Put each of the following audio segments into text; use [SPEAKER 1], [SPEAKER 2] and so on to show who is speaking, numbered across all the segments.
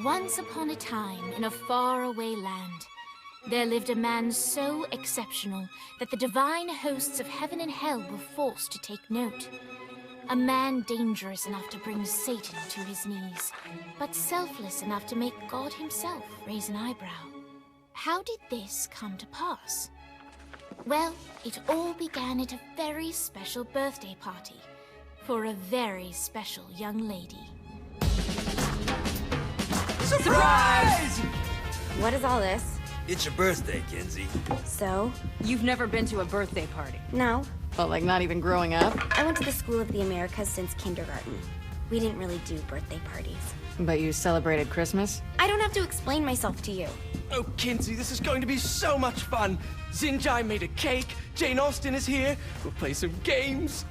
[SPEAKER 1] Once upon a time, in a faraway land, there lived a man so exceptional that the divine hosts of heaven and hell were forced to take note. A man dangerous enough to bring Satan to his knees, but selfless enough to make God himself raise an eyebrow. How did this come to pass? Well, it all began at a very special birthday party for a very special young lady.
[SPEAKER 2] Surprise!
[SPEAKER 3] What is all this?
[SPEAKER 2] It's your birthday, Kinsey.
[SPEAKER 3] So?
[SPEAKER 4] You've never been to a birthday party?
[SPEAKER 3] No.
[SPEAKER 4] But like not even growing up?
[SPEAKER 3] I went to the School of the Americas since kindergarten. We didn't really do birthday parties.
[SPEAKER 4] But you celebrated Christmas?
[SPEAKER 3] I don't have to explain myself to you.
[SPEAKER 5] Oh, Kinsey, this is going to be so much fun. Xinjai made a cake, Jane Austen is here, we'll play some games.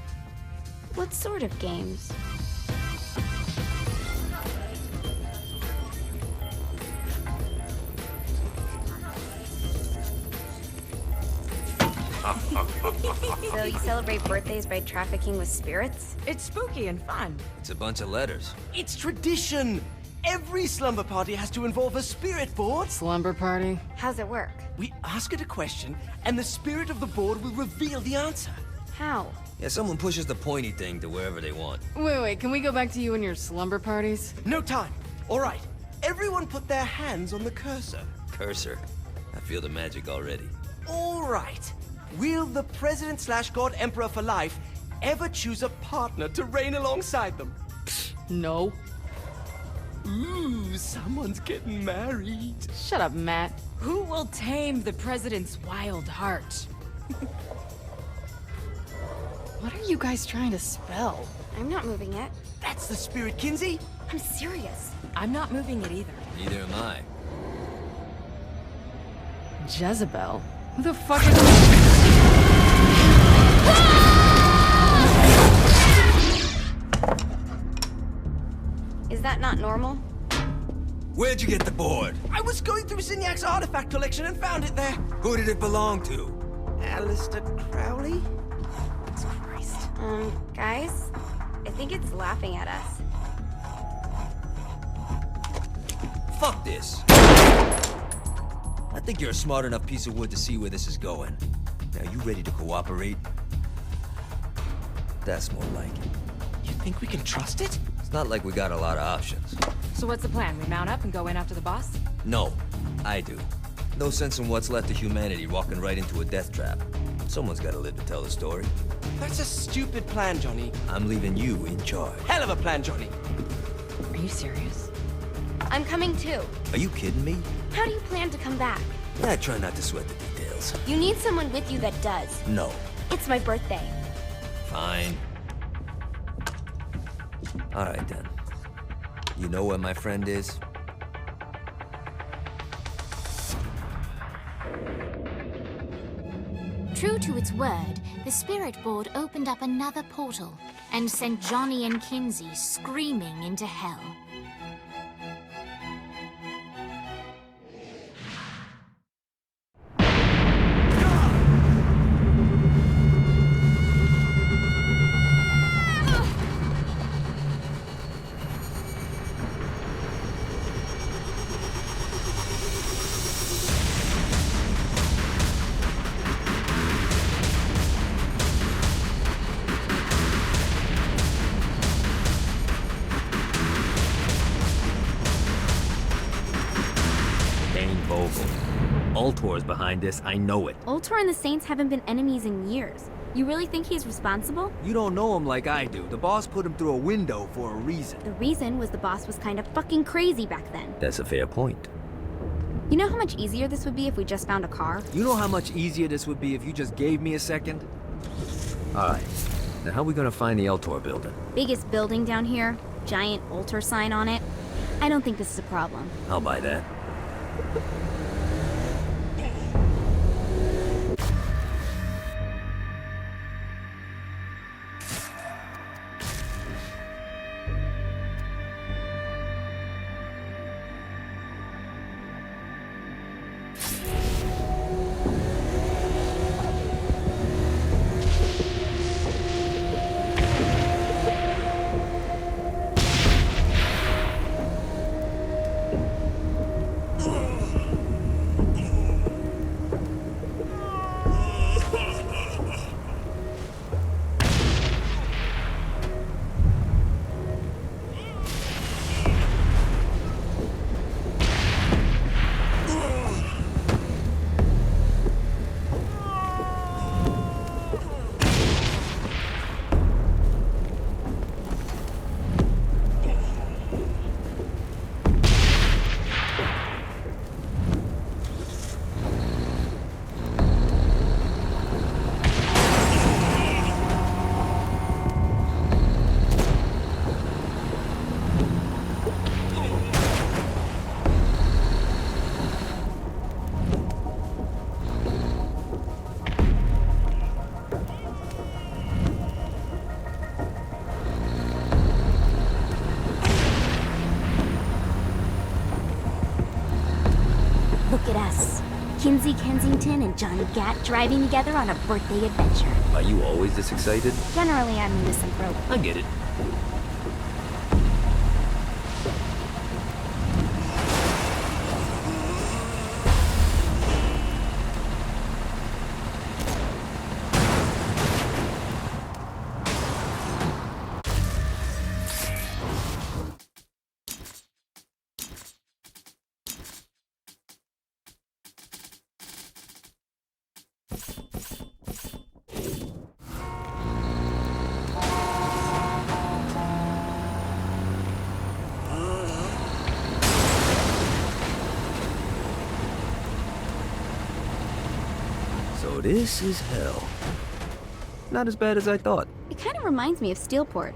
[SPEAKER 3] What sort of games? So you celebrate birthdays by trafficking with spirits?
[SPEAKER 4] It's spooky and fun.
[SPEAKER 2] It's a bunch of letters.
[SPEAKER 5] It's tradition. Every slumber party has to involve a spirit board.
[SPEAKER 4] Slumber party?
[SPEAKER 3] How's it work?
[SPEAKER 5] We ask it a question, and the spirit of the board will reveal the answer.
[SPEAKER 3] How?
[SPEAKER 2] Yeah, someone pushes the pointy thing to wherever they want.
[SPEAKER 4] Wait, can we go back to you and your slumber parties?
[SPEAKER 5] No time. All right. Everyone put their hands on the cursor.
[SPEAKER 2] Cursor. I feel the magic already.
[SPEAKER 5] All right. Will the President/God Emperor for life ever choose a partner to reign alongside them?
[SPEAKER 4] No.
[SPEAKER 5] Ooh, someone's getting married.
[SPEAKER 4] Shut up, Matt. Who will tame the president's wild heart? What are you guys trying to spell?
[SPEAKER 3] I'm not moving it.
[SPEAKER 5] That's the spirit, Kinsey.
[SPEAKER 3] I'm serious.
[SPEAKER 4] I'm not moving it either.
[SPEAKER 2] Neither am I.
[SPEAKER 4] Jezebel? Who the fuck is...
[SPEAKER 3] Is that not normal?
[SPEAKER 2] Where'd you get the board?
[SPEAKER 5] I was going through Zinniak's artifact collection and found it there.
[SPEAKER 2] Who did it belong to?
[SPEAKER 5] Alistair Crowley? Christ.
[SPEAKER 3] Guys? I think it's laughing at us.
[SPEAKER 2] Fuck this. I think you're a smart enough piece of wood to see where this is going. Now, you ready to cooperate? That's more like it.
[SPEAKER 5] You think we can trust it?
[SPEAKER 2] It's not like we got a lot of options.
[SPEAKER 4] So what's the plan? We mount up and go in after the boss?
[SPEAKER 2] No, I do. No sense in what's left of humanity walking right into a death trap. Someone's gotta live to tell the story.
[SPEAKER 5] That's a stupid plan, Johnny.
[SPEAKER 2] I'm leaving you in charge.
[SPEAKER 5] Hell of a plan, Johnny.
[SPEAKER 4] Are you serious?
[SPEAKER 3] I'm coming too.
[SPEAKER 2] Are you kidding me?
[SPEAKER 3] How do you plan to come back?
[SPEAKER 2] I try not to sweat the details.
[SPEAKER 3] You need someone with you that does.
[SPEAKER 2] No.
[SPEAKER 3] It's my birthday.
[SPEAKER 2] Fine. All right, then. You know where my friend is?
[SPEAKER 1] True to its word, the spirit board opened up another portal and sent Johnny and Kinsey screaming into hell.
[SPEAKER 2] Ultor's behind this, I know it.
[SPEAKER 3] Ultor and the Saints haven't been enemies in years. You really think he's responsible?
[SPEAKER 2] You don't know him like I do. The boss put him through a window for a reason.
[SPEAKER 3] The reason was the boss was kind of fucking crazy back then.
[SPEAKER 2] That's a fair point.
[SPEAKER 3] You know how much easier this would be if we just found a car?
[SPEAKER 2] You know how much easier this would be if you just gave me a second? Alright, now how are we gonna find the Ultor building?
[SPEAKER 3] Biggest building down here, giant Ultor sign on it. I don't think this is a problem.
[SPEAKER 2] I'll buy that.
[SPEAKER 3] Yes. Kinsey Kensington and Johnny Gat driving together on a birthday adventure.
[SPEAKER 2] Are you always this excited?
[SPEAKER 3] Generally, I'm a misanthrope.
[SPEAKER 2] I get it. So this is hell. Not as bad as I thought.
[SPEAKER 3] It kind of reminds me of Steelport.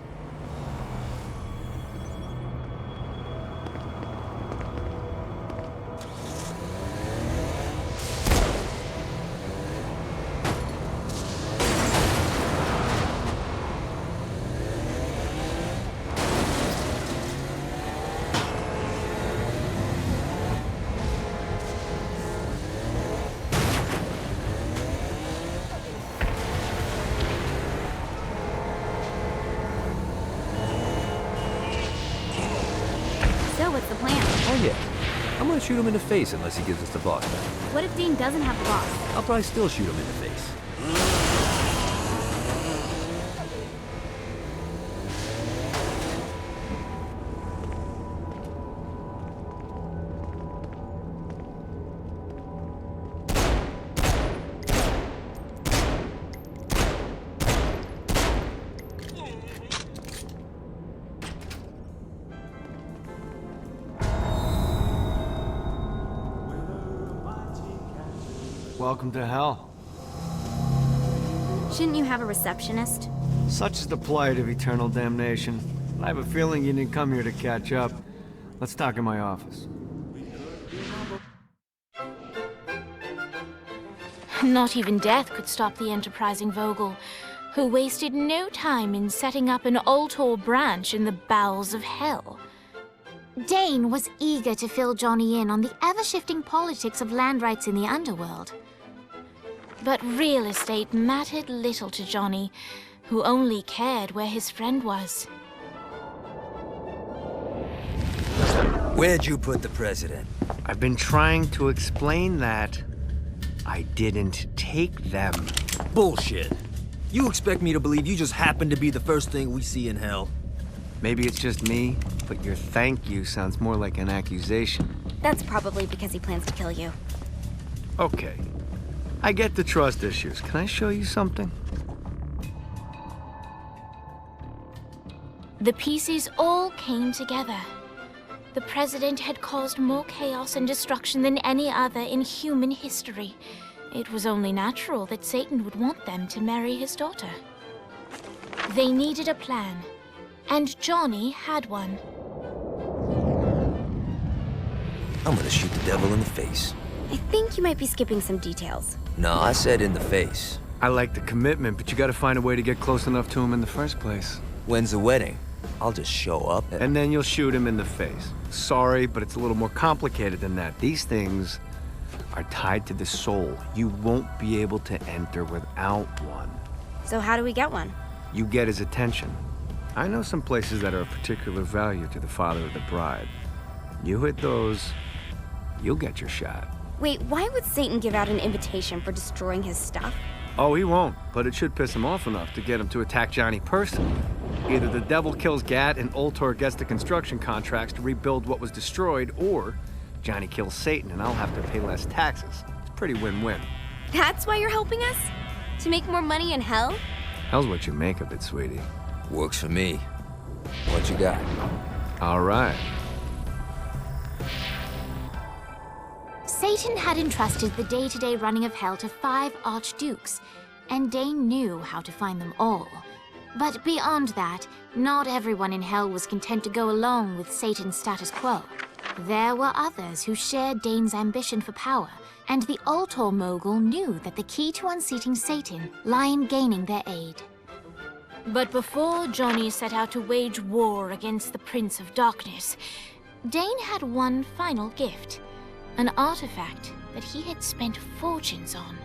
[SPEAKER 3] So what's the plan?
[SPEAKER 2] Oh yeah. I'm gonna shoot him in the face unless he gives us the boss back.
[SPEAKER 3] What if Dane doesn't have the boss?
[SPEAKER 2] I'll probably still shoot him in the face.
[SPEAKER 6] Welcome to hell.
[SPEAKER 3] Shouldn't you have a receptionist?
[SPEAKER 6] Such is the plight of eternal damnation. I have a feeling you didn't come here to catch up. Let's talk in my office.
[SPEAKER 1] Not even death could stop the enterprising Vogel, who wasted no time in setting up an Ultor branch in the bowels of hell. Dane was eager to fill Johnny in on the ever-shifting politics of land rights in the underworld. But real estate mattered little to Johnny, who only cared where his friend was.
[SPEAKER 2] Where'd you put the president?
[SPEAKER 6] I've been trying to explain that. I didn't take them.
[SPEAKER 2] Bullshit. You expect me to believe you just happened to be the first thing we see in hell?
[SPEAKER 6] Maybe it's just me, but your thank you sounds more like an accusation.
[SPEAKER 3] That's probably because he plans to kill you.
[SPEAKER 6] Okay. I get the trust issues. Can I show you something?
[SPEAKER 1] The pieces all came together. The president had caused more chaos and destruction than any other in human history. It was only natural that Satan would want them to marry his daughter. They needed a plan, and Johnny had one.
[SPEAKER 2] I'm gonna shoot the devil in the face.
[SPEAKER 3] I think you might be skipping some details.
[SPEAKER 2] No, I said in the face.
[SPEAKER 6] I like the commitment, but you gotta find a way to get close enough to him in the first place.
[SPEAKER 2] When's the wedding? I'll just show up
[SPEAKER 6] And then you'll shoot him in the face. Sorry, but it's a little more complicated than that. These things are tied to the soul. You won't be able to enter without one.
[SPEAKER 3] So how do we get one?
[SPEAKER 6] You get his attention. I know some places that are of particular value to the father of the bride. You hit those, you'll get your shot.
[SPEAKER 3] Wait, why would Satan give out an invitation for destroying his stuff?
[SPEAKER 6] Oh, he won't, but it should piss him off enough to get him to attack Johnny personally. Either the devil kills Gat and Ultor gets the construction contracts to rebuild what was destroyed, or Johnny kills Satan and I'll have to pay less taxes. It's pretty win-win.
[SPEAKER 3] That's why you're helping us? To make more money in hell?
[SPEAKER 6] Hell's what you make of it, sweetie.
[SPEAKER 2] Works for me. What you got?
[SPEAKER 6] All right.
[SPEAKER 1] Satan had entrusted the day-to-day running of hell to 5 archdukes, and Dane knew how to find them all. But beyond that, not everyone in hell was content to go along with Satan's status quo. There were others who shared Dane's ambition for power, and the Ultor mogul knew that the key to unseating Satan lay in gaining their aid. But before Johnny set out to wage war against the Prince of Darkness, Dane had one final gift. An artifact that he had spent fortunes on.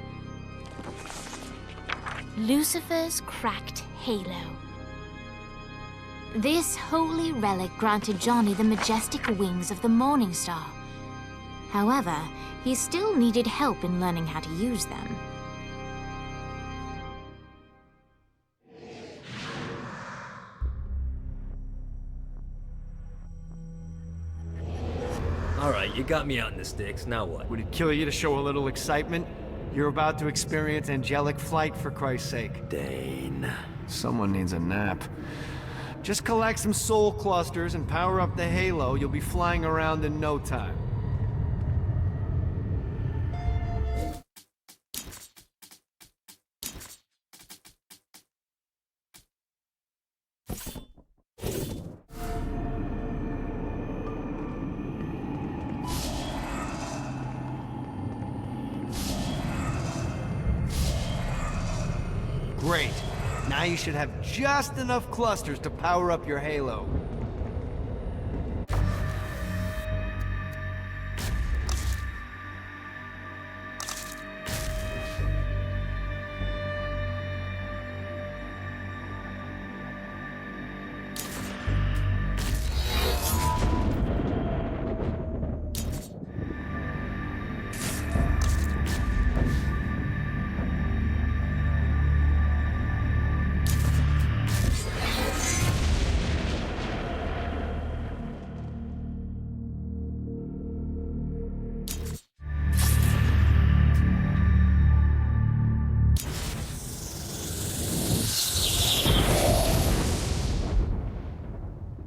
[SPEAKER 1] Lucifer's cracked halo. This holy relic granted Johnny the majestic wings of the Morning Star. However, he still needed help in learning how to use them.
[SPEAKER 7] Alright, you got me out in the sticks, now what?
[SPEAKER 6] Would it kill you to show a little excitement? You're about to experience angelic flight, for Christ's sake.
[SPEAKER 7] Dane.
[SPEAKER 6] Someone needs a nap. Just collect some soul clusters and power up the halo. You'll be flying around in no time. Great. Now you should have just enough clusters to power up your halo.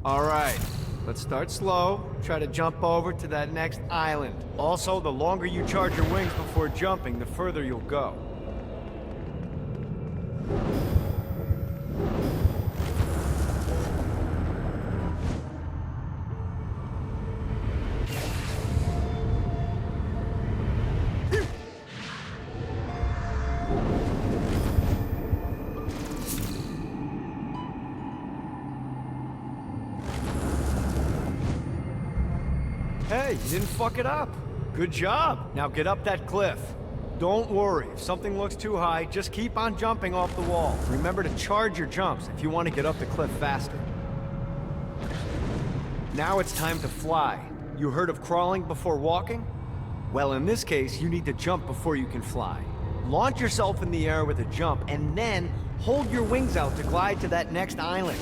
[SPEAKER 6] Alright, let's start slow. Try to jump over to that next island. Also, the longer you charge your wings before jumping, the further you'll go. Hey, you didn't fuck it up. Good job. Now get up that cliff. Don't worry, if something looks too high, just keep on jumping off the wall. Remember to charge your jumps if you want to get up the cliff faster. Now it's time to fly. You heard of crawling before walking? Well, in this case, you need to jump before you can fly. Launch yourself in the air with a jump, and then hold your wings out to glide to that next island.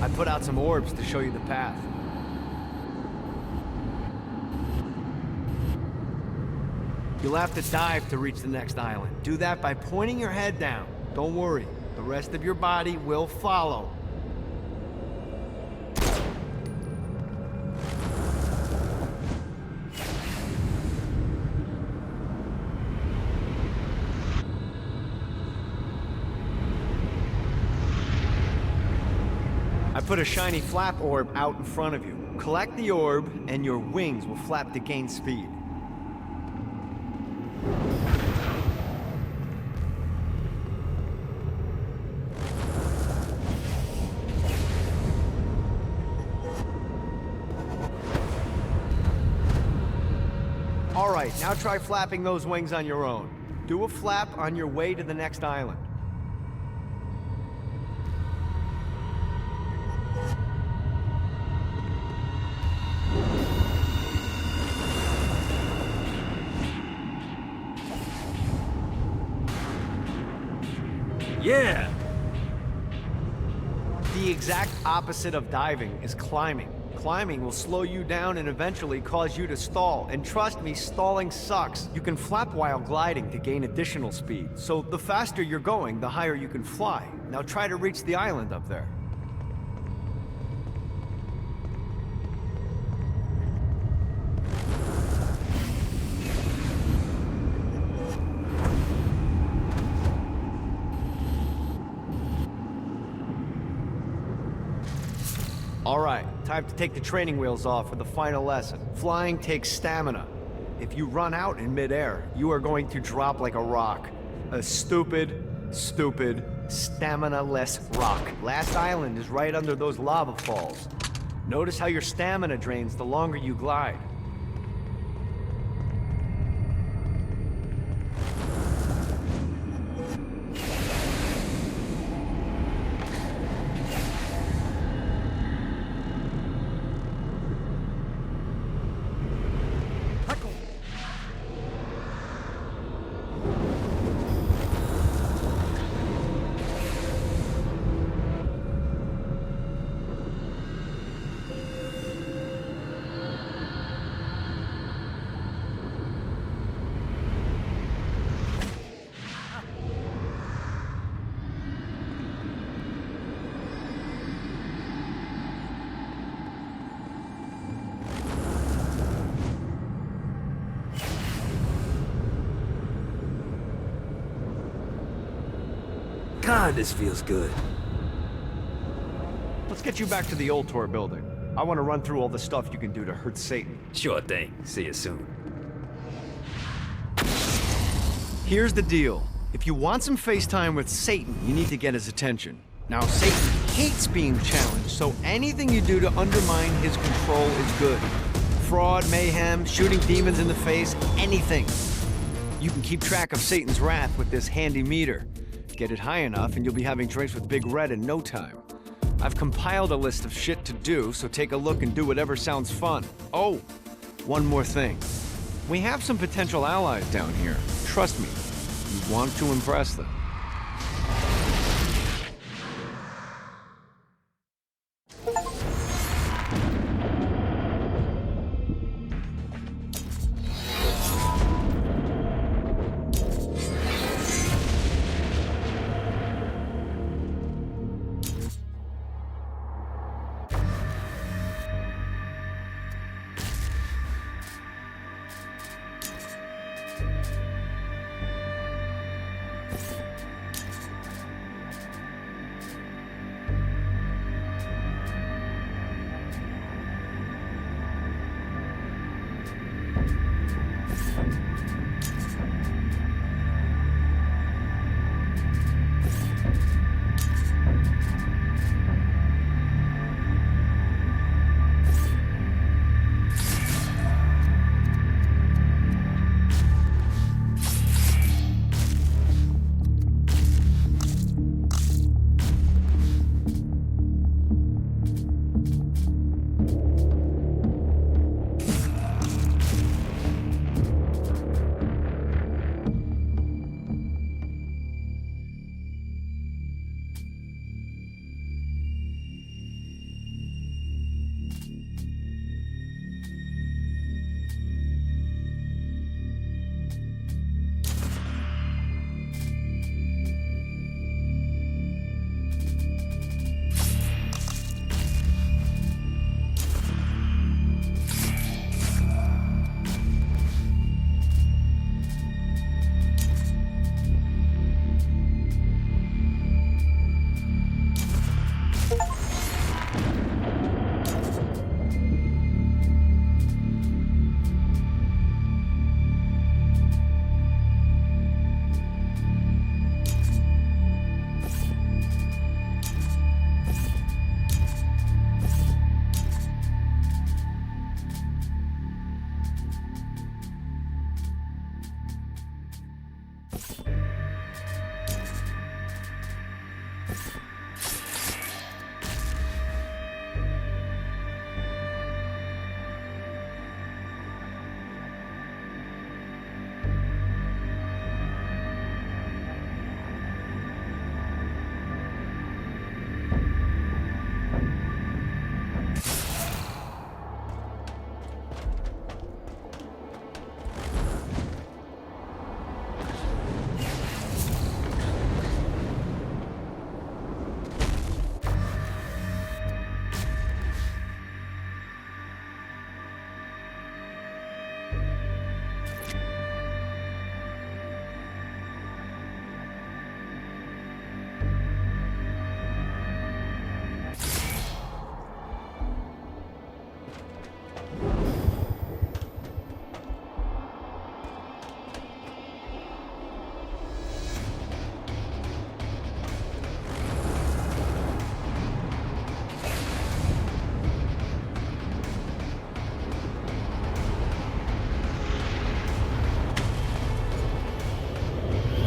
[SPEAKER 6] I put out some orbs to show you the path. You'll have to dive to reach the next island. Do that by pointing your head down. Don't worry, the rest of your body will follow. I put a shiny flap orb out in front of you. Collect the orb, and your wings will flap to gain speed. Alright, now try flapping those wings on your own. Do a flap on your way to the next island.
[SPEAKER 7] Yeah!
[SPEAKER 6] The exact opposite of diving is climbing. Climbing will slow you down and eventually cause you to stall. And trust me, stalling sucks. You can flap while gliding to gain additional speed. So the faster you're going, the higher you can fly. Now try to reach the island up there. Alright, time to take the training wheels off for the final lesson. Flying takes stamina. If you run out in midair, you are going to drop like a rock. A stupid, stamina-less rock. Last island is right under those lava falls. Notice how your stamina drains the longer you glide.
[SPEAKER 7] God, this feels good.
[SPEAKER 6] Let's get you back to the Ultor building. I want to run through all the stuff you can do to hurt Satan.
[SPEAKER 7] Sure thing. See you soon.
[SPEAKER 6] Here's the deal. If you want some FaceTime with Satan, you need to get his attention. Now, Satan hates being challenged, so anything you do to undermine his control is good. Fraud, mayhem, shooting demons in the face, anything. You can keep track of Satan's wrath with this handy meter. Get it high enough and you'll be having drinks with Big Red in no time. I've compiled a list of shit to do, so take a look and do whatever sounds fun. Oh, one more thing. We have some potential allies down here. Trust me, you want to impress them.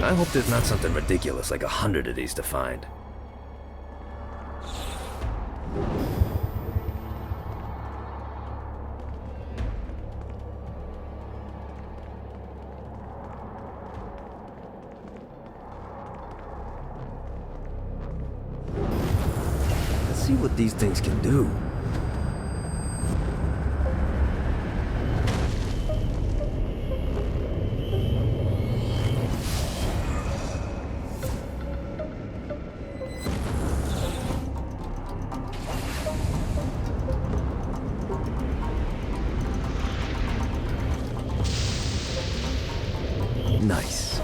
[SPEAKER 7] I hope there's not something ridiculous like 100 of these to find. Let's see what these things can do. Nice.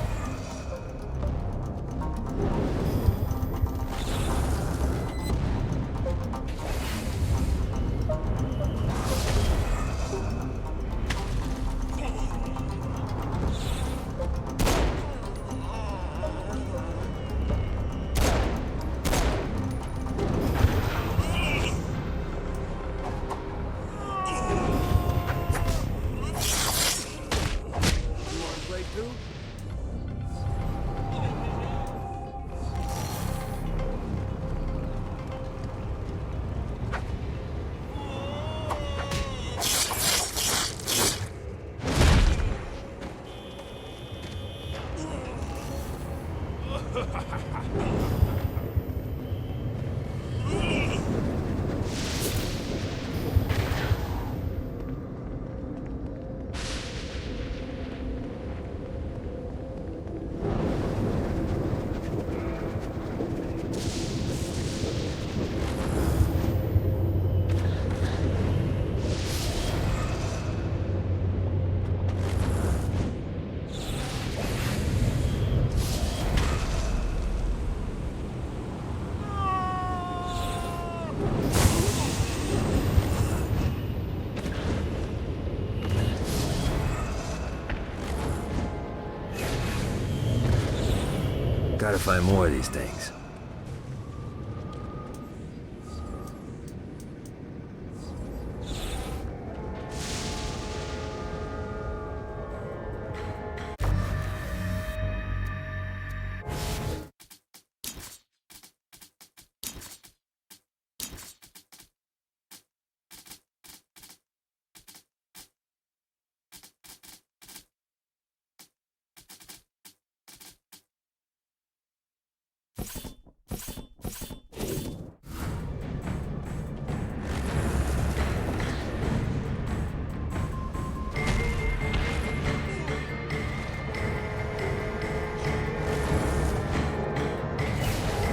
[SPEAKER 7] Gotta find more of these things.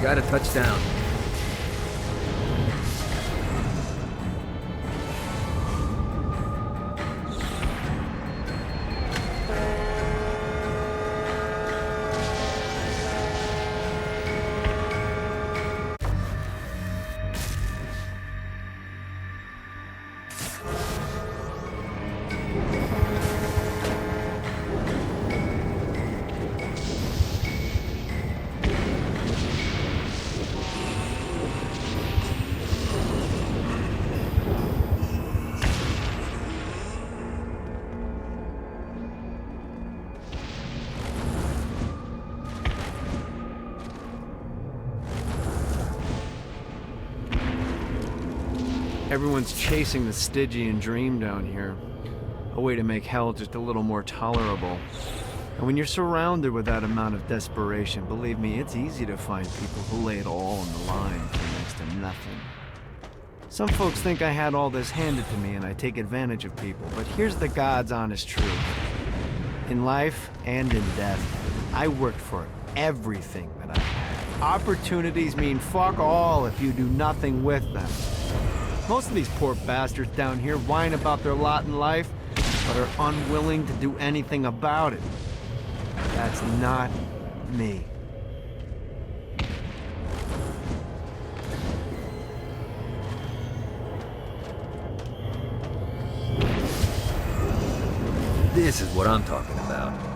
[SPEAKER 7] Got a touchdown.
[SPEAKER 6] Everyone's chasing the Stygian dream down here. A way to make hell just a little more tolerable. And when you're surrounded with that amount of desperation, believe me, it's easy to find people who lay it all on the line for next to nothing. Some folks think I had all this handed to me and I take advantage of people, but here's the God's honest truth. In life and in death, I worked for everything that I had. Opportunities mean fuck all if you do nothing with them. Most of these poor bastards down here whine about their lot in life, but are unwilling to do anything about it. That's not me.
[SPEAKER 7] This is what I'm talking about.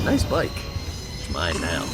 [SPEAKER 7] Nice bike. It's mine now.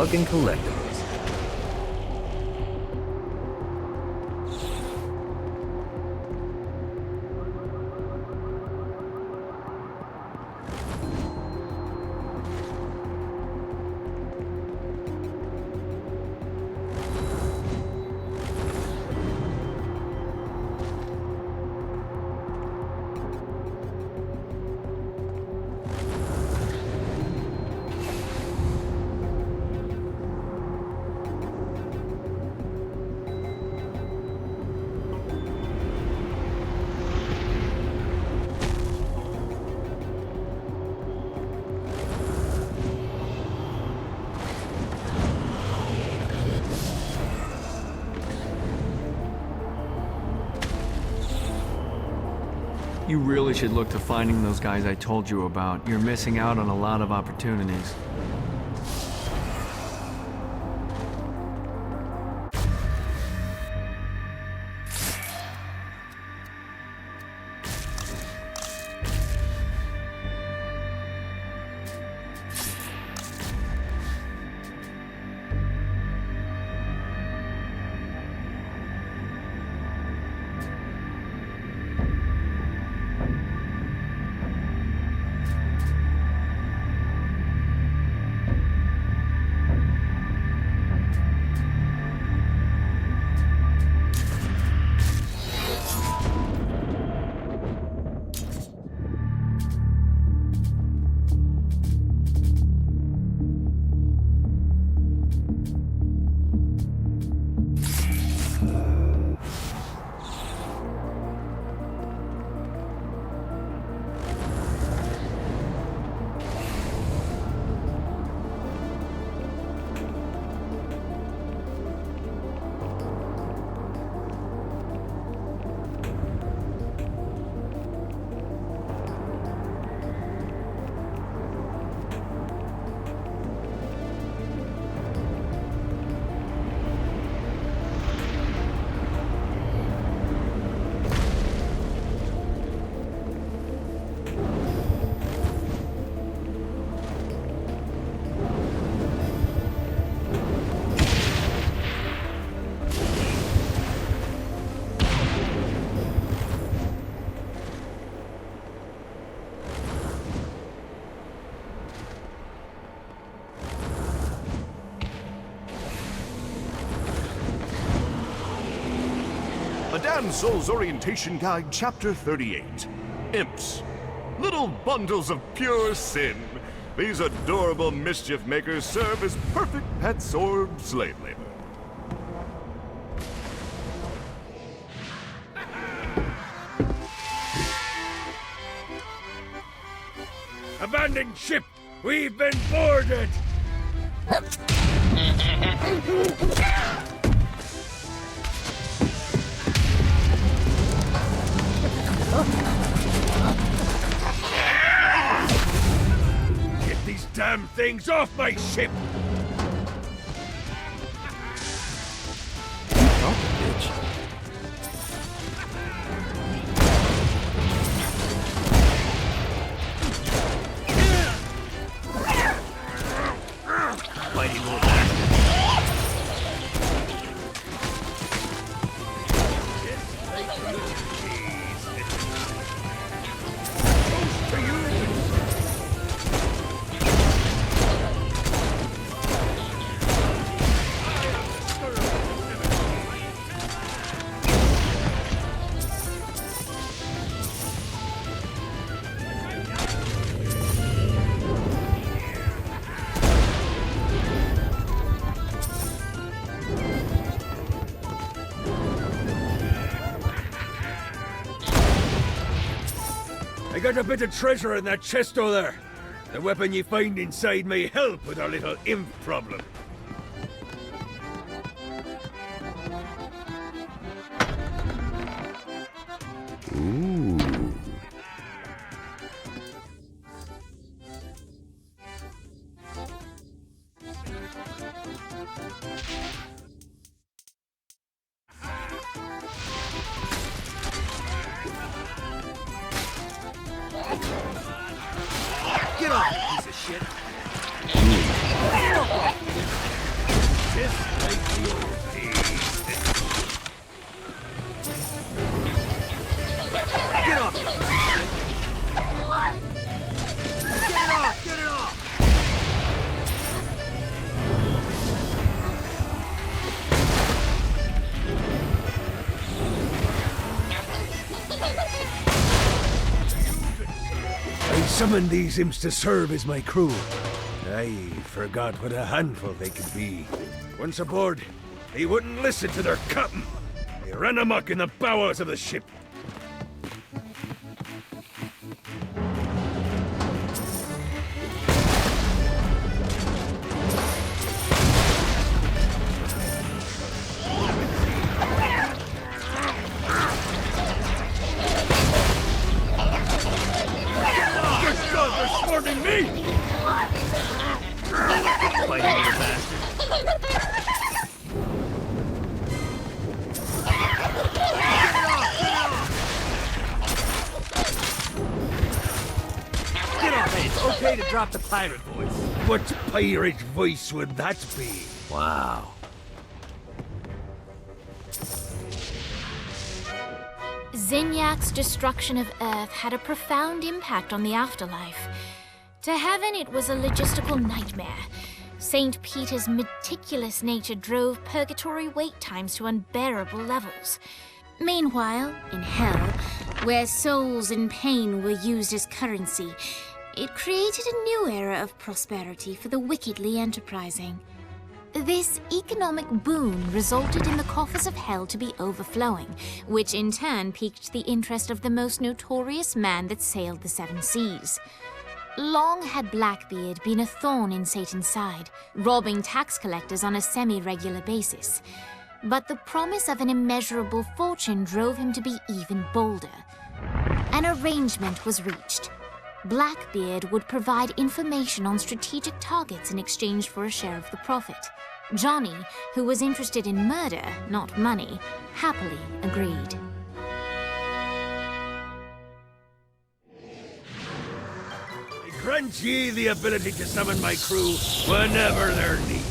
[SPEAKER 7] Fucking collectibles.
[SPEAKER 6] You really should look to finding those guys I told you about. You're missing out on a lot of opportunities.
[SPEAKER 8] A Damsel's Orientation Guide, Chapter 38. Imps. Little bundles of pure sin. These adorable mischief makers serve as perfect pets or slave labor.
[SPEAKER 9] Abandoned ship! We've been boarded! Get these damn things off my ship!
[SPEAKER 7] Oh, bitch.
[SPEAKER 9] Fighting will last. I got a bit of treasure in that chest over there. The weapon you find inside may help with our little imp problem.
[SPEAKER 7] Ooh.
[SPEAKER 5] Get off, you piece of shit!
[SPEAKER 9] summoned these imps to serve as my crew. I forgot what a handful they could be. Once aboard, they wouldn't listen to their captain. They ran amok in the bowels of the ship. Okay to drop the pirate voice. What pirate voice would that be?
[SPEAKER 7] Wow.
[SPEAKER 1] Zinyak's destruction of Earth had a profound impact on the afterlife. To heaven, it was a logistical nightmare. St. Peter's meticulous nature drove purgatory wait times to unbearable levels. Meanwhile, in hell, where souls in pain were used as currency, it created a new era of prosperity for the wickedly enterprising. This economic boon resulted in the coffers of hell to be overflowing, which in turn piqued the interest of the most notorious man that sailed the seven seas. Long had Blackbeard been a thorn in Satan's side, robbing tax collectors on a semi-regular basis. But the promise of an immeasurable fortune drove him to be even bolder. An arrangement was reached. Blackbeard would provide information on strategic targets in exchange for a share of the profit. Johnny, who was interested in murder, not money, happily agreed.
[SPEAKER 9] I grant ye the ability to summon my crew whenever they're needed.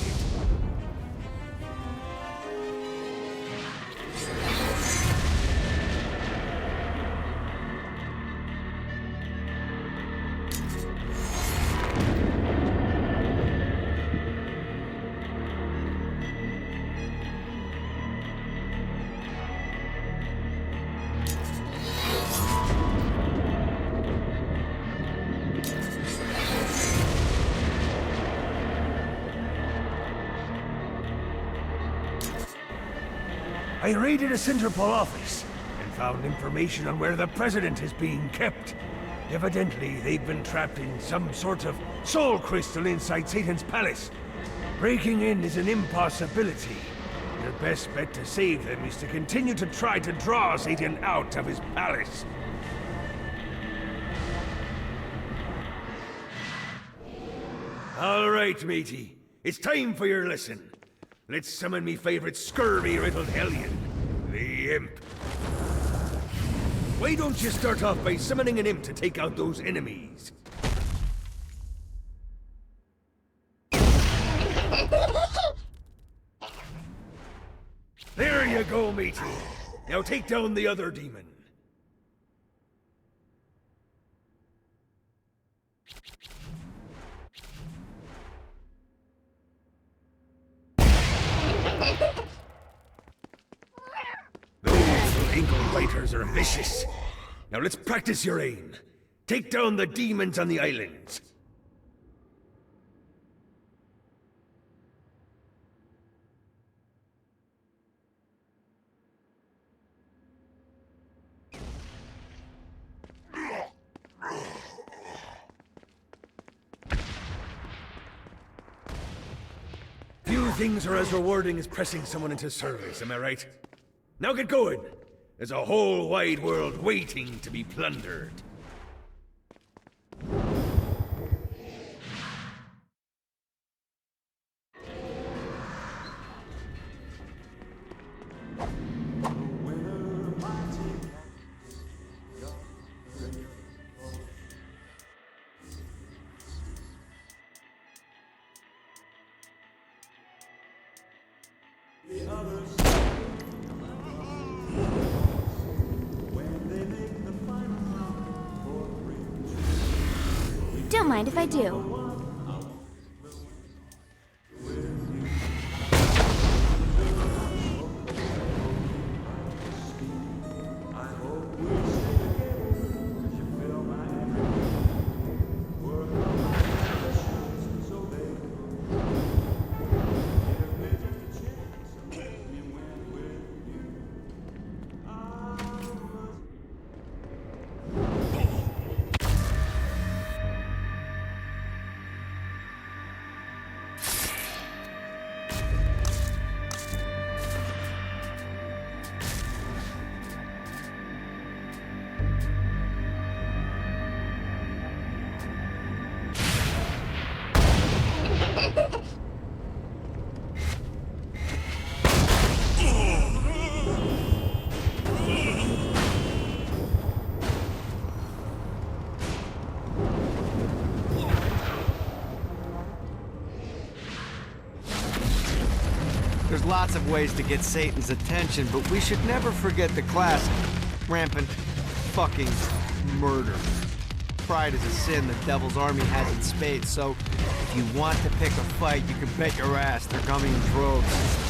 [SPEAKER 9] I raided a Centerpol office and found information on where the president is being kept. Evidently, they've been trapped in some sort of soul crystal inside Satan's palace. Breaking in is an impossibility. Your best bet to save them is to continue to try to draw Satan out of his palace. All right, matey. It's time for your lesson. Let's summon me favorite scurvy-riddled hellion, the Imp. Why don't you start off by summoning an Imp to take out those enemies? There you go, matey. Now take down the other demon. Fighters are vicious. Now let's practice your aim. Take down the demons on the islands. Few things are as rewarding as pressing someone into service, am I right? Now get going! There's a whole wide world waiting to be plundered.
[SPEAKER 3] Don't mind if I do.
[SPEAKER 6] There's lots of ways to get Satan's attention, but we should never forget the classic, rampant fucking murder. Pride is a sin the Devil's Army has in spades, so if you want to pick a fight, you can bet your ass they're coming in droves.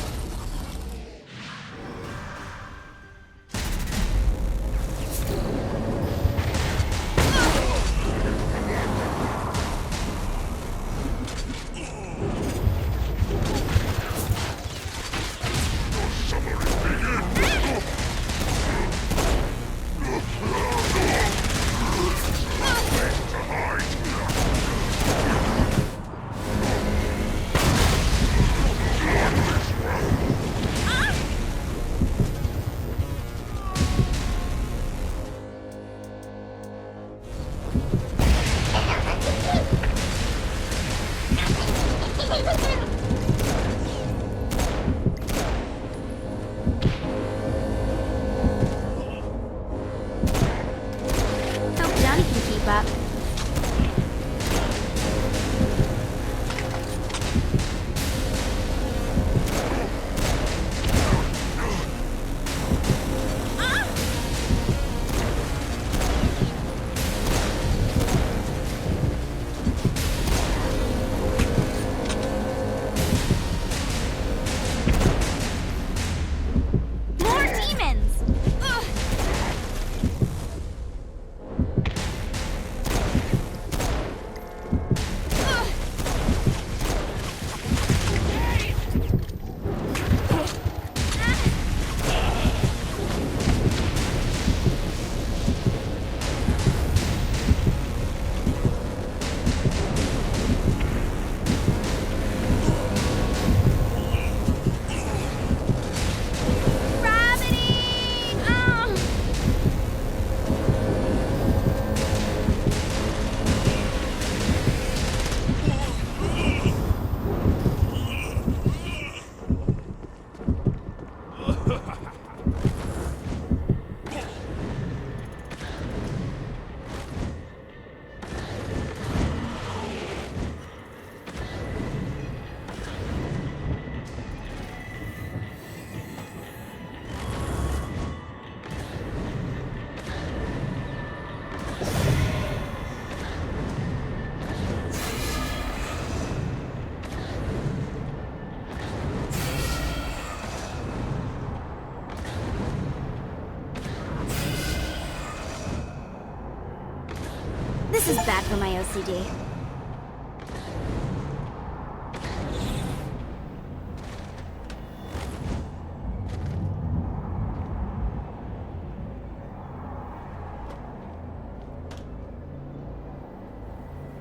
[SPEAKER 3] This is bad for my OCD.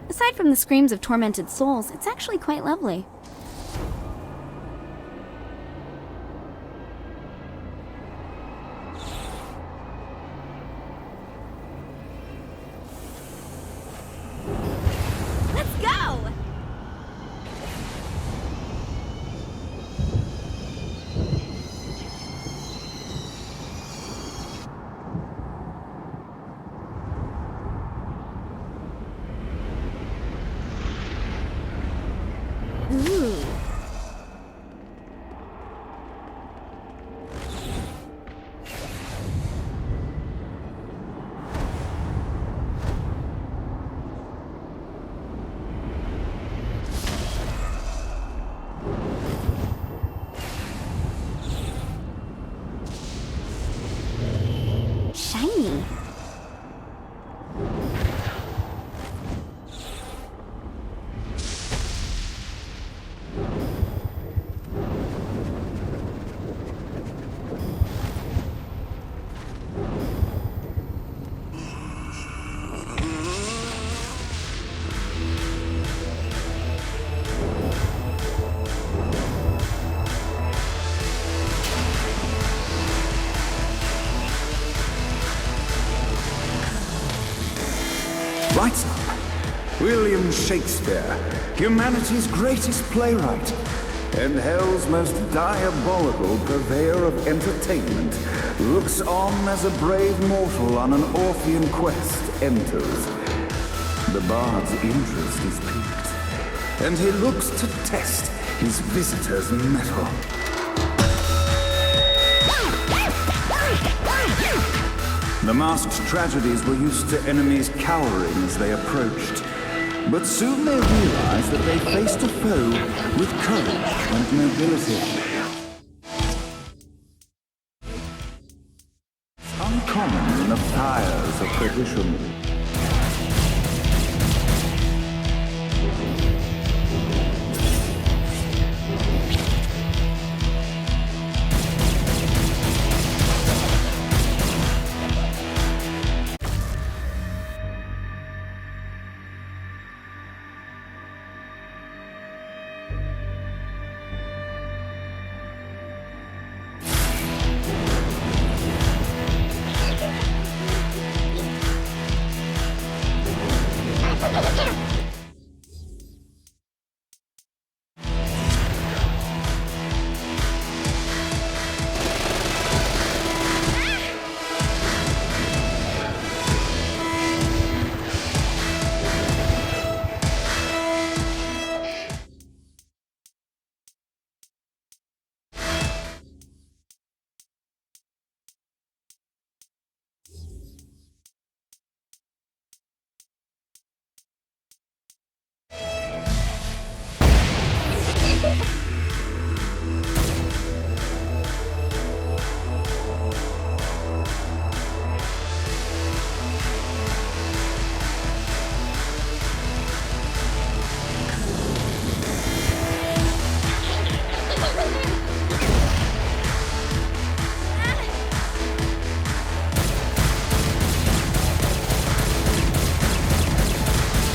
[SPEAKER 3] Aside from the screams of tormented souls, it's actually quite lovely. Shiny.
[SPEAKER 10] Right, son. William Shakespeare, humanity's greatest playwright, and hell's most diabolical purveyor of entertainment, looks on as a brave mortal on an Orphean quest enters. The bard's interest is piqued, and he looks to test his visitor's mettle. The masked tragedies were used to enemies cowering as they approached. But soon they realized that they faced a foe with courage and nobility. Uncommon in the fires of perdition.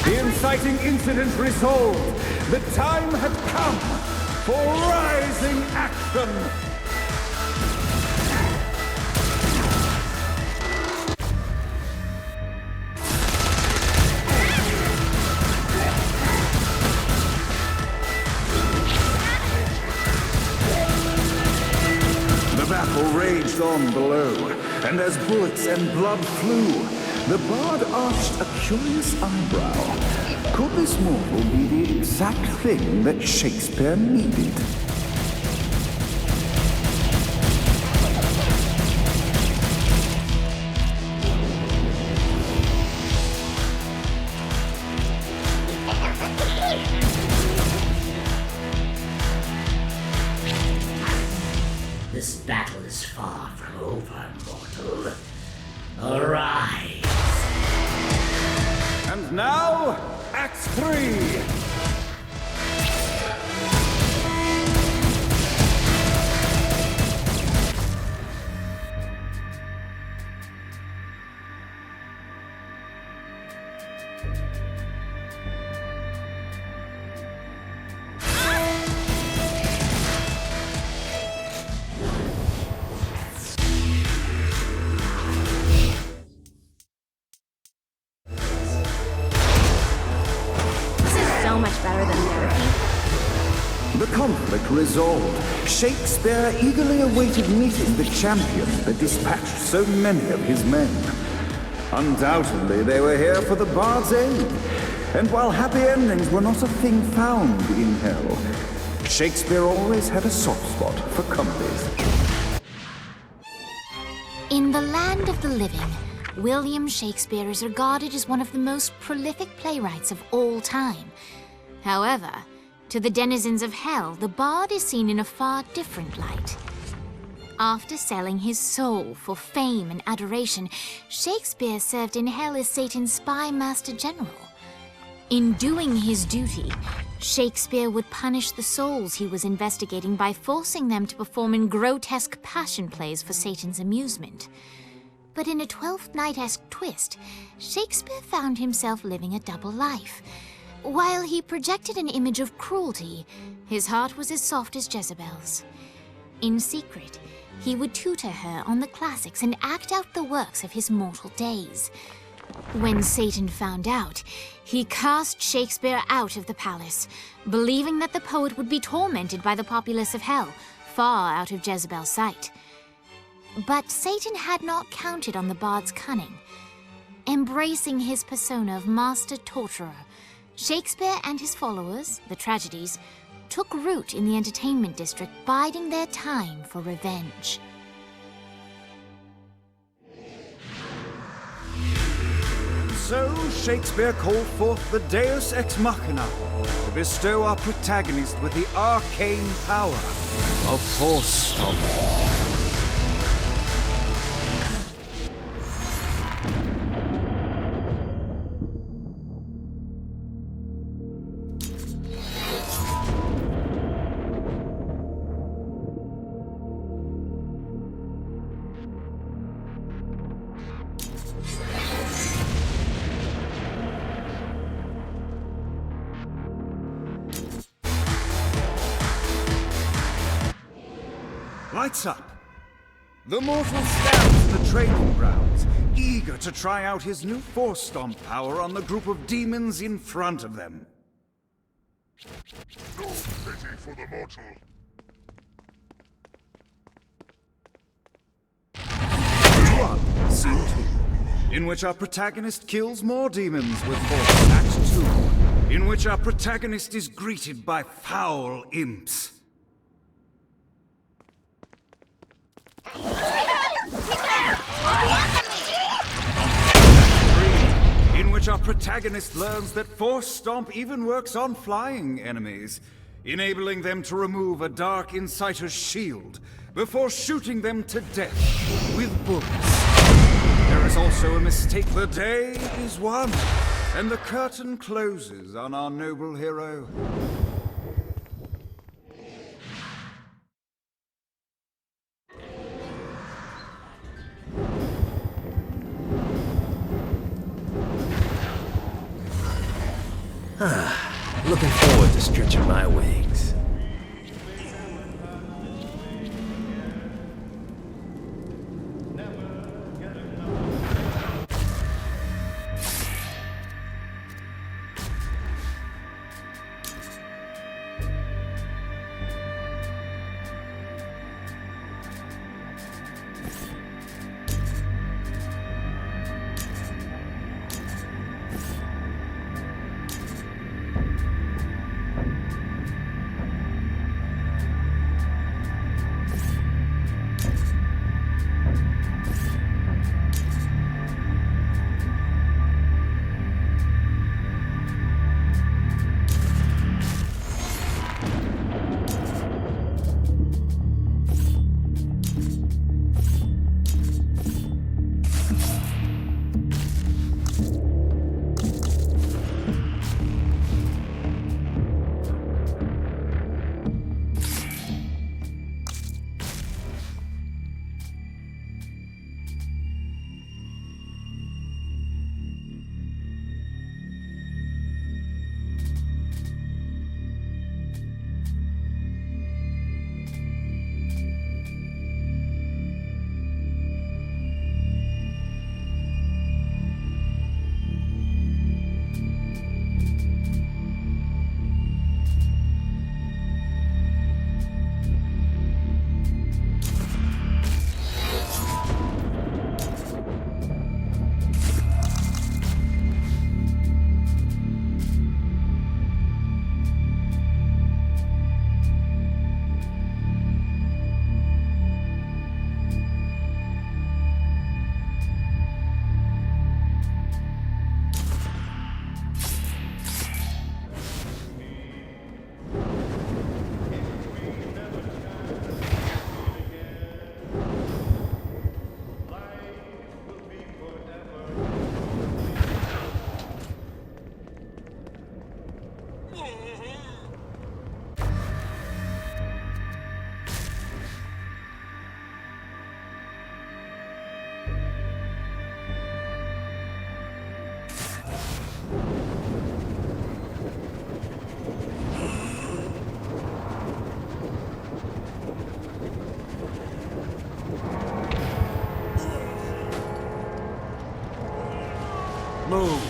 [SPEAKER 10] Inciting incident resolved. The time had come for rising action. The battle raged on below, and as bullets and blood flew, the bard arched a curious eyebrow. Could this mortal be the exact thing that Shakespeare needed?
[SPEAKER 11] This battle is far from over, mortal. Arise!
[SPEAKER 10] And now, Act 3!
[SPEAKER 3] So much better than therapy.
[SPEAKER 10] The conflict resolved, Shakespeare eagerly awaited meeting the champion that dispatched so many of his men. Undoubtedly, they were here for the bard's aid, and while happy endings were not a thing found in hell, Shakespeare always had a soft spot for comedies.
[SPEAKER 1] In the land of the living, William Shakespeare is regarded as one of the most prolific playwrights of all time. However, to the denizens of hell, the bard is seen in a far different light. After selling his soul for fame and adoration, Shakespeare served in hell as Satan's spy master general. In doing his duty, Shakespeare would punish the souls he was investigating by forcing them to perform in grotesque passion plays for Satan's amusement. But in a Twelfth Night-esque twist, Shakespeare found himself living a double life. While he projected an image of cruelty, his heart was as soft as Jezebel's. In secret, he would tutor her on the classics and act out the works of his mortal days. When Satan found out, he cast Shakespeare out of the palace, believing that the poet would be tormented by the populace of hell, far out of Jezebel's sight. But Satan had not counted on the bard's cunning. Embracing his persona of master torturer, Shakespeare and his followers, the tragedies, took root in the entertainment district, biding their time for revenge.
[SPEAKER 10] So Shakespeare called forth the Deus Ex Machina to bestow our protagonist with the arcane power of Force Stomp. Lights up. The mortal stands in the training grounds, eager to try out his new Force Stomp power on the group of demons in front of them.
[SPEAKER 8] No pity for the mortal.
[SPEAKER 10] One, Scene 2, in which our protagonist kills more demons with Force. Act 2, in which our protagonist is greeted by foul imps. In which our protagonist learns that Force Stomp even works on flying enemies, enabling them to remove a Dark Inciter's shield before shooting them to death with bullets. There is also a mistake. The day is won, and the curtain closes on our noble hero.
[SPEAKER 2] Looking forward to stretching my wings.
[SPEAKER 9] Move.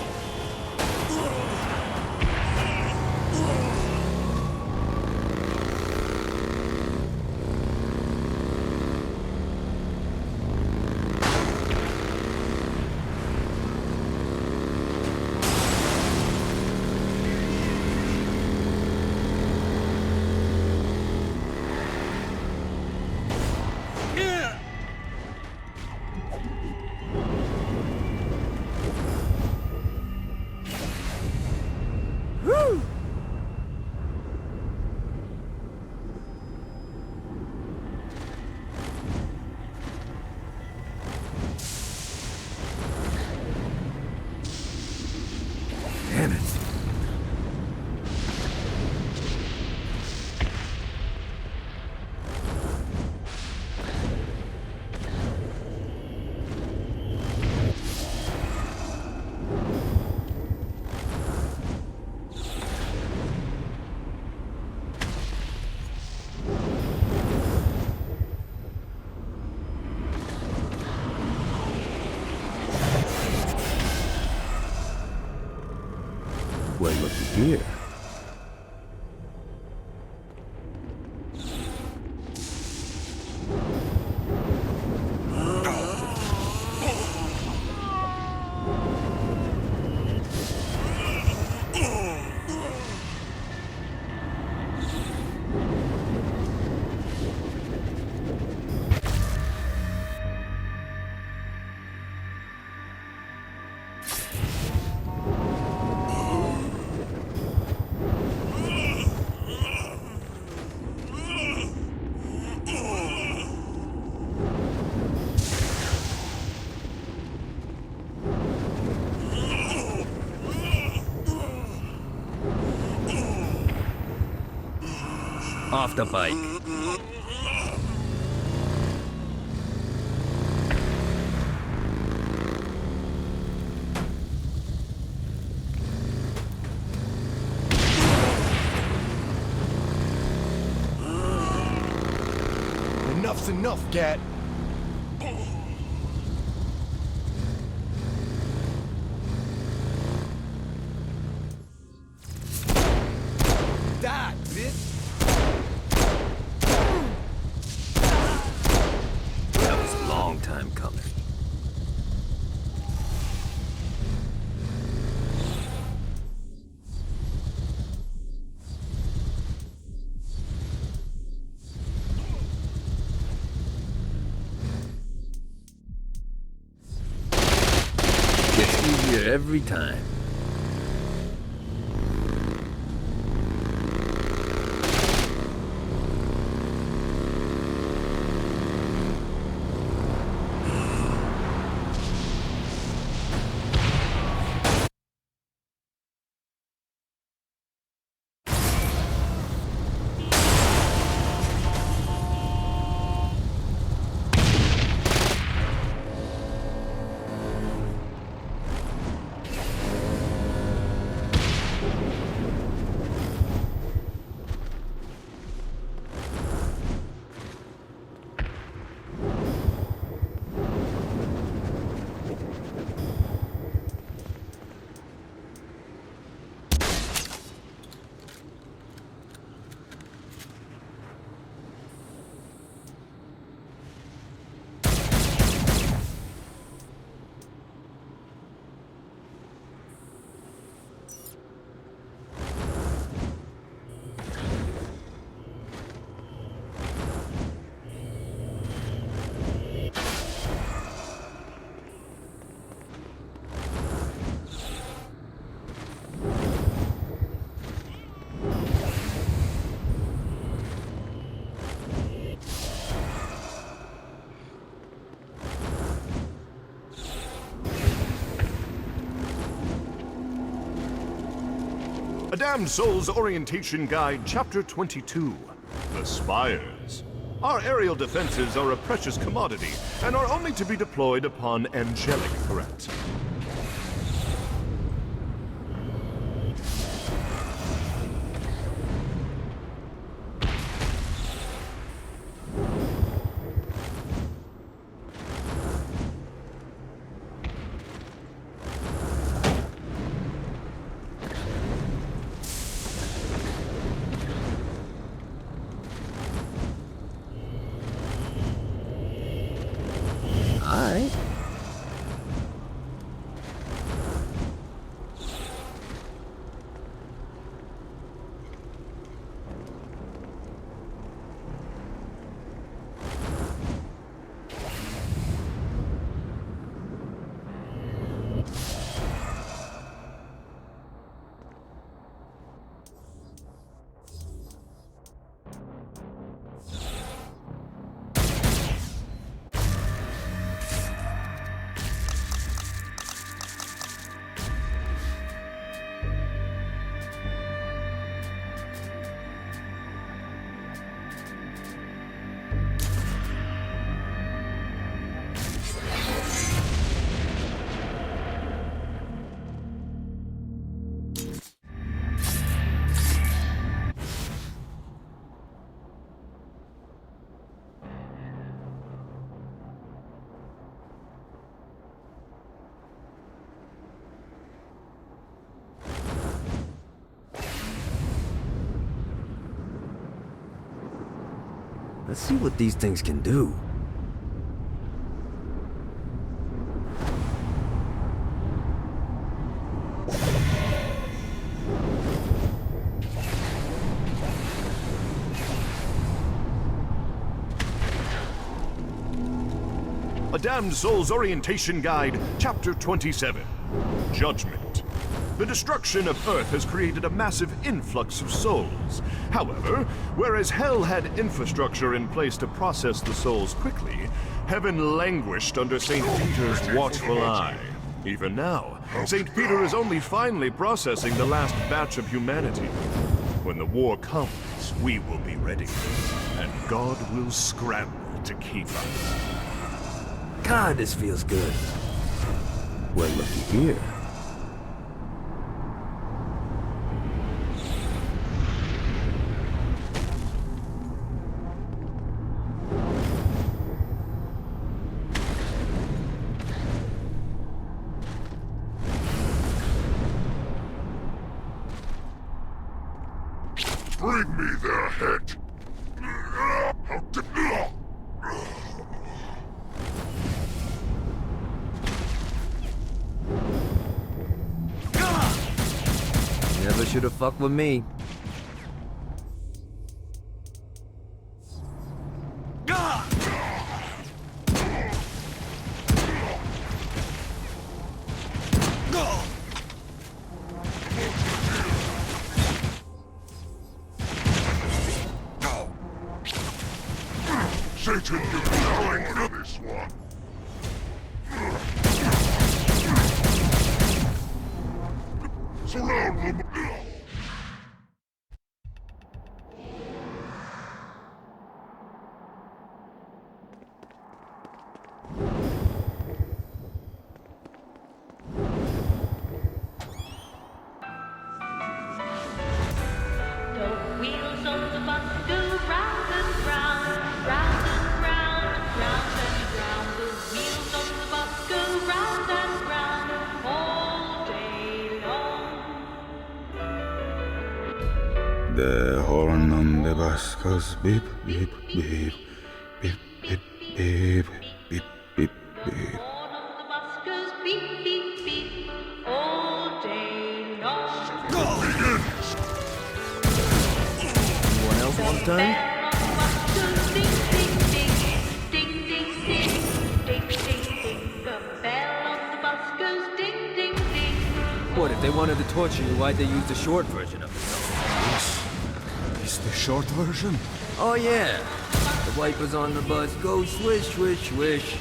[SPEAKER 9] Damn it.
[SPEAKER 7] Well, looky here. Off the bike.
[SPEAKER 9] Enough's enough, Gat. Die, bitch!
[SPEAKER 7] That was a long time coming. Gets easier every time.
[SPEAKER 8] A Damned Soul's Orientation Guide, Chapter 22. The Spires. Our aerial defenses are a precious commodity and are only to be deployed upon angelic threat.
[SPEAKER 2] Let's see what these things can do.
[SPEAKER 8] A Damned Soul's Orientation Guide, Chapter 27. Judgment. The destruction of Earth has created a massive influx of souls. However, whereas Hell had infrastructure in place to process the souls quickly, Heaven languished under St. Peter's watchful eye. Even now, St. Peter is only finally processing the last batch of humanity. When the war comes, we will be ready, and God will scramble to keep us.
[SPEAKER 2] God, this feels good. Well, looky here.
[SPEAKER 9] Bring me their head.
[SPEAKER 2] Never should have fucked with me.
[SPEAKER 9] Satan, you're going for this one. Surround them.
[SPEAKER 10] The horn on the bus goes beep, beep, beep, beep, beep, beep, beep, beep, beep.
[SPEAKER 2] Anyone else want time? What, if they wanted to torture you, why'd they use the short version of the song?
[SPEAKER 10] Is the short version?
[SPEAKER 2] Oh yeah. The wipers on the bus go swish, swish, swish.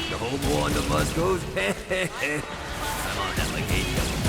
[SPEAKER 2] The whole war on the bus goes heh, heh, heh. I'm on that like 80 of them.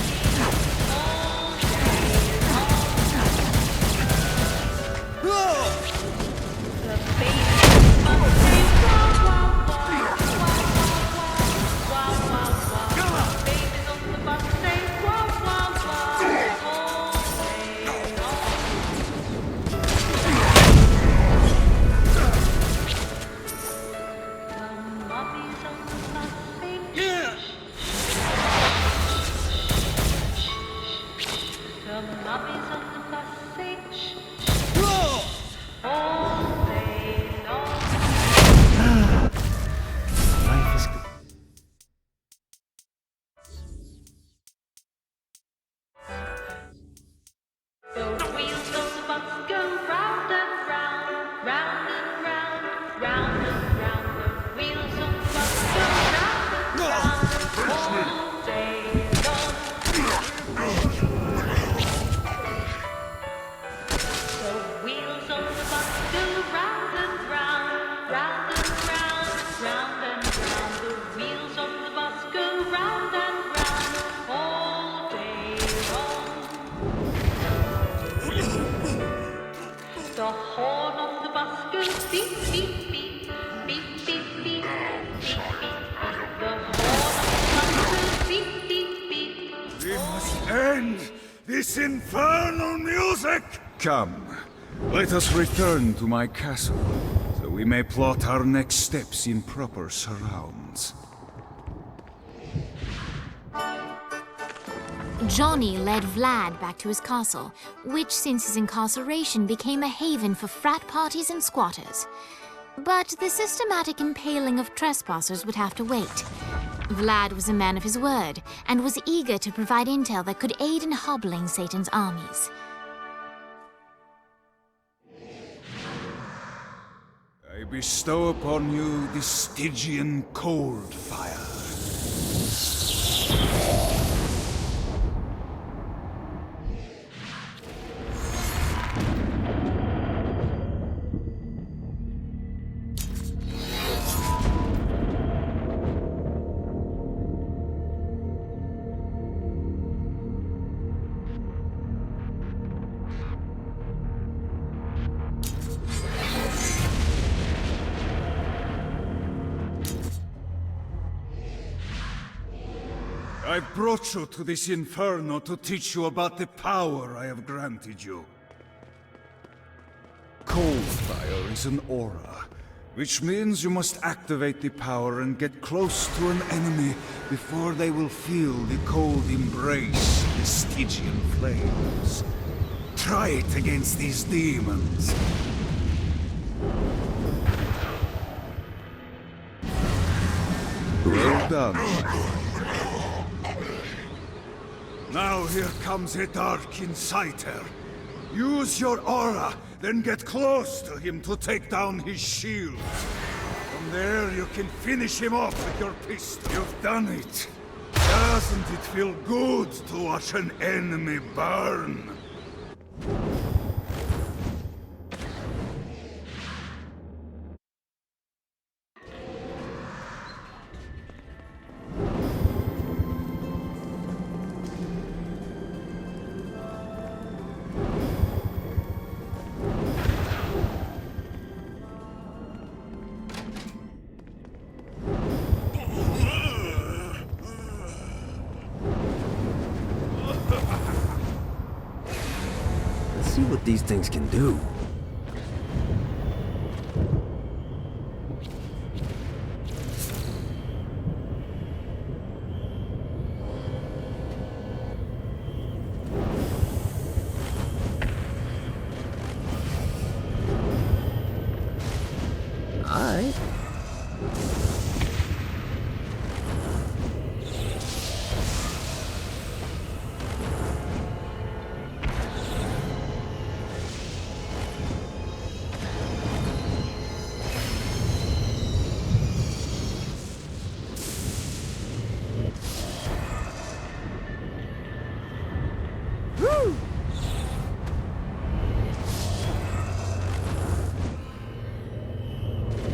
[SPEAKER 9] This infernal music!
[SPEAKER 10] Come, let us return to my castle, so we may plot our next steps in proper surrounds.
[SPEAKER 1] Johnny led Vlad back to his castle, which since his incarceration became a haven for frat parties and squatters. But the systematic impaling of trespassers would have to wait. Vlad was a man of his word, and was eager to provide intel that could aid in hobbling Satan's armies.
[SPEAKER 10] I bestow upon you the Stygian cold fire. I brought you to this inferno to teach you about the power I have granted you. Cold fire is an aura, which means you must activate the power and get close to an enemy before they will feel the cold embrace of the Stygian flames. Try it against these demons. Well done, my boy. Now here comes a dark inciter. Use your aura, then get close to him to take down his shield. From there you can finish him off with your pistol. You've done it. Doesn't it feel good to watch an enemy burn?
[SPEAKER 2] See what these things can do. Alright.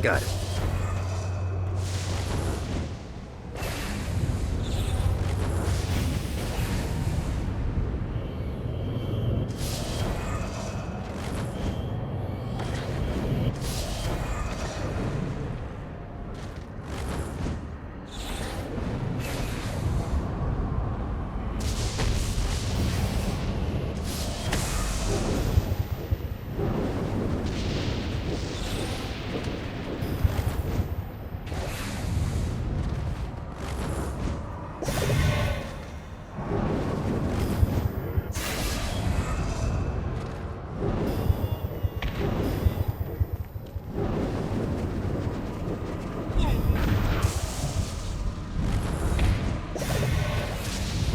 [SPEAKER 2] Got it.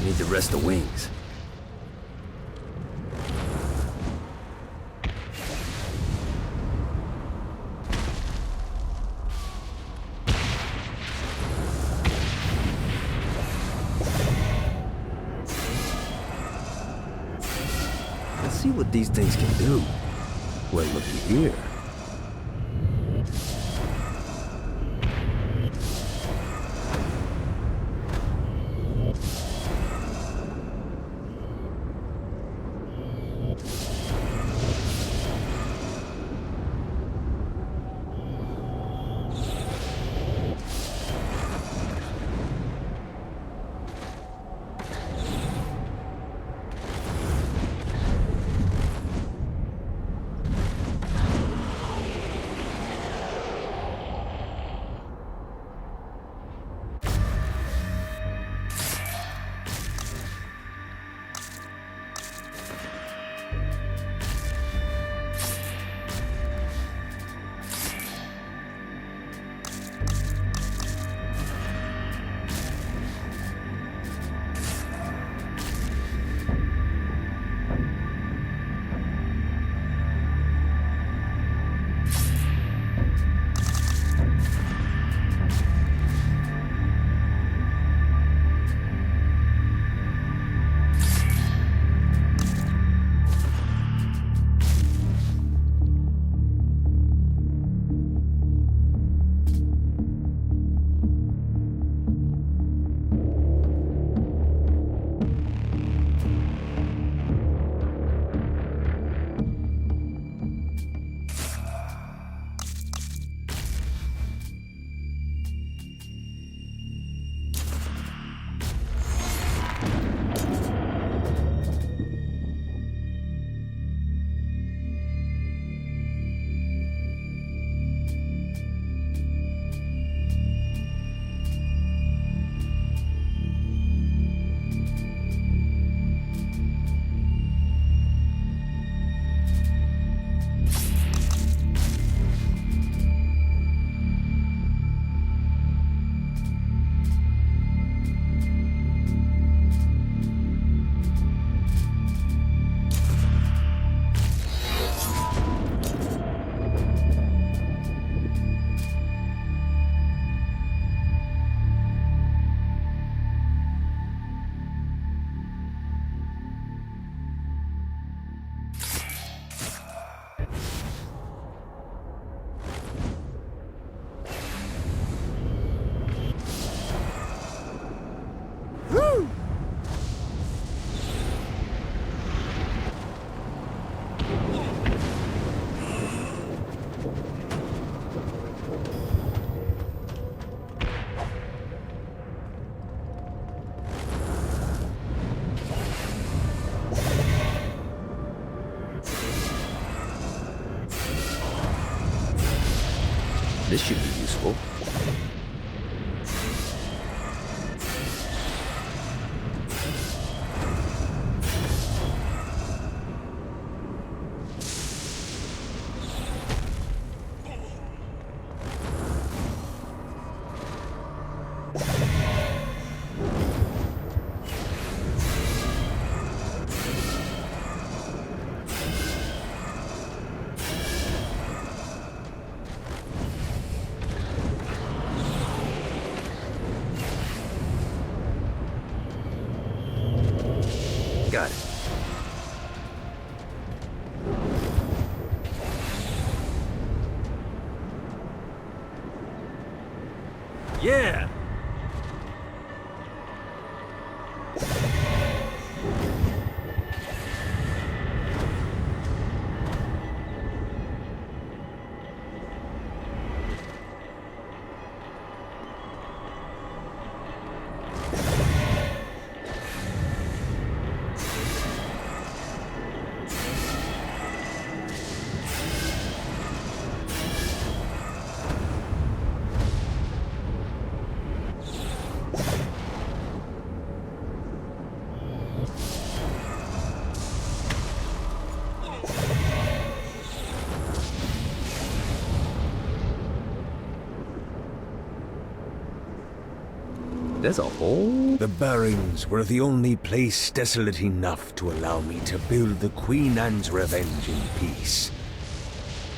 [SPEAKER 2] Need to rest the wings. Let's see what these things can do. Well, looky here.
[SPEAKER 7] This should be useful.
[SPEAKER 2] Got it. Yeah!
[SPEAKER 7] There's a hole?
[SPEAKER 9] The Barrens were the only place desolate enough to allow me to build the Queen Anne's Revenge in peace.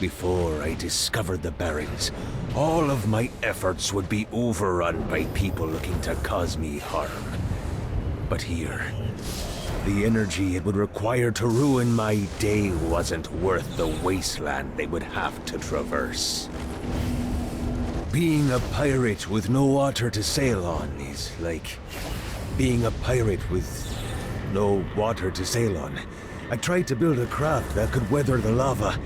[SPEAKER 9] Before I discovered the Barrens, all of my efforts would be overrun by people looking to cause me harm. But here, the energy it would require to ruin my day wasn't worth the wasteland they would have to traverse. Being a pirate with no water to sail on is like being a pirate with no water to sail on. I tried to build a craft that could weather the lava,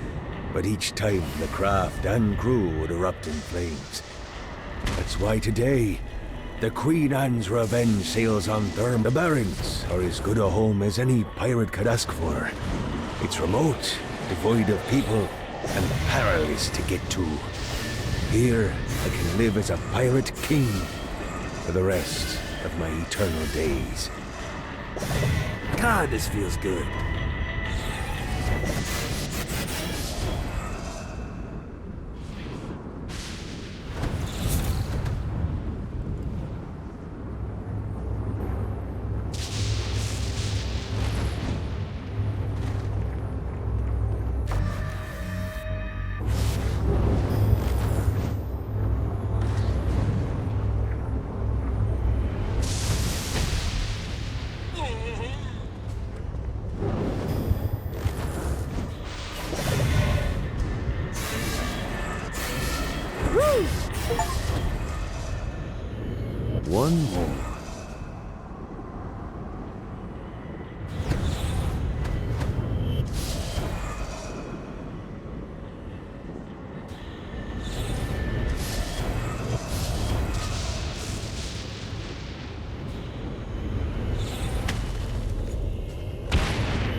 [SPEAKER 9] but each time the craft and crew would erupt in flames. That's why today, the Queen Anne's Revenge sails on Therm. The Barrens are as good a home as any pirate could ask for. It's remote, devoid of people, and perilous to get to. Here, I can live as a pirate king for the rest of my eternal days.
[SPEAKER 2] God, this feels good. One more.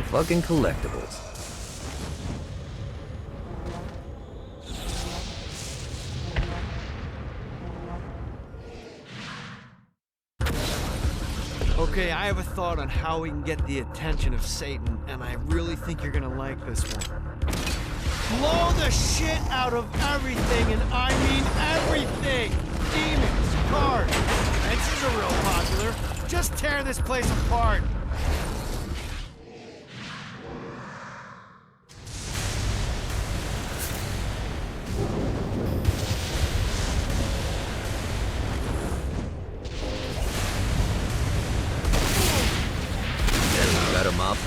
[SPEAKER 2] Fucking collectibles.
[SPEAKER 6] Okay, I have a thought on how we can get the attention of Satan, and I really think you're gonna like this one. Blow the shit out of everything, and I mean everything! Demons, cars, fences are real popular. Just tear this place apart.
[SPEAKER 2] Got him up.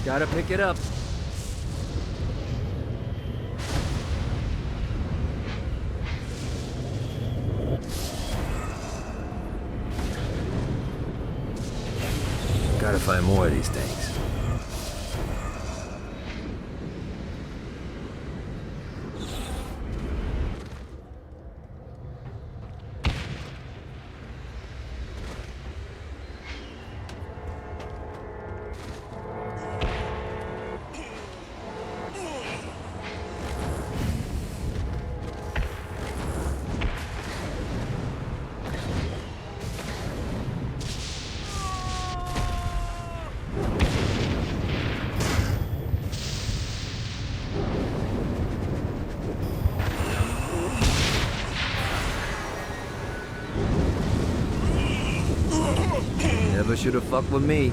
[SPEAKER 2] Gotta pick it up. Gotta find more of these things. Never should have fucked with me.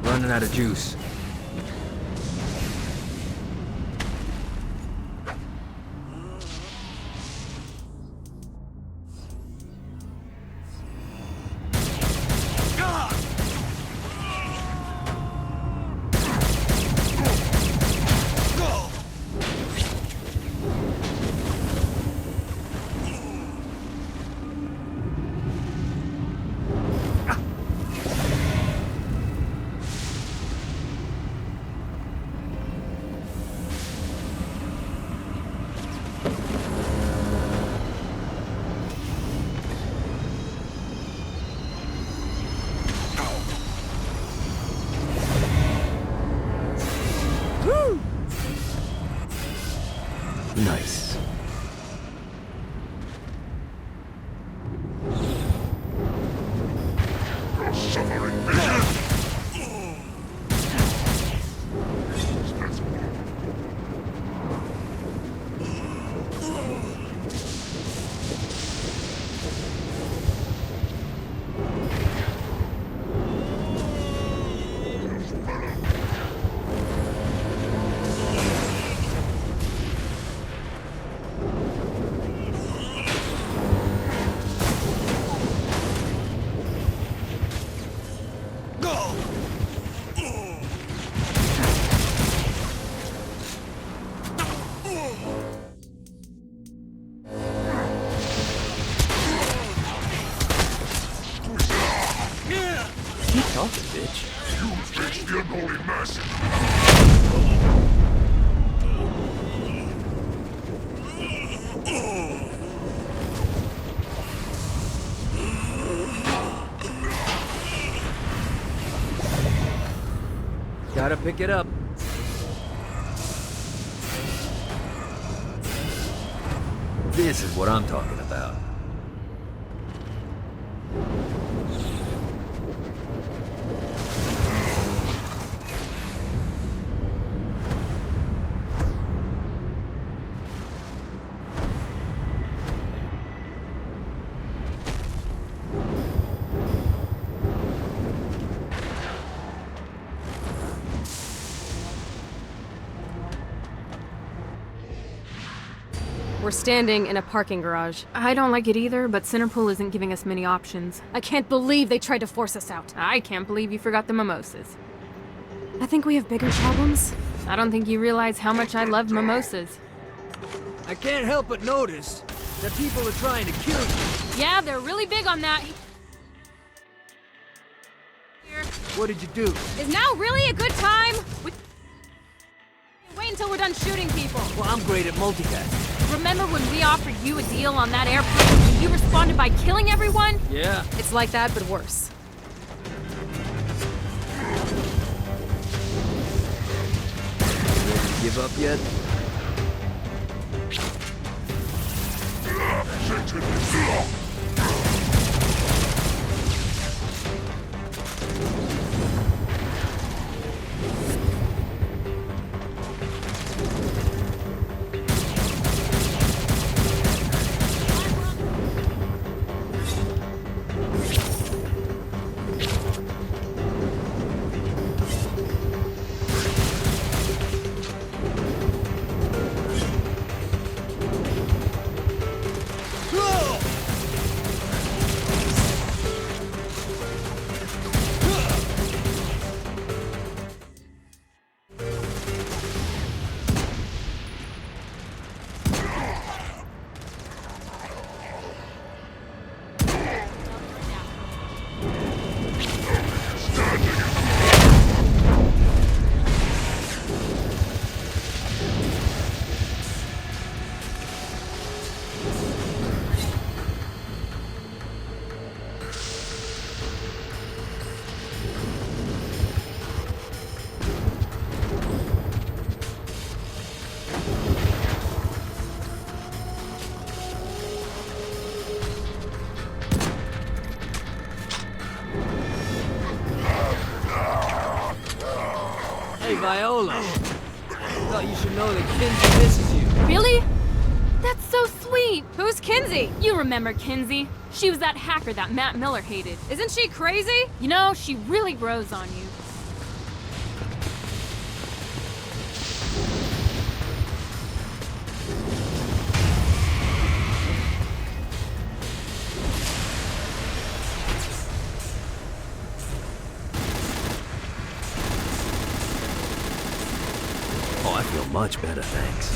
[SPEAKER 2] Running out of juice. Nice. Gotta pick it up. This is what I'm talking about.
[SPEAKER 12] We're standing in a parking garage. I don't like it either, but Centerpool isn't giving us many options.
[SPEAKER 13] I can't believe they tried to force us out.
[SPEAKER 12] I can't believe you forgot the mimosas.
[SPEAKER 13] I think we have bigger problems.
[SPEAKER 12] I don't think you realize how much I love mimosas.
[SPEAKER 2] I can't help but notice that people are trying to kill you.
[SPEAKER 12] Yeah, they're really big on that.
[SPEAKER 2] What did you do?
[SPEAKER 13] Is now really a good time? Wait until we're done shooting people.
[SPEAKER 2] Well, I'm great at multitasking.
[SPEAKER 12] Remember when we offered you a deal on that airplane and you responded by killing everyone?
[SPEAKER 2] Yeah.
[SPEAKER 13] It's like that, but worse.
[SPEAKER 2] Ready to give up yet? Viola. Thought you should know that Kinsey misses you.
[SPEAKER 12] Really? That's so sweet! Who's Kinsey? You remember Kinsey. She was that hacker that Matt Miller hated. Isn't she crazy? You know, she really grows on you.
[SPEAKER 2] Oh, I feel much better, thanks.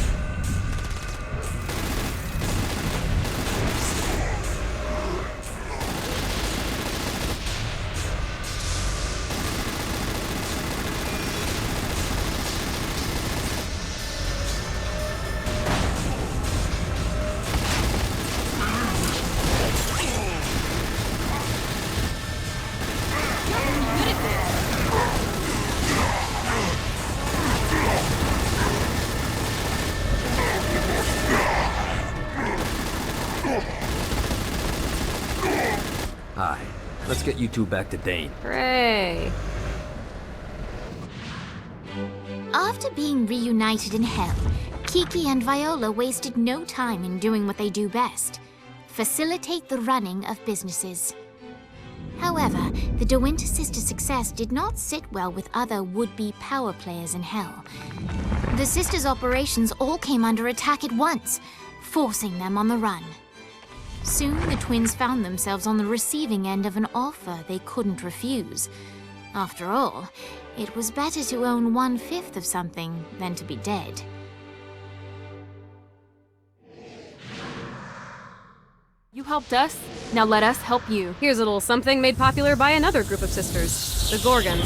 [SPEAKER 2] Hi. Let's get you two back to Dane.
[SPEAKER 12] Hooray!
[SPEAKER 1] After being reunited in hell, Kiki and Viola wasted no time in doing what they do best: facilitate the running of businesses. However, the De Winter sisters' success did not sit well with other would-be power players in hell. The sisters' operations all came under attack at once, forcing them on the run. Soon, the twins found themselves on the receiving end of an offer they couldn't refuse. After all, it was better to own 1/5 of something than to be dead.
[SPEAKER 12] You helped us, now let us help you. Here's a little something made popular by another group of sisters, the Gorgons.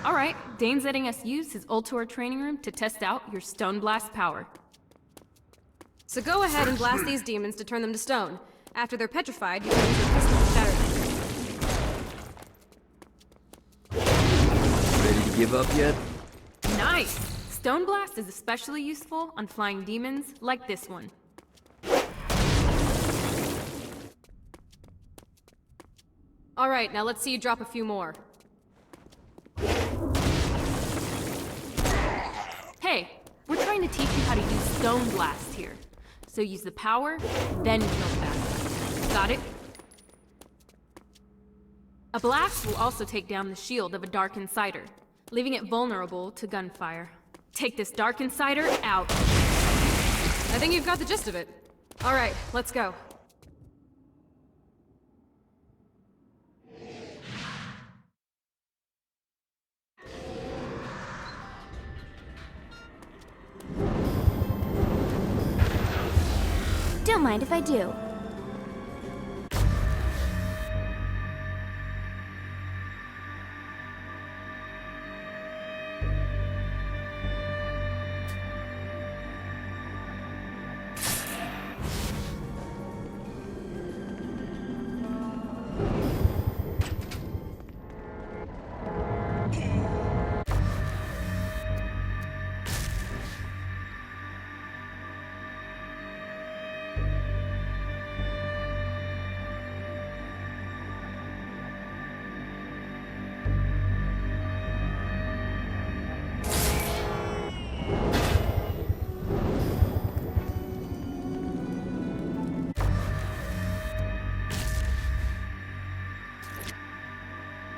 [SPEAKER 12] Alright, Dane's letting us use his Ultor training room to test out your Stone Blast power. So go ahead and blast these demons to turn them to stone. After they're petrified, you can use your pistol to shatter them.
[SPEAKER 2] Ready to give up yet?
[SPEAKER 12] Nice! Stone Blast is especially useful on flying demons like this one. Alright, now let's see you drop a few more. Hey, we're trying to teach you how to use Stone Blast here. So use the power, then kill fast. Got it? A blast will also take down the shield of a Dark Insider, leaving it vulnerable to gunfire. Take this Dark Insider out. I think you've got the gist of it. Alright, let's go.
[SPEAKER 3] Don't mind if I do.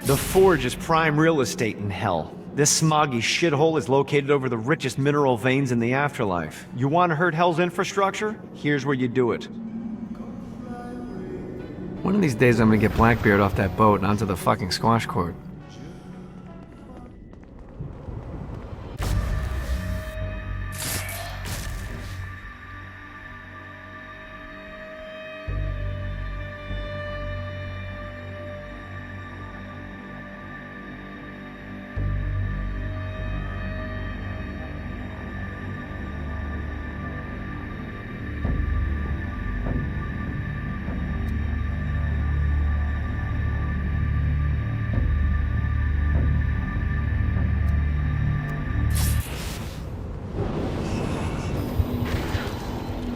[SPEAKER 6] The Forge is prime real estate in hell. This smoggy shithole is located over the richest mineral veins in the afterlife. You want to hurt hell's infrastructure? Here's where you do it. One of these days I'm gonna get Blackbeard off that boat and onto the fucking squash court.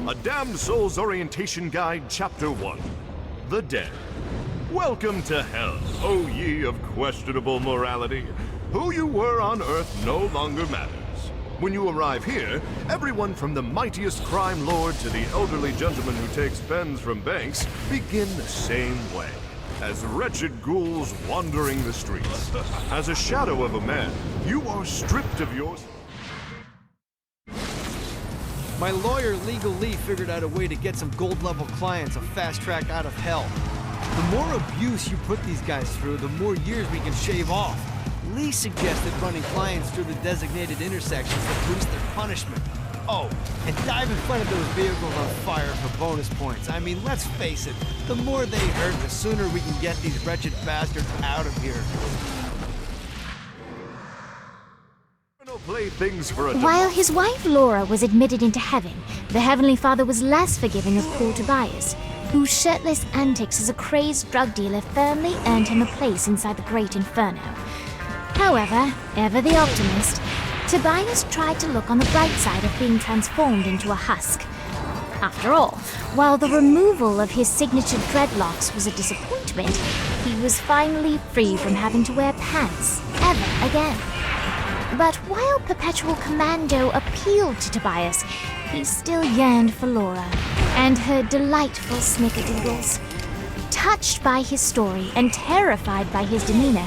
[SPEAKER 8] A Damned Soul's Orientation Guide, Chapter 1. The Dead. Welcome to hell, O ye of questionable morality. Who you were on Earth no longer matters. When you arrive here, everyone from the mightiest crime lord to the elderly gentleman who takes pens from banks begin the same way, as wretched ghouls wandering the streets. As a shadow of a man, you are stripped of your...
[SPEAKER 6] My lawyer, Legal Lee, figured out a way to get some gold-level clients a fast track out of hell. The more abuse you put these guys through, the more years we can shave off. Lee suggested running clients through the designated intersections to boost their punishment. Oh, and dive in front of those vehicles on fire for bonus points. I mean, let's face it, the more they hurt, the sooner we can get these wretched bastards out of here.
[SPEAKER 1] While his wife Laura was admitted into heaven, the Heavenly Father was less forgiving of poor Tobias, whose shirtless antics as a crazed drug dealer firmly earned him a place inside the Great Inferno. However, ever the optimist, Tobias tried to look on the bright side of being transformed into a husk. After all, while the removal of his signature dreadlocks was a disappointment, he was finally free from having to wear pants ever again. But while Perpetual Commando appealed to Tobias, he still yearned for Laura and her delightful snickerdoodles. Touched by his story and terrified by his demeanor,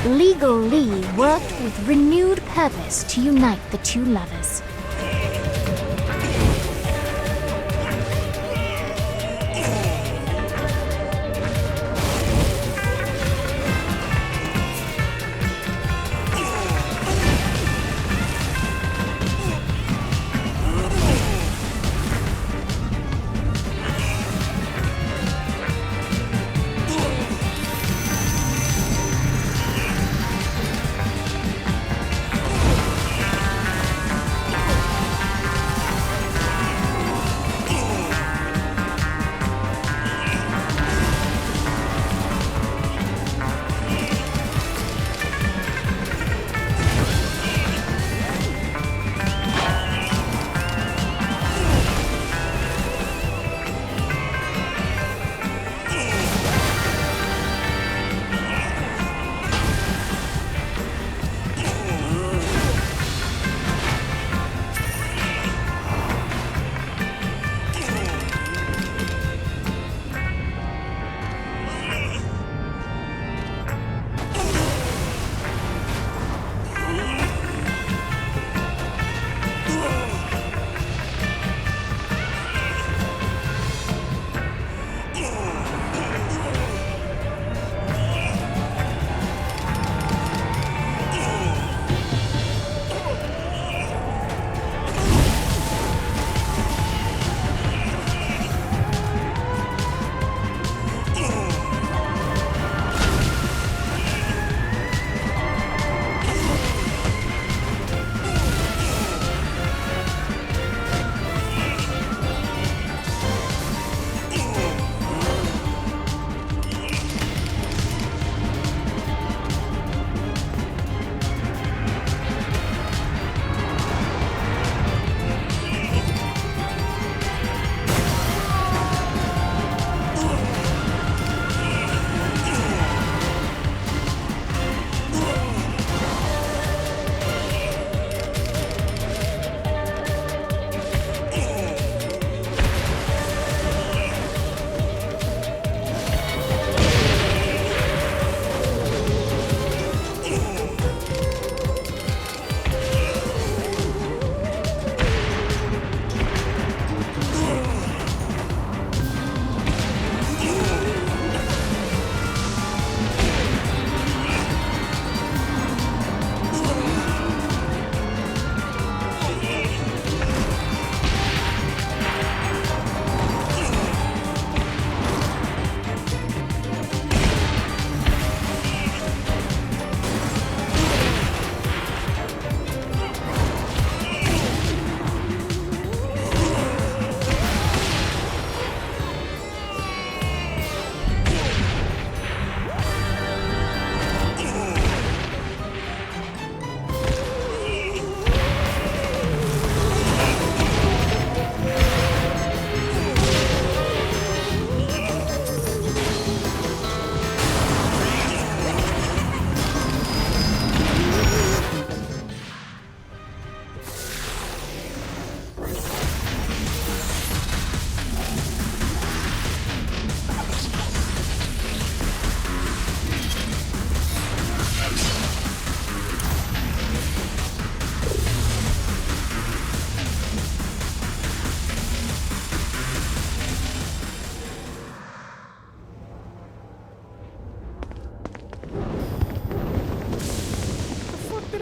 [SPEAKER 1] Legal Lee worked with renewed purpose to unite the two lovers.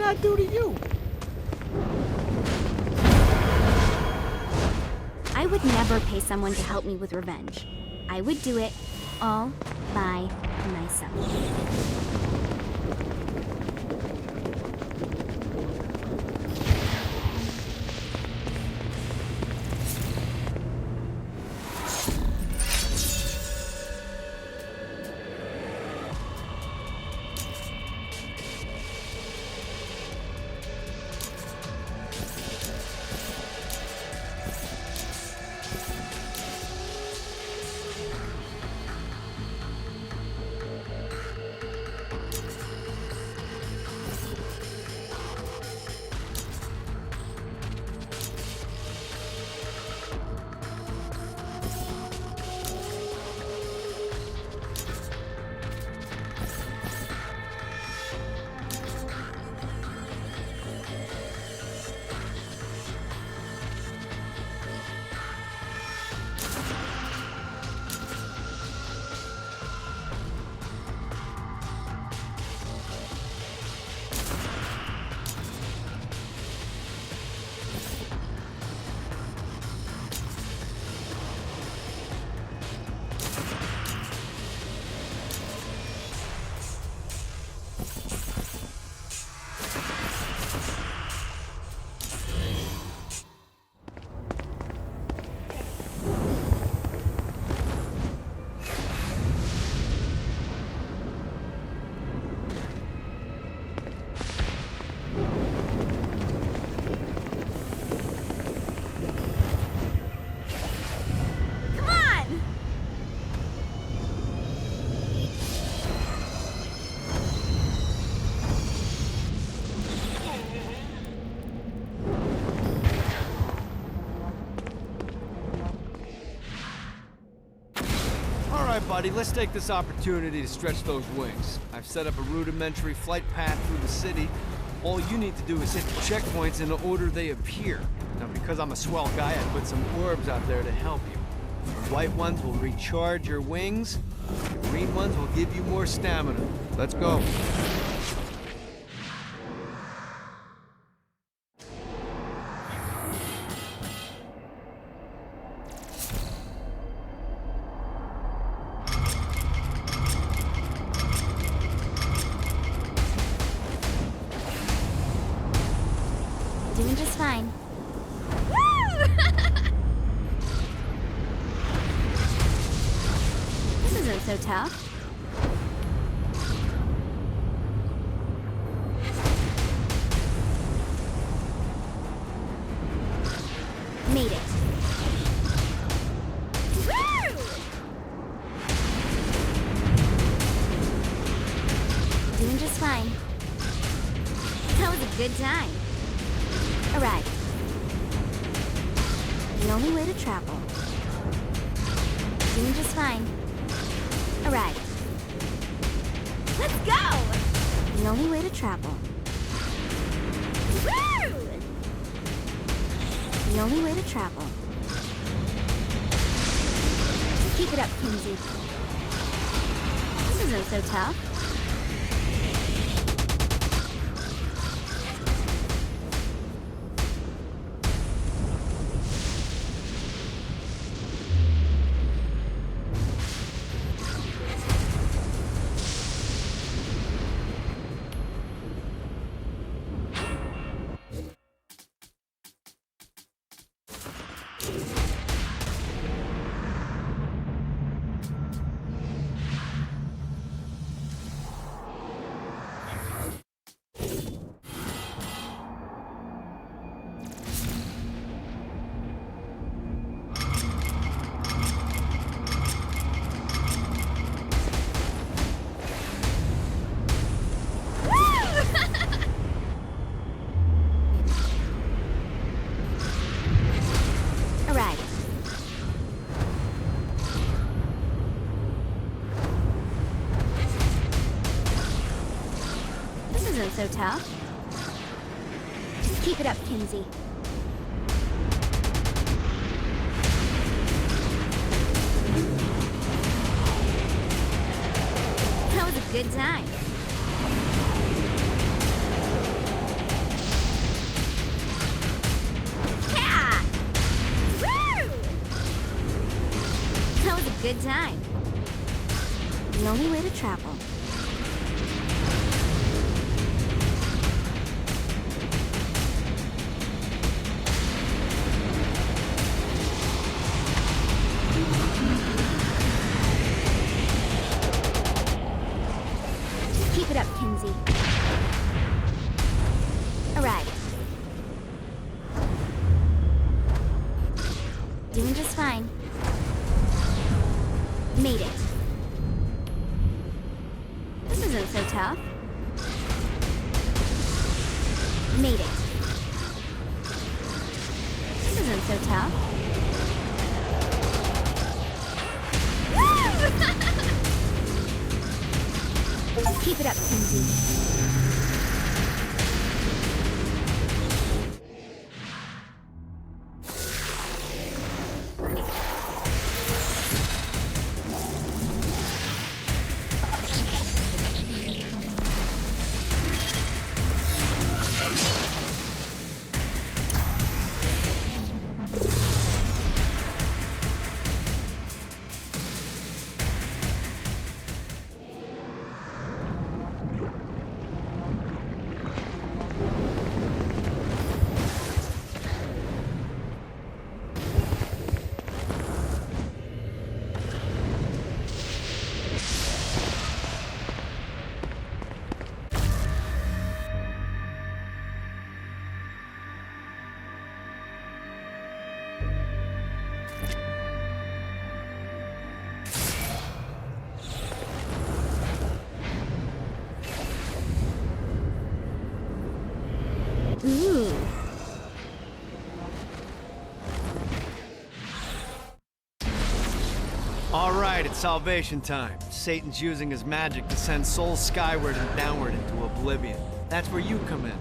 [SPEAKER 5] I do to you?
[SPEAKER 3] I would never pay someone to help me with revenge. I would do it all by myself.
[SPEAKER 6] Alright, buddy, let's take this opportunity to stretch those wings. I've set up a rudimentary flight path through the city. All you need to do is hit the checkpoints in the order they appear. Now, because I'm a swell guy, I put some orbs out there to help you. The white ones will recharge your wings. The green ones will give you more stamina. Let's go.
[SPEAKER 3] Doing just fine. This isn't so tough. Made it. Doing just fine. That was a good time. Arrived. The only way to travel. Doing just fine. Arrived. Let's go! The only way to travel. Woo! The only way to travel. Keep it up, Kinsey. This isn't so tough. So tough. Just keep it up, Kinsey. That was a good time. Good time. The only way to travel. Keep it up, Kinsey. Arrived. Doing just fine. Made it. This isn't so tough. Made it. This isn't so tough. Keep it up, Kinsey. Ooh.
[SPEAKER 6] All right, it's salvation time. Satan's using his magic to send souls skyward and downward into oblivion. That's where you come in.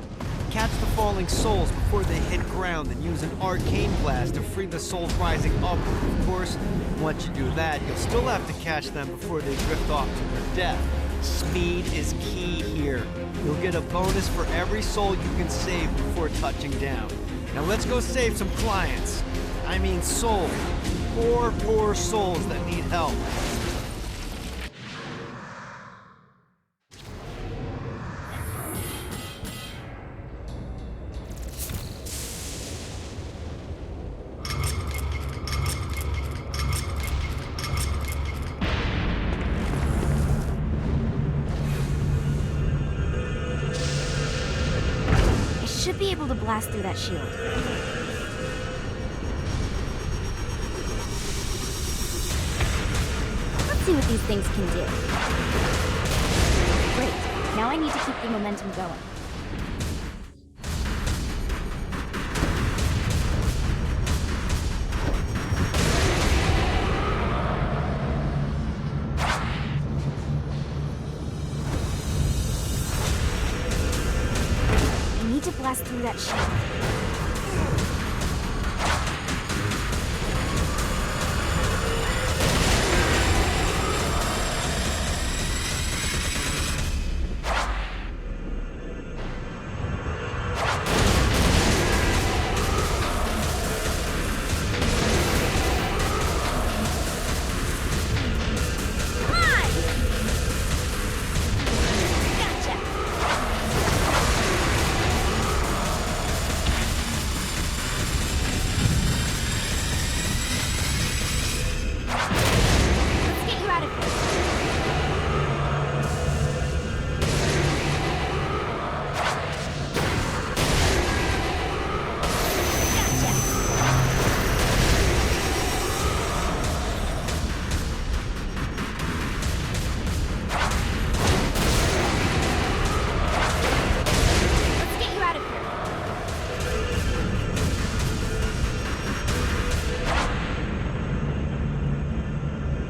[SPEAKER 6] Catch the falling souls before they hit ground and use an arcane blast to free the souls rising upward. Of course, once you do that, you'll still have to catch them before they drift off to their death. Speed is key here. You'll get a bonus for every soul you can save before touching down. Now let's go save some clients. I mean souls. Poor souls that need help.
[SPEAKER 3] Should be able to blast through that shield. Let's see what these things can do. Great. Now I need to keep the momentum going. To blast through that shield.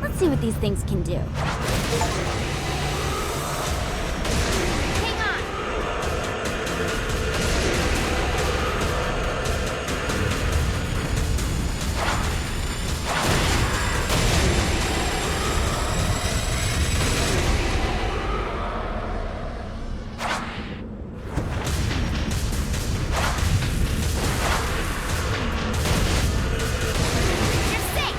[SPEAKER 3] Let's see what these things can do. Hang on! You're safe!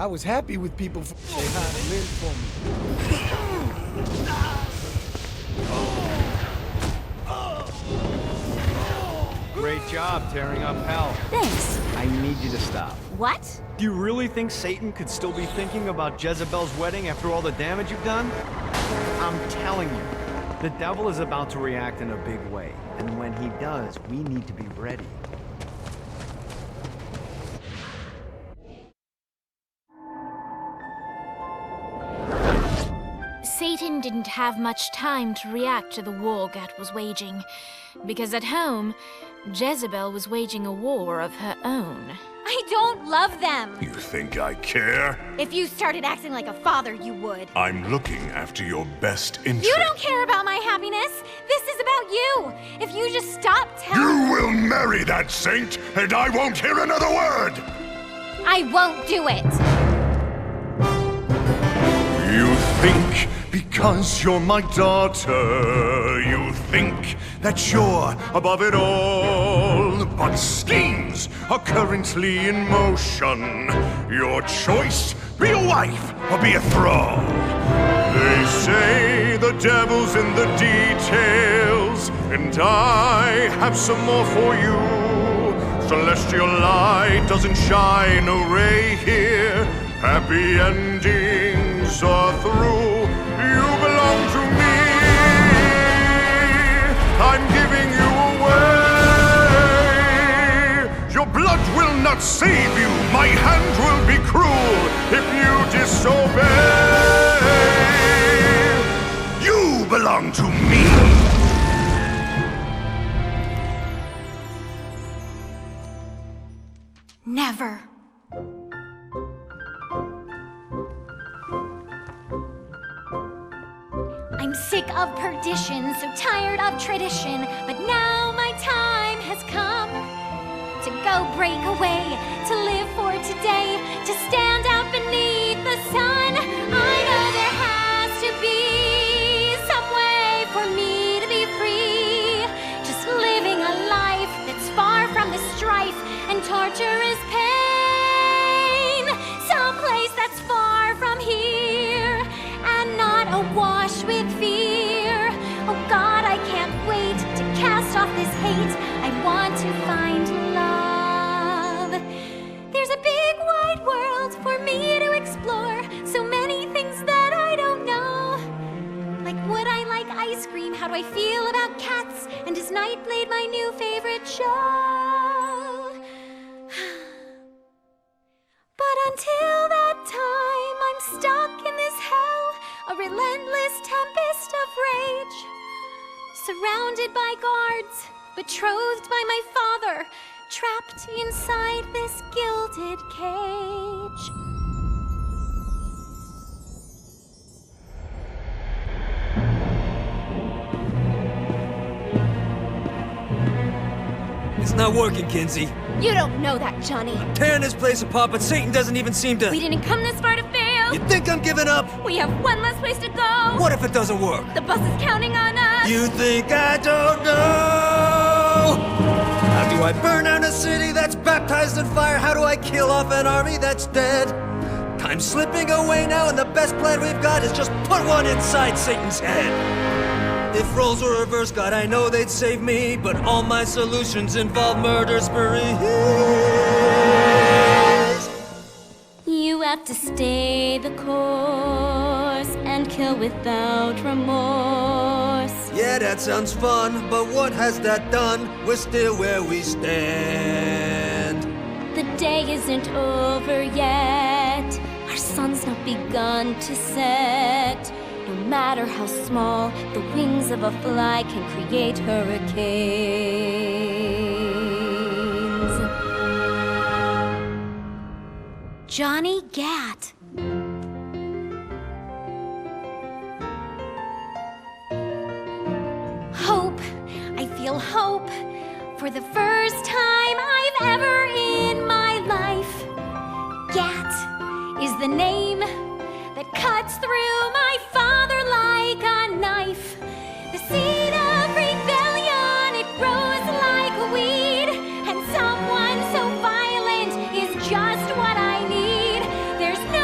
[SPEAKER 9] I was happy with people say hi to Lynn for me.
[SPEAKER 6] Great job tearing up hell.
[SPEAKER 3] Thanks.
[SPEAKER 6] I need you to stop.
[SPEAKER 3] What?
[SPEAKER 6] Do you really think Satan could still be thinking about Jezebel's wedding after all the damage you've done? I'm telling you, the devil is about to react in a big way. And when he does, we need to be ready.
[SPEAKER 1] Satan didn't have much time to react to the war Gat was waging, because at home, Jezebel was waging a war of her own.
[SPEAKER 3] I don't love them.
[SPEAKER 8] You think I care?
[SPEAKER 3] If you started acting like a father, you would.
[SPEAKER 8] I'm looking after your best interest.
[SPEAKER 3] You don't care about my happiness. This is about you. If you just stop telling...
[SPEAKER 8] You will marry that saint, and I won't hear another word!
[SPEAKER 3] I won't do it.
[SPEAKER 8] You think because you're my daughter, you think that you're above it all. But schemes are currently in motion. Your choice, be a wife or be a thrall. They say the devil's in the details, and I have some more for you. Celestial light doesn't shine a ray here. Happy endings are through. You belong to me. I'm giving you away. Your blood will not save you. My hand will be cruel if you disobey. You belong to me.
[SPEAKER 3] Never. I'm sick of perdition, so tired of tradition, but now my time has come to go break away, to live for today, to stand out beneath the sun. I know there has to be some way for me to be free, just living a life that's far from the strife and torturous pain, someplace that's far from here and not awash with fear. Oh God, I can't wait to cast off this hate. I want to find love. There's a big wide world for me to explore. So many things that I don't know. Like, would I like ice cream? How do I feel about cats? And is Nightblade my new favorite show? But until that time, I'm stuck in this hell, a relentless tempest of rage. Surrounded by guards, betrothed by my father, trapped inside this gilded cage.
[SPEAKER 2] It's not working, Kinsey.
[SPEAKER 3] You don't know that, Johnny.
[SPEAKER 2] Tearing this place apart, but Satan doesn't even seem to...
[SPEAKER 3] We didn't come this far to fail.
[SPEAKER 2] You think I'm giving up?
[SPEAKER 3] We have one less place to go.
[SPEAKER 2] What if it doesn't work?
[SPEAKER 3] The bus is counting on us.
[SPEAKER 2] You think I don't know? How do I burn down a city that's baptized in fire? How do I kill off an army that's dead? Time's slipping away now, and the best plan we've got is just put one inside Satan's head. If roles were reversed, God, I know they'd save me, but all my solutions involve murder sprees.
[SPEAKER 3] You have to stay the course and kill without remorse.
[SPEAKER 2] Yeah, that sounds fun, but what has that done? We're still where we stand.
[SPEAKER 3] The day isn't over yet. Our sun's not begun to set. No matter how small, the wings of a fly can create hurricanes. Johnny Gat. Hope. I feel hope. For the first time I've ever in my life. Gat is the name that cuts through my father like a knife. The seed of rebellion, it grows like a weed, and someone so violent is just what I need. There's no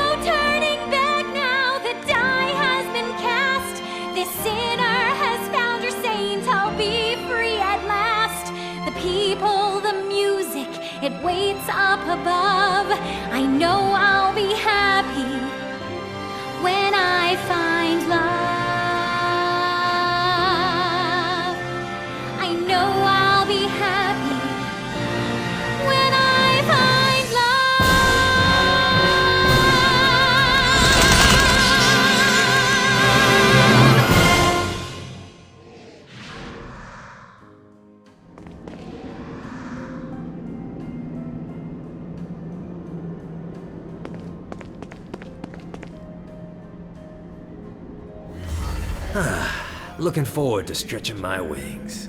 [SPEAKER 7] Looking forward to stretching my wings.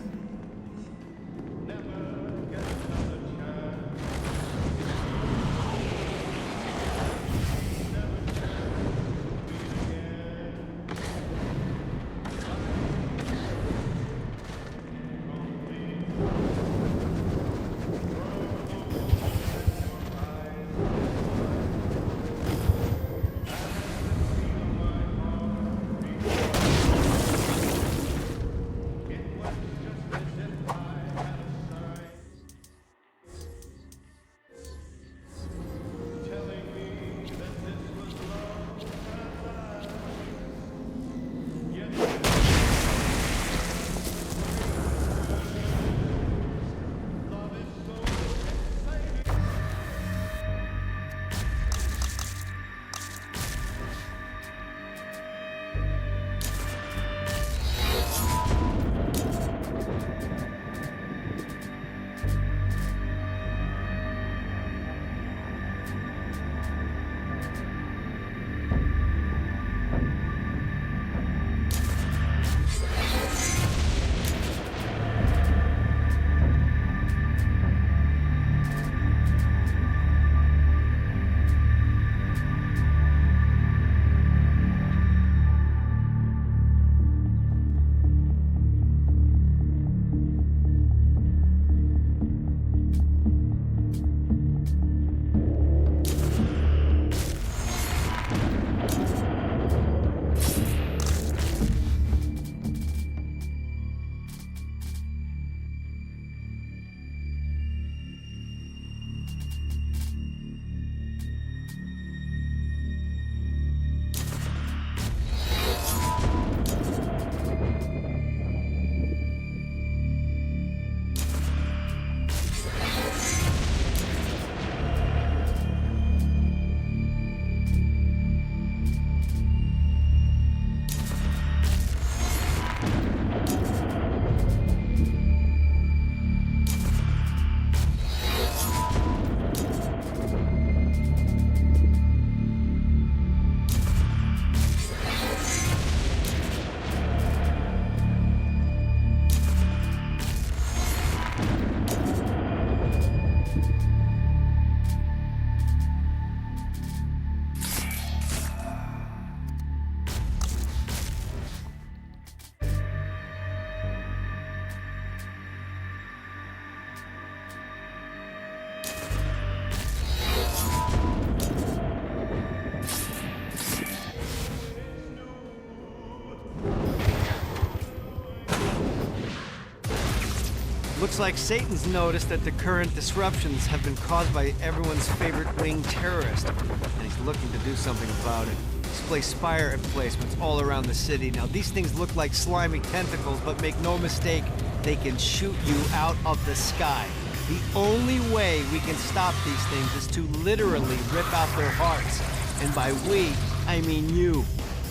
[SPEAKER 6] Looks like Satan's noticed that the current disruptions have been caused by everyone's favorite winged terrorist, and he's looking to do something about it. He's placed spire emplacements all around the city. Now, these things look like slimy tentacles, but make no mistake, they can shoot you out of the sky. The only way we can stop these things is to literally rip out their hearts. And by we, I mean you.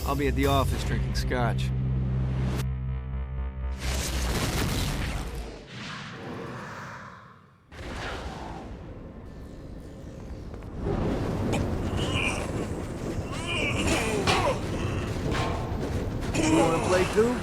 [SPEAKER 6] I'll be at the office drinking scotch.
[SPEAKER 7] You wanna play too?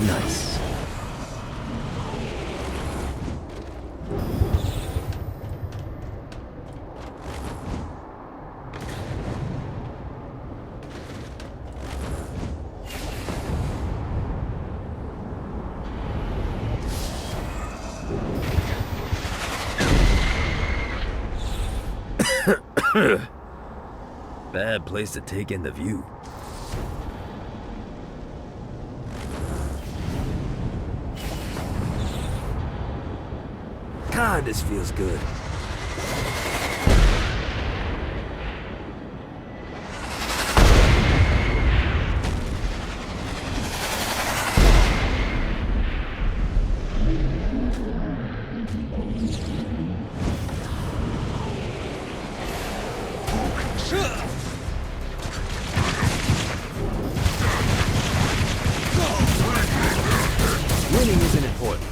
[SPEAKER 7] Nice. Bad place to take in the view.
[SPEAKER 9] Ah, this feels good.
[SPEAKER 5] Winning isn't important.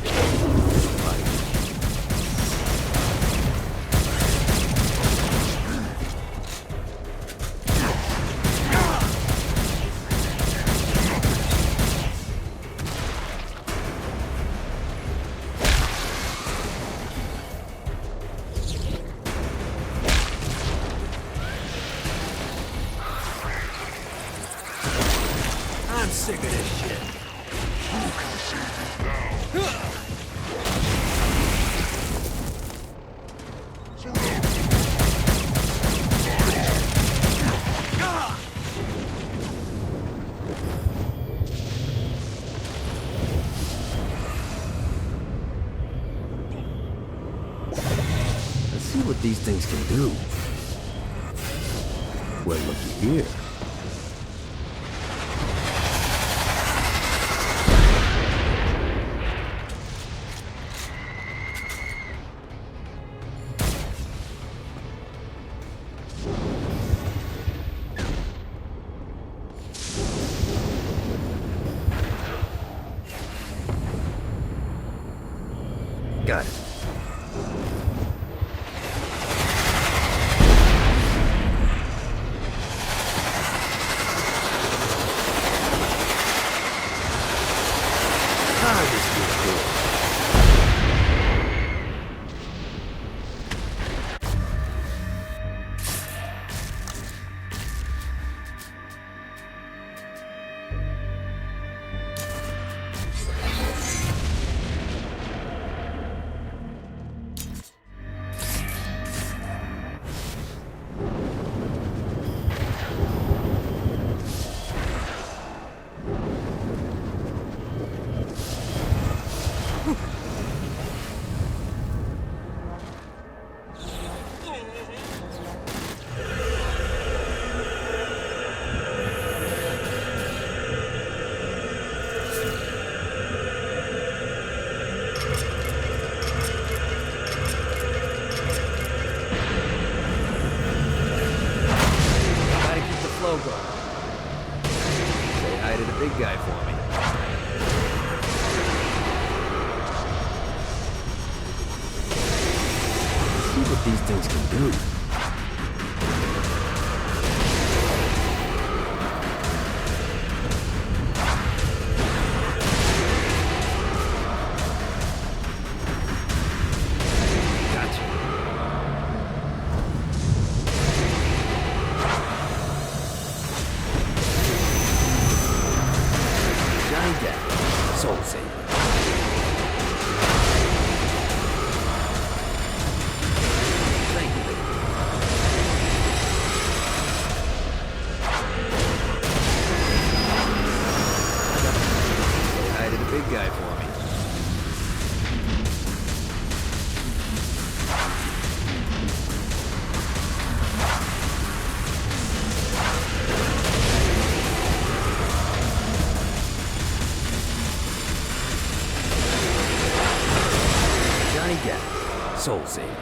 [SPEAKER 9] I'm sick of this shit.
[SPEAKER 7] Let's see what these things can do. Well, looky here. Got it.
[SPEAKER 9] Ah, this feels good.
[SPEAKER 5] Gotta keep the flow going. Say hi to the big guy for me.
[SPEAKER 7] See what these things can do.
[SPEAKER 5] Gotcha.
[SPEAKER 7] Johnny Depp, Soul Saver.
[SPEAKER 5] Thank you, lady. Say hi to the big guy for me.
[SPEAKER 7] Johnny Depp, Soul Saver.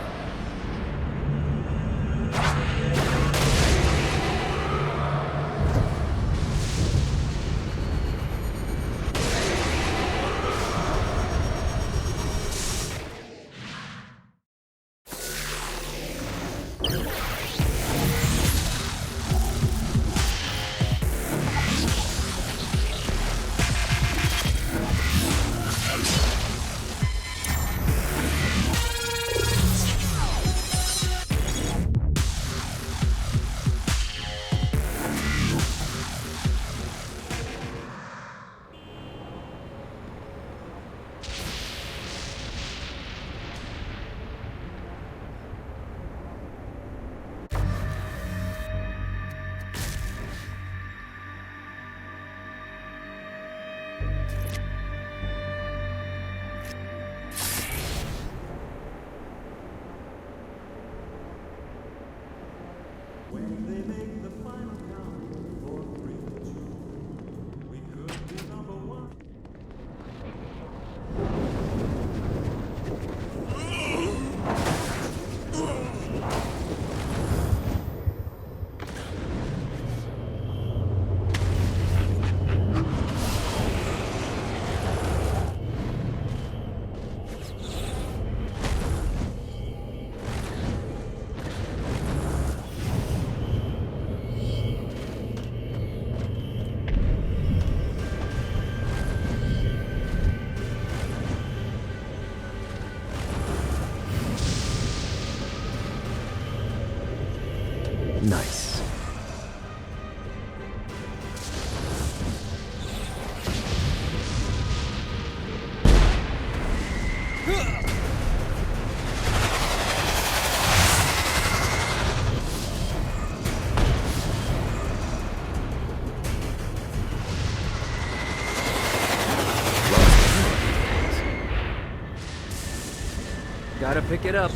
[SPEAKER 7] Nice.
[SPEAKER 6] Gotta pick it up.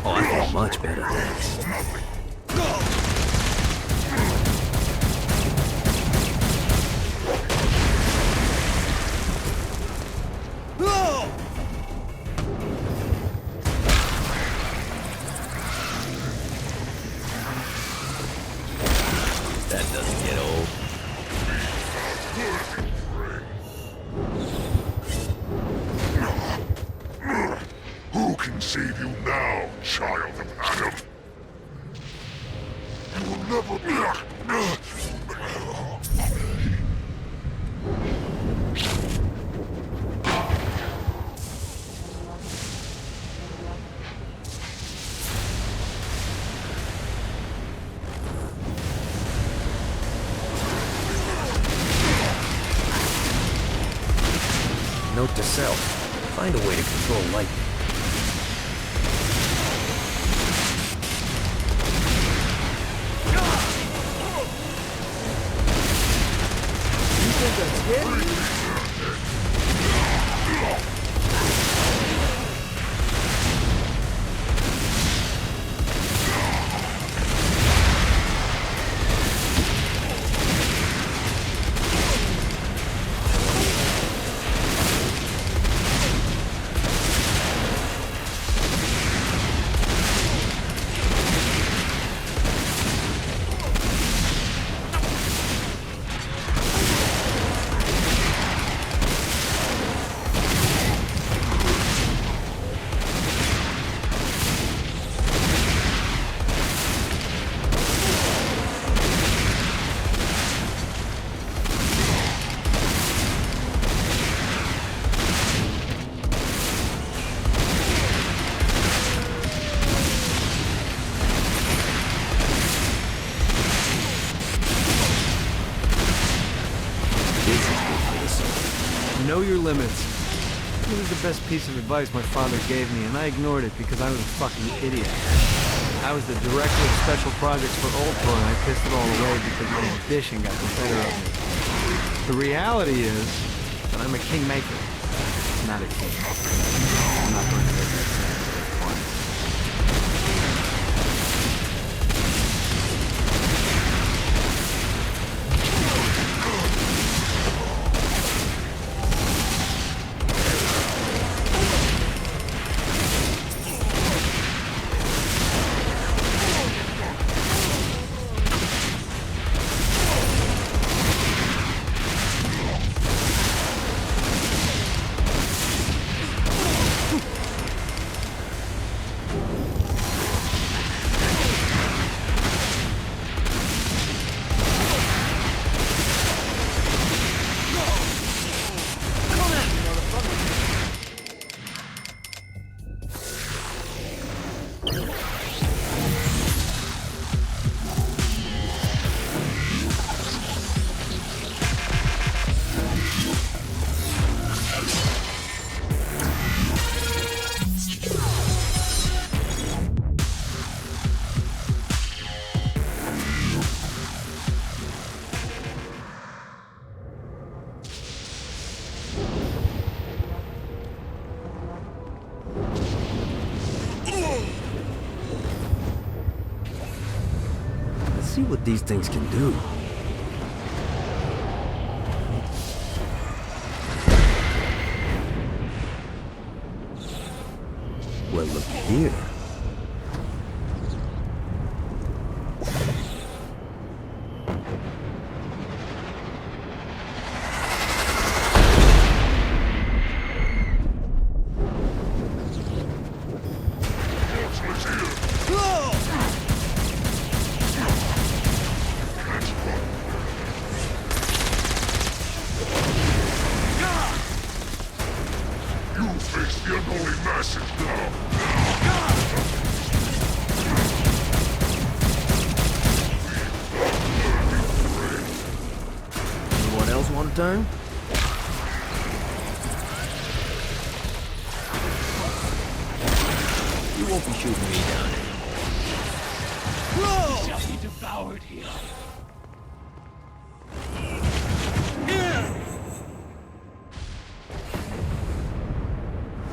[SPEAKER 7] Oh, I feel much better. That doesn't get old.
[SPEAKER 14] Who can save you now, child of Adam? You will never be.
[SPEAKER 7] Note to self, find a way to control lightning.
[SPEAKER 5] You think that's it?
[SPEAKER 6] Know your limits. It was the best piece of advice my father gave me, and I ignored it because I was a fucking idiot. I was the director of special projects for Ultor, and I pissed it all away because my ambition got the better of me. The reality is that I'm a kingmaker, not a king. I'm not going to make that same point.
[SPEAKER 7] what these things can do. Well, look here.
[SPEAKER 5] Anyone else want a turn?
[SPEAKER 7] You won't be shooting me down here.
[SPEAKER 9] You shall be devoured here.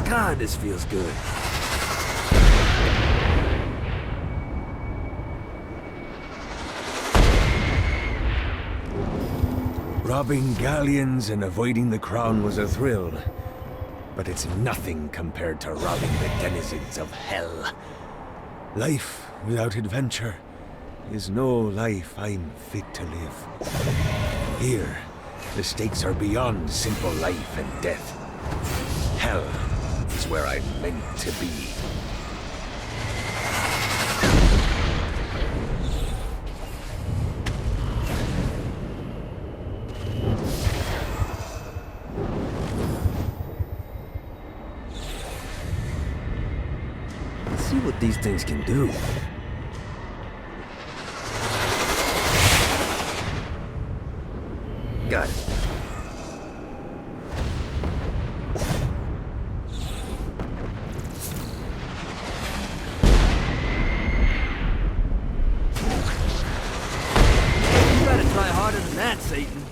[SPEAKER 7] God, this feels good.
[SPEAKER 9] Robbing galleons and avoiding the crown was a thrill, but it's nothing compared to robbing the denizens of hell. Life without adventure is no life I'm fit to live. Here, the stakes are beyond simple life and death. Hell is where I'm meant to be.
[SPEAKER 7] Let's see what these things can do. Got it.
[SPEAKER 5] You gotta try harder than that, Satan.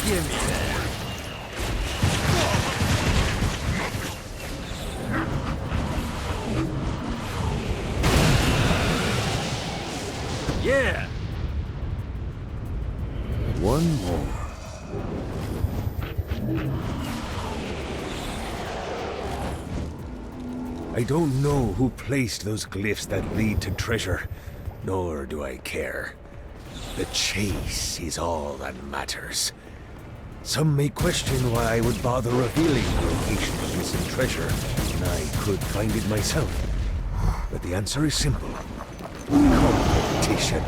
[SPEAKER 5] Give me that. Yeah.
[SPEAKER 7] One more.
[SPEAKER 9] I don't know who placed those glyphs that lead to treasure, nor do I care. The chase is all that matters. Some may question why I would bother revealing the location of missing treasure when I could find it myself. But the answer is simple. Competition.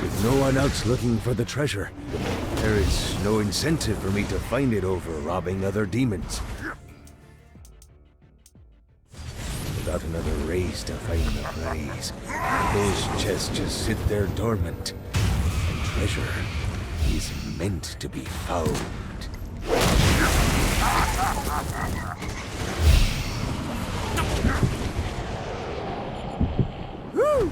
[SPEAKER 9] With no one else looking for the treasure, there is no incentive for me to find it over robbing other demons. Without another race to find the prize, those chests just sit there dormant. And treasure is meant to be found.
[SPEAKER 2] Woo!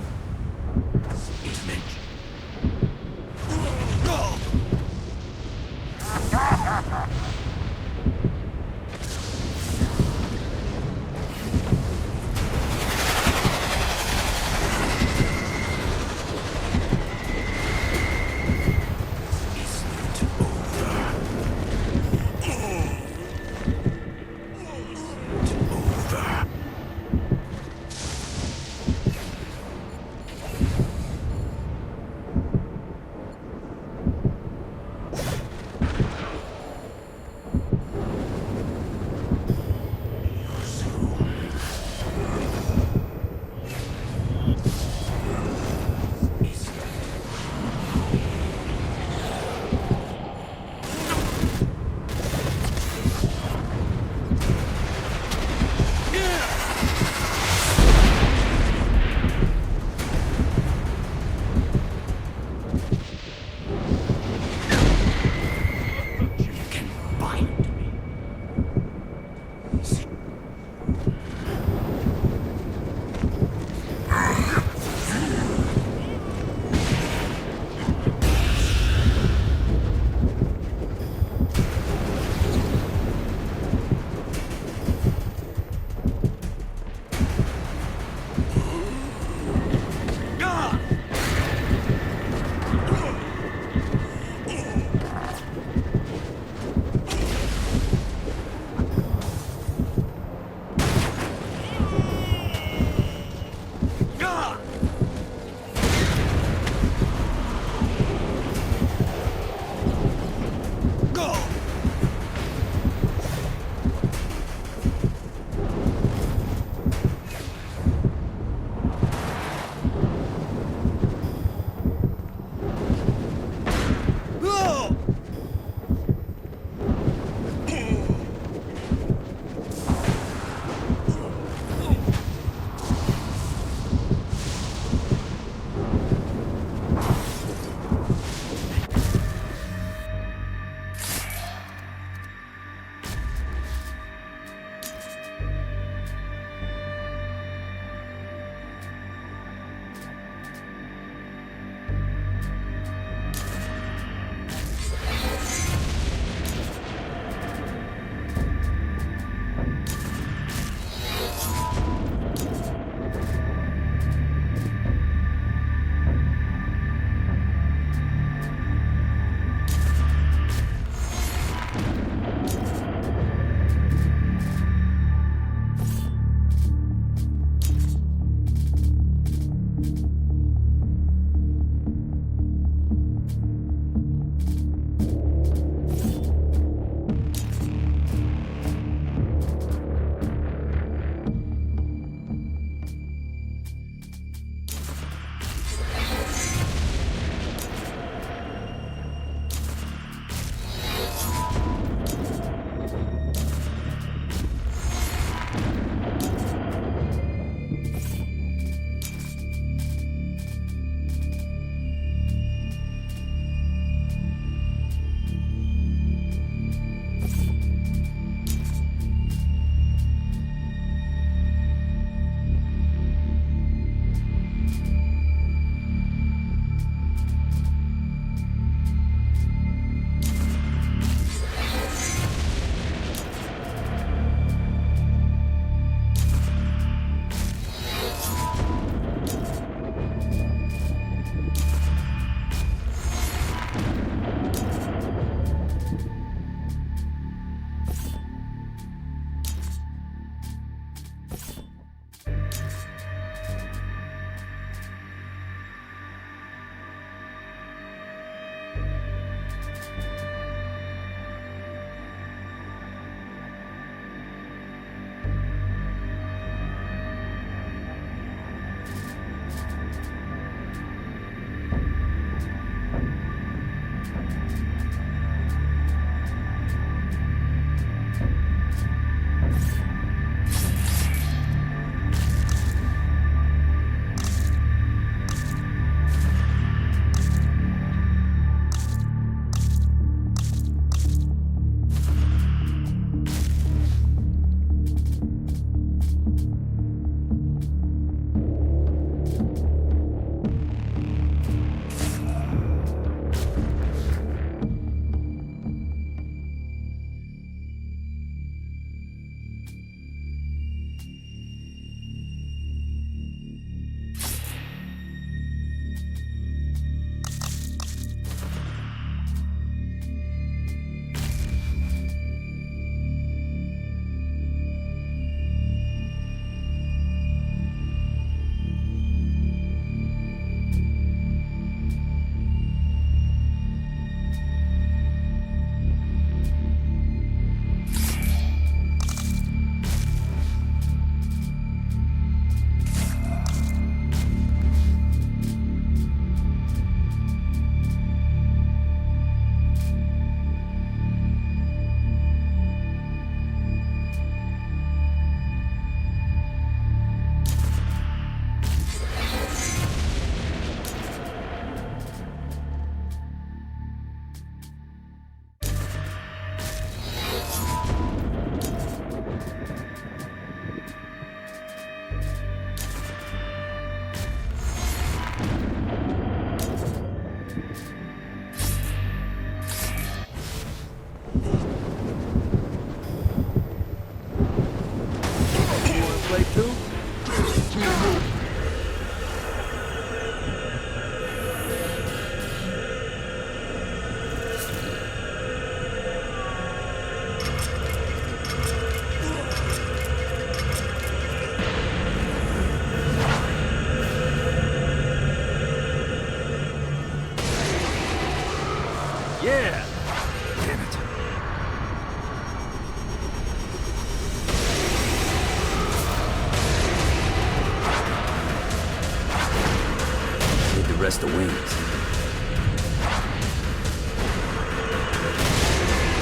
[SPEAKER 7] press the wings.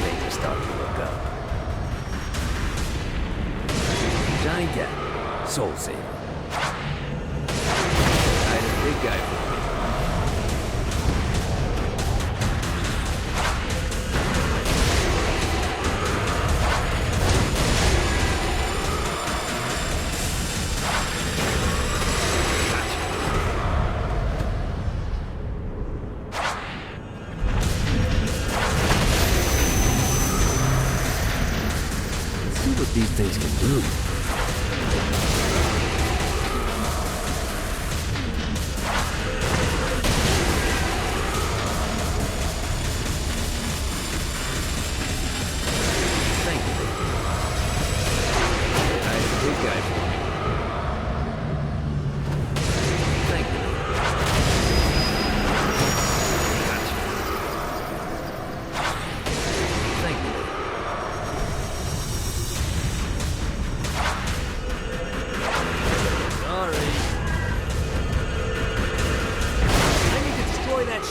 [SPEAKER 7] Things are starting to look up. Johnny Gat, Soul Saver. I had a big guy for me. Let's see what these things can do.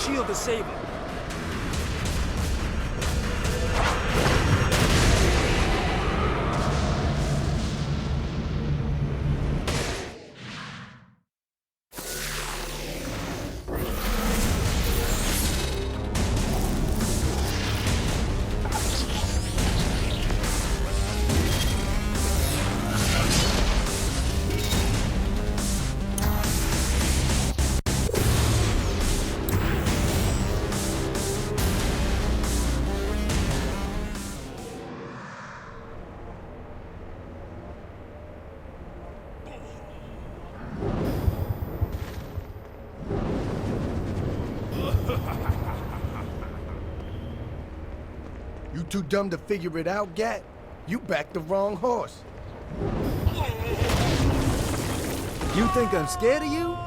[SPEAKER 5] Shield to save him.
[SPEAKER 15] You too dumb to figure it out, Gat? You backed the wrong horse. You think I'm scared of you?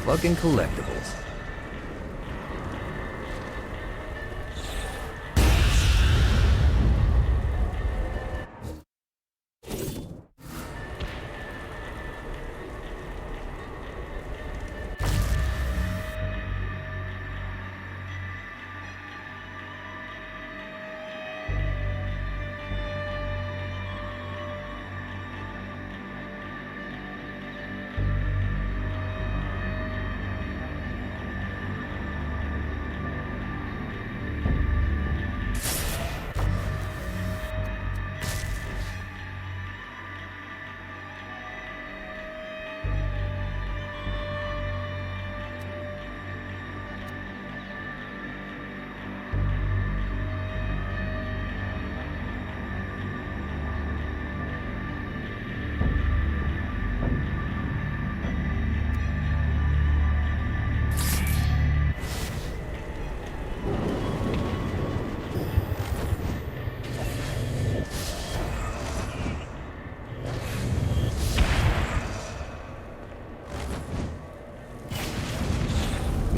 [SPEAKER 7] Fucking collectibles.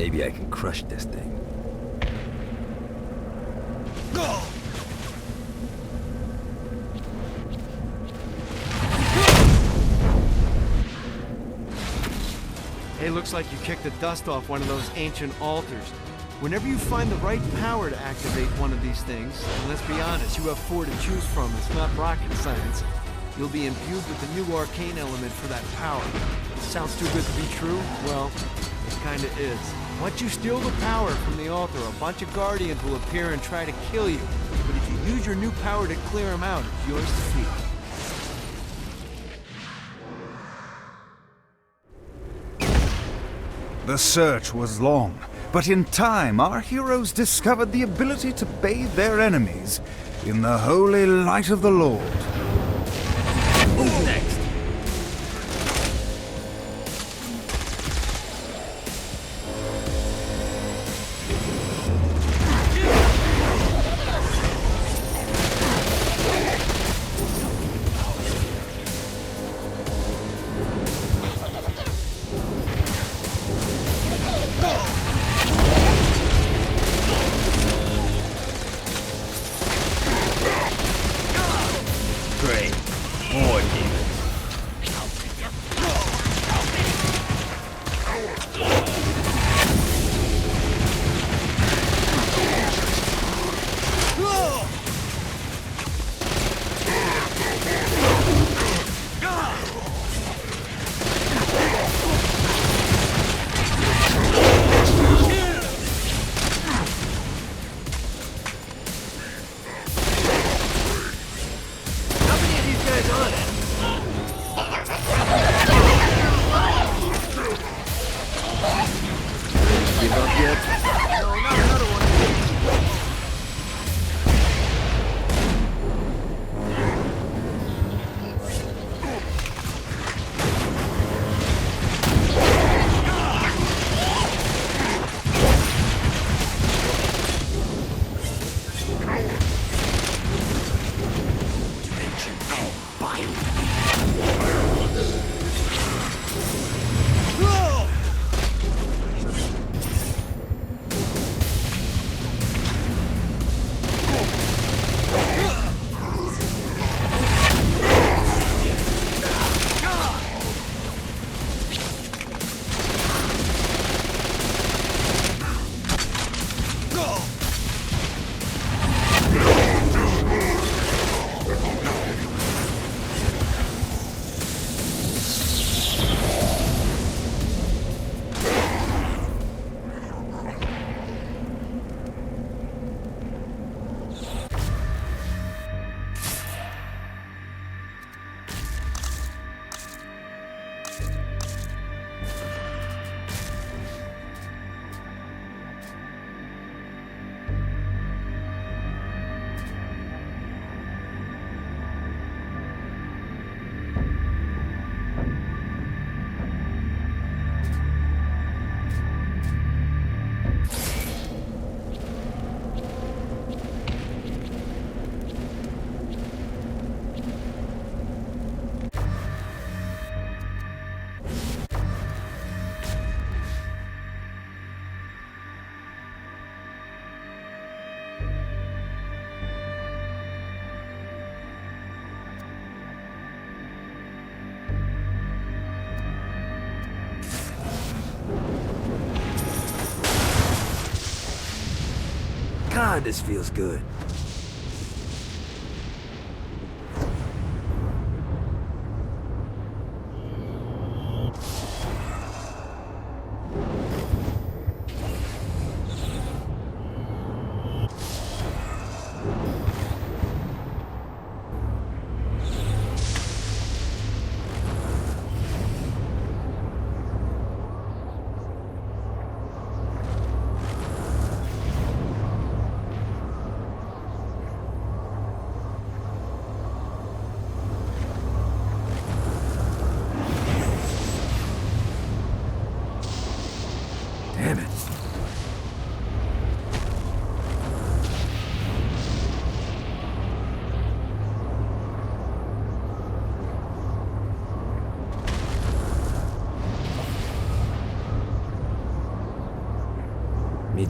[SPEAKER 7] Maybe I can crush this thing.
[SPEAKER 6] Hey, looks like you kicked the dust off one of those ancient altars. Whenever you find the right power to activate one of these things, and let's be honest, you have 4 to choose from, it's not rocket science, you'll be imbued with the new arcane element for that power. Sounds too good to be true? Well, it kinda is. Once you steal the power from the altar, a bunch of Guardians will appear and try to kill you. But if you use your new power to clear them out, it's yours to keep.
[SPEAKER 10] The search was long, but in time our heroes discovered the ability to bathe their enemies in the holy light of the Lord.
[SPEAKER 7] Who's next?
[SPEAKER 10] Great. More demons.
[SPEAKER 6] Give up yet? No, not another one.
[SPEAKER 7] God, this feels good.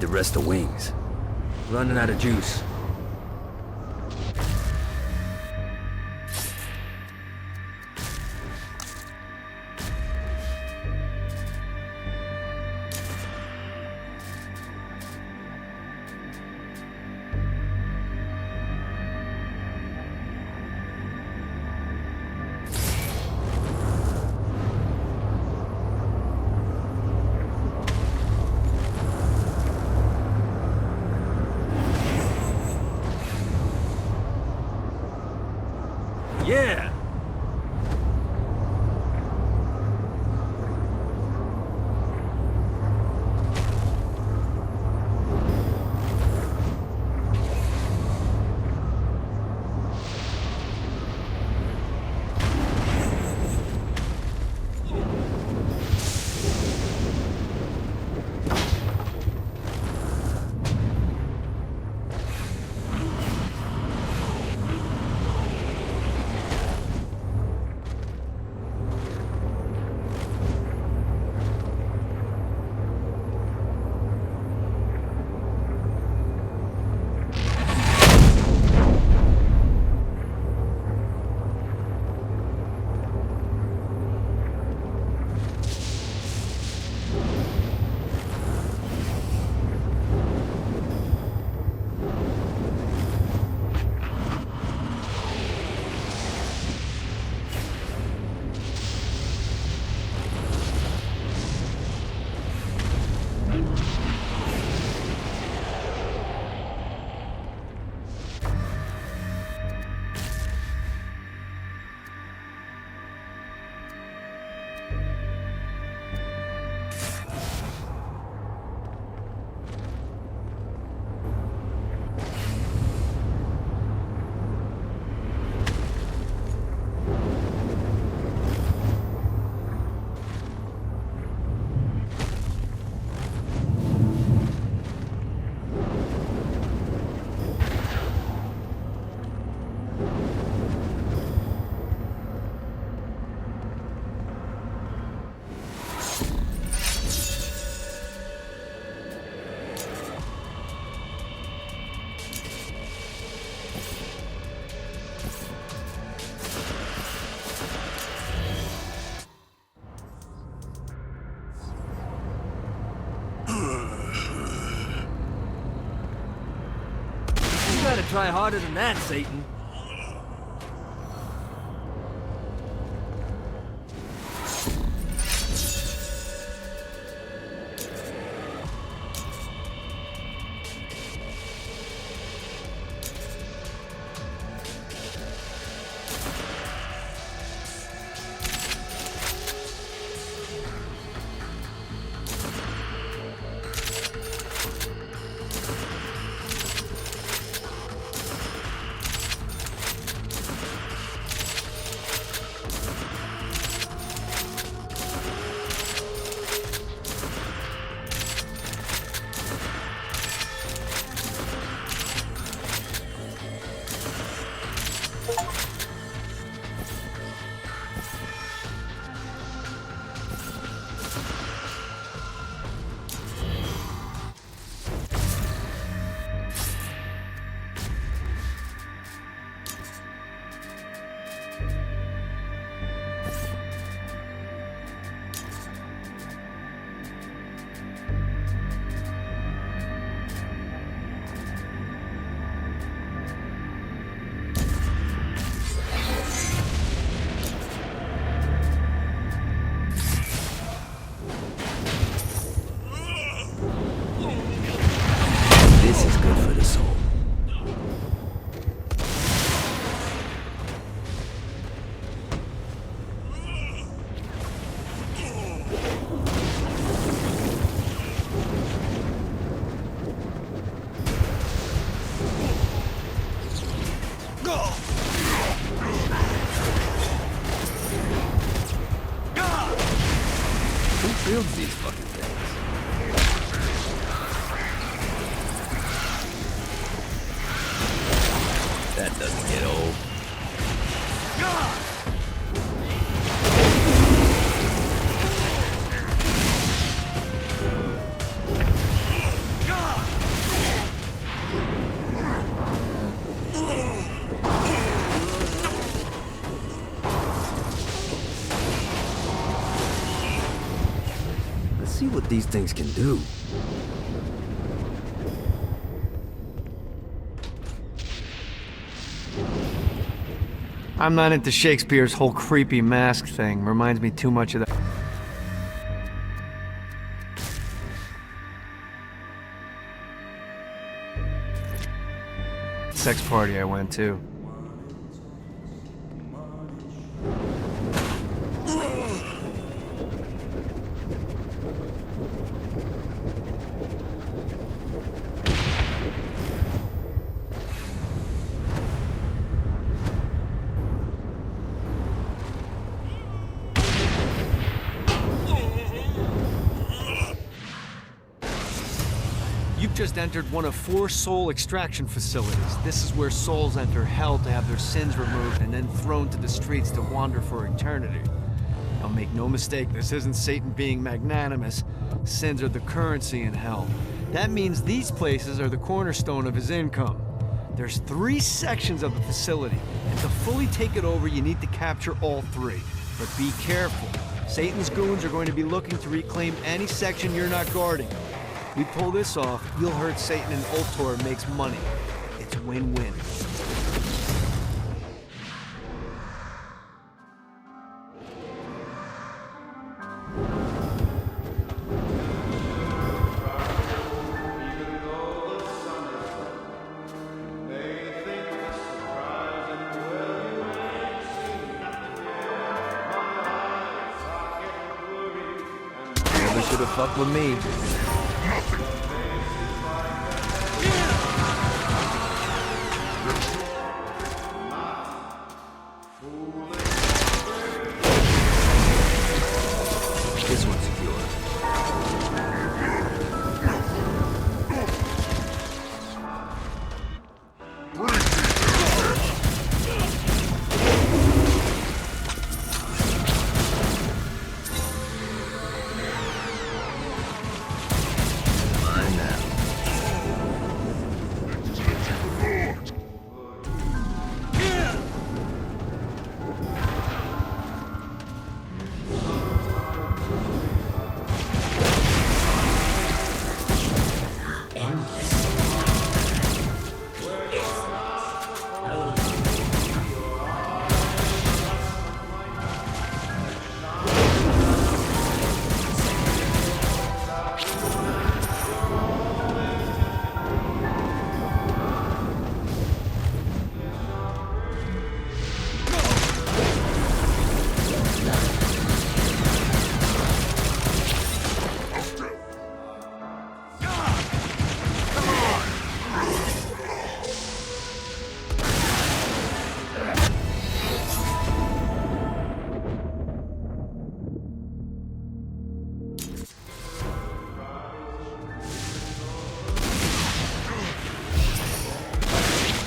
[SPEAKER 7] need to rest the wings. Running out of juice.
[SPEAKER 6] Yeah!
[SPEAKER 5] You gotta try harder than that, Satan.
[SPEAKER 7] This is good for the soul. Who builds these fucking things? That doesn't get old. see what these things can do.
[SPEAKER 6] I'm not into Shakespeare's whole creepy mask thing. Reminds me too much of that. Sex party I went to. You've just entered one of 4 soul extraction facilities. This is where souls enter hell to have their sins removed and then thrown to the streets to wander for eternity. Now make no mistake, this isn't Satan being magnanimous. Sins are the currency in hell. That means these places are the cornerstone of his income. There's 3 sections of the facility, and to fully take it over, you need to capture all 3. But be careful. Satan's goons are going to be looking to reclaim any section you're not guarding. We pull this off, you'll hurt Satan and Ultor makes money. It's win-win.
[SPEAKER 7] Never should have fucked with me. This one's secure. Mine now.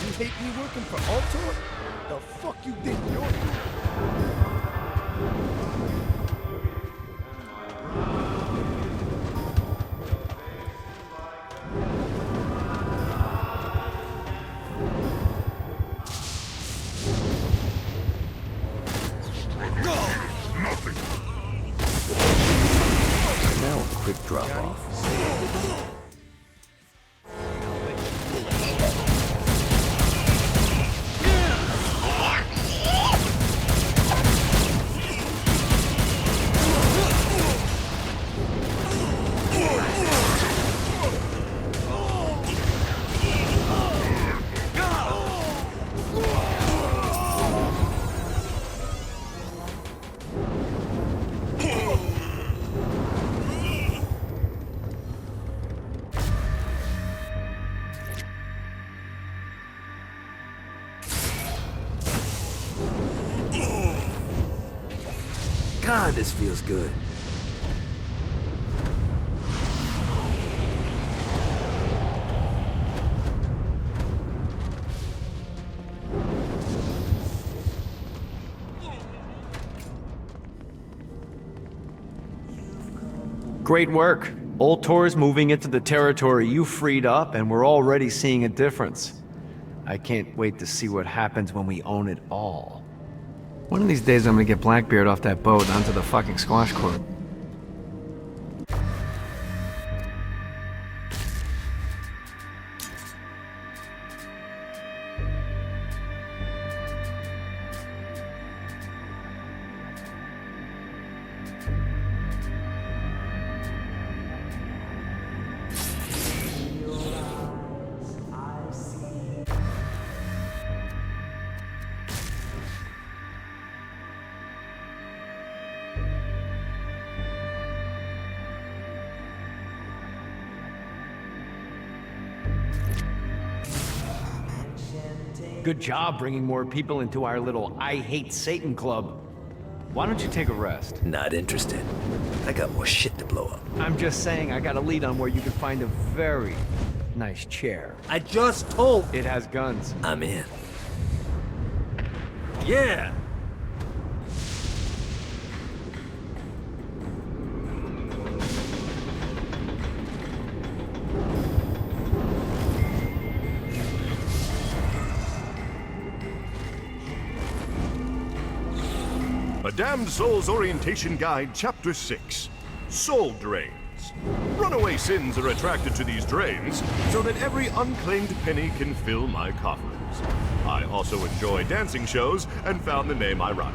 [SPEAKER 15] You hate me working for Ultor? The fuck you think you're doing?
[SPEAKER 7] Now a quick drop off. God, this feels good.
[SPEAKER 6] Great work. Ultor's moving into the territory you freed up, and we're already seeing a difference. I can't wait to see what happens when we own it all. One of these days I'm gonna get Blackbeard off that boat onto the fucking squash court. Good job bringing more people into our little I Hate Satan club. Why don't you take a rest?
[SPEAKER 7] Not interested. I got more shit to blow up.
[SPEAKER 6] I'm just saying I got a lead on where you can find a very nice chair.
[SPEAKER 15] I just told.
[SPEAKER 6] It has guns.
[SPEAKER 7] I'm in.
[SPEAKER 6] Yeah!
[SPEAKER 8] A Damned Soul's Orientation Guide, Chapter 6. Soul Drains. Runaway sins are attracted to these drains so that every unclaimed penny can fill my coffers. I also enjoy dancing shows and found the name ironic.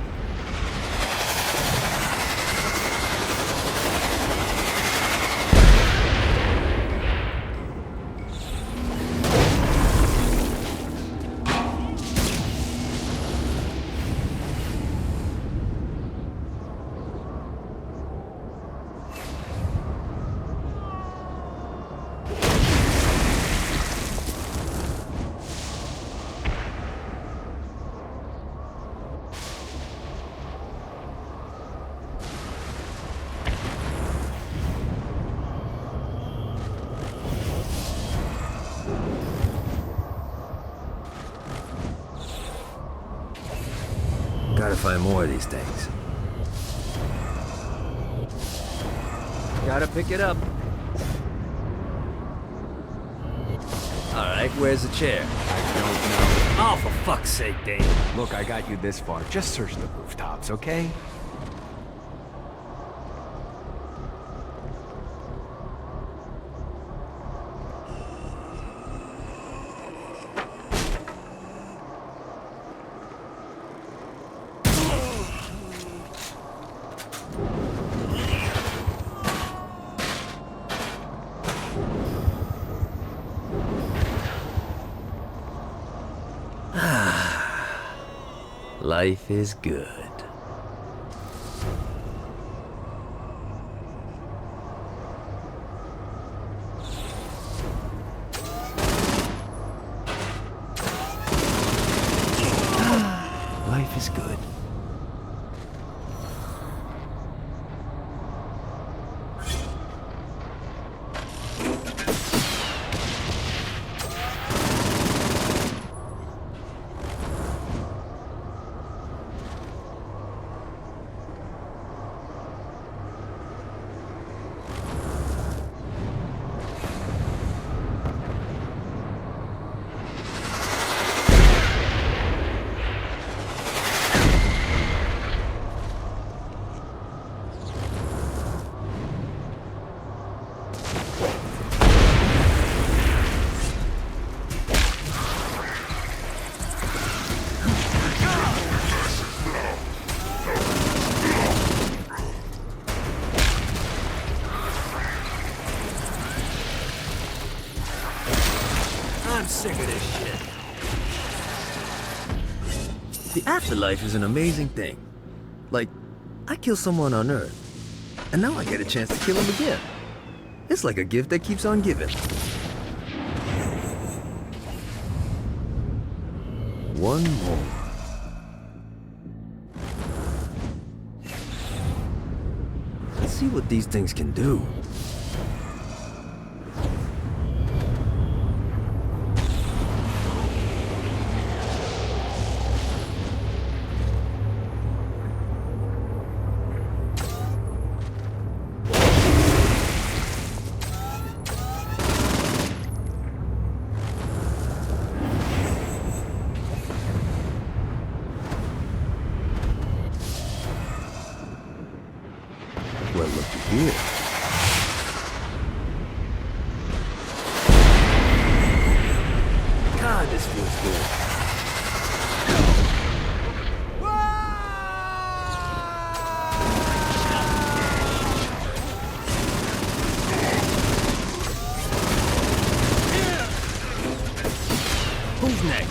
[SPEAKER 7] Gotta find more of these things.
[SPEAKER 6] Gotta pick it up.
[SPEAKER 7] Alright, where's the chair?
[SPEAKER 6] I don't know.
[SPEAKER 7] Oh, for fuck's sake, Dane.
[SPEAKER 6] Look, I got you this far. Just search the rooftops, okay?
[SPEAKER 7] Life is good. Life is good. I'm sick of this shit. The afterlife is an amazing thing. Like, I kill someone on Earth, and now I get a chance to kill him again. It's like a gift that keeps on giving. One more. Let's see what these things can do. Well, looky here. God, this feels good. Who's next?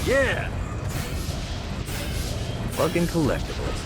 [SPEAKER 7] Yeah! Fucking collectibles.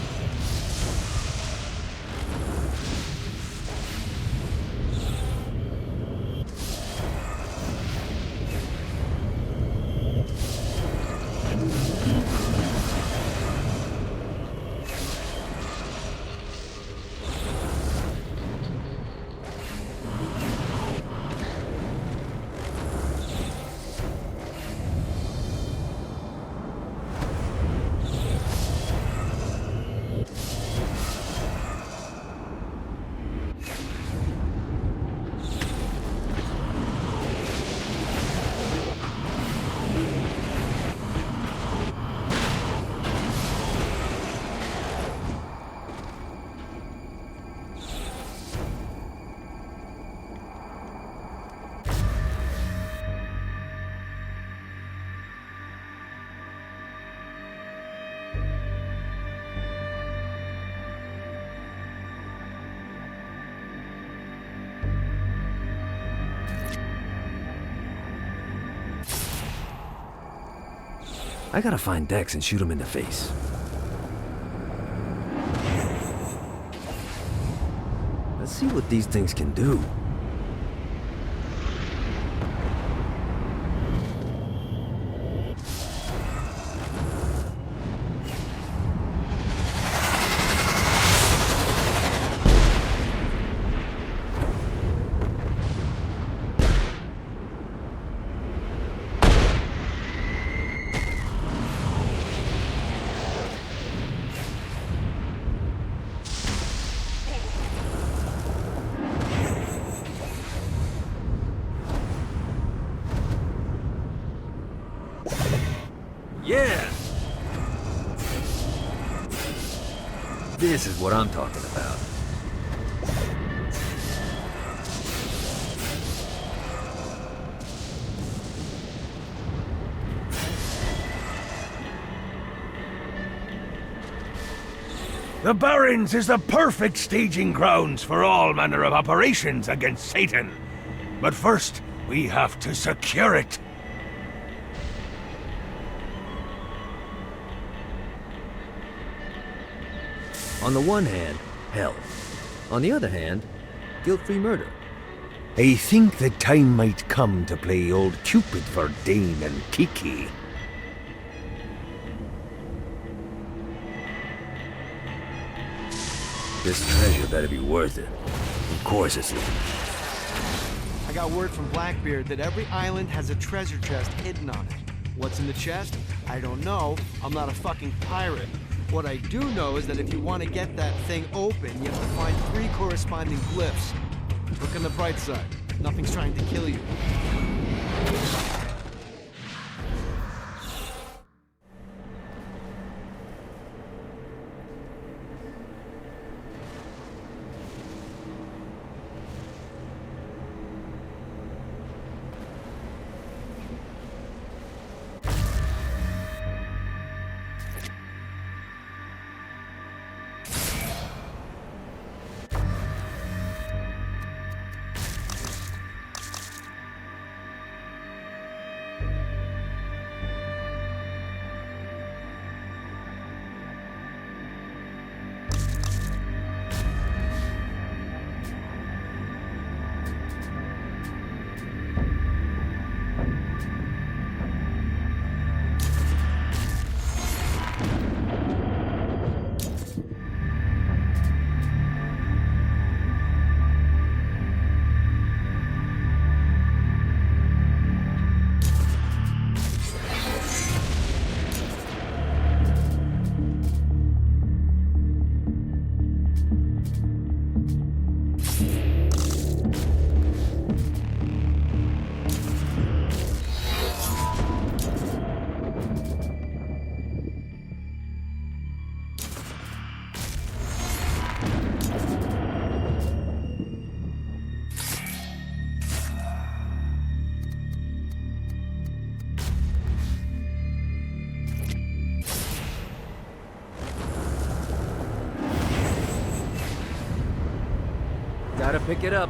[SPEAKER 7] I gotta find Dex and shoot him in the face. Let's see what these things can do. Yeah! This is what I'm talking about.
[SPEAKER 9] The Barrens is the perfect staging grounds for all manner of operations against Satan. But first, we have to secure it.
[SPEAKER 7] On the one hand, hell. On the other hand, guilt-free murder.
[SPEAKER 9] I think the time might come to play old Cupid for Dane and Kiki.
[SPEAKER 7] This treasure better be worth it. Of course it's not.
[SPEAKER 6] I got word from Blackbeard that every island has a treasure chest hidden on it. What's in the chest? I don't know. I'm not a fucking pirate. What I do know is that if you want to get that thing open, you have to find 3 corresponding glyphs. Look on the bright side. Nothing's trying to kill you.
[SPEAKER 7] Gotta pick it up.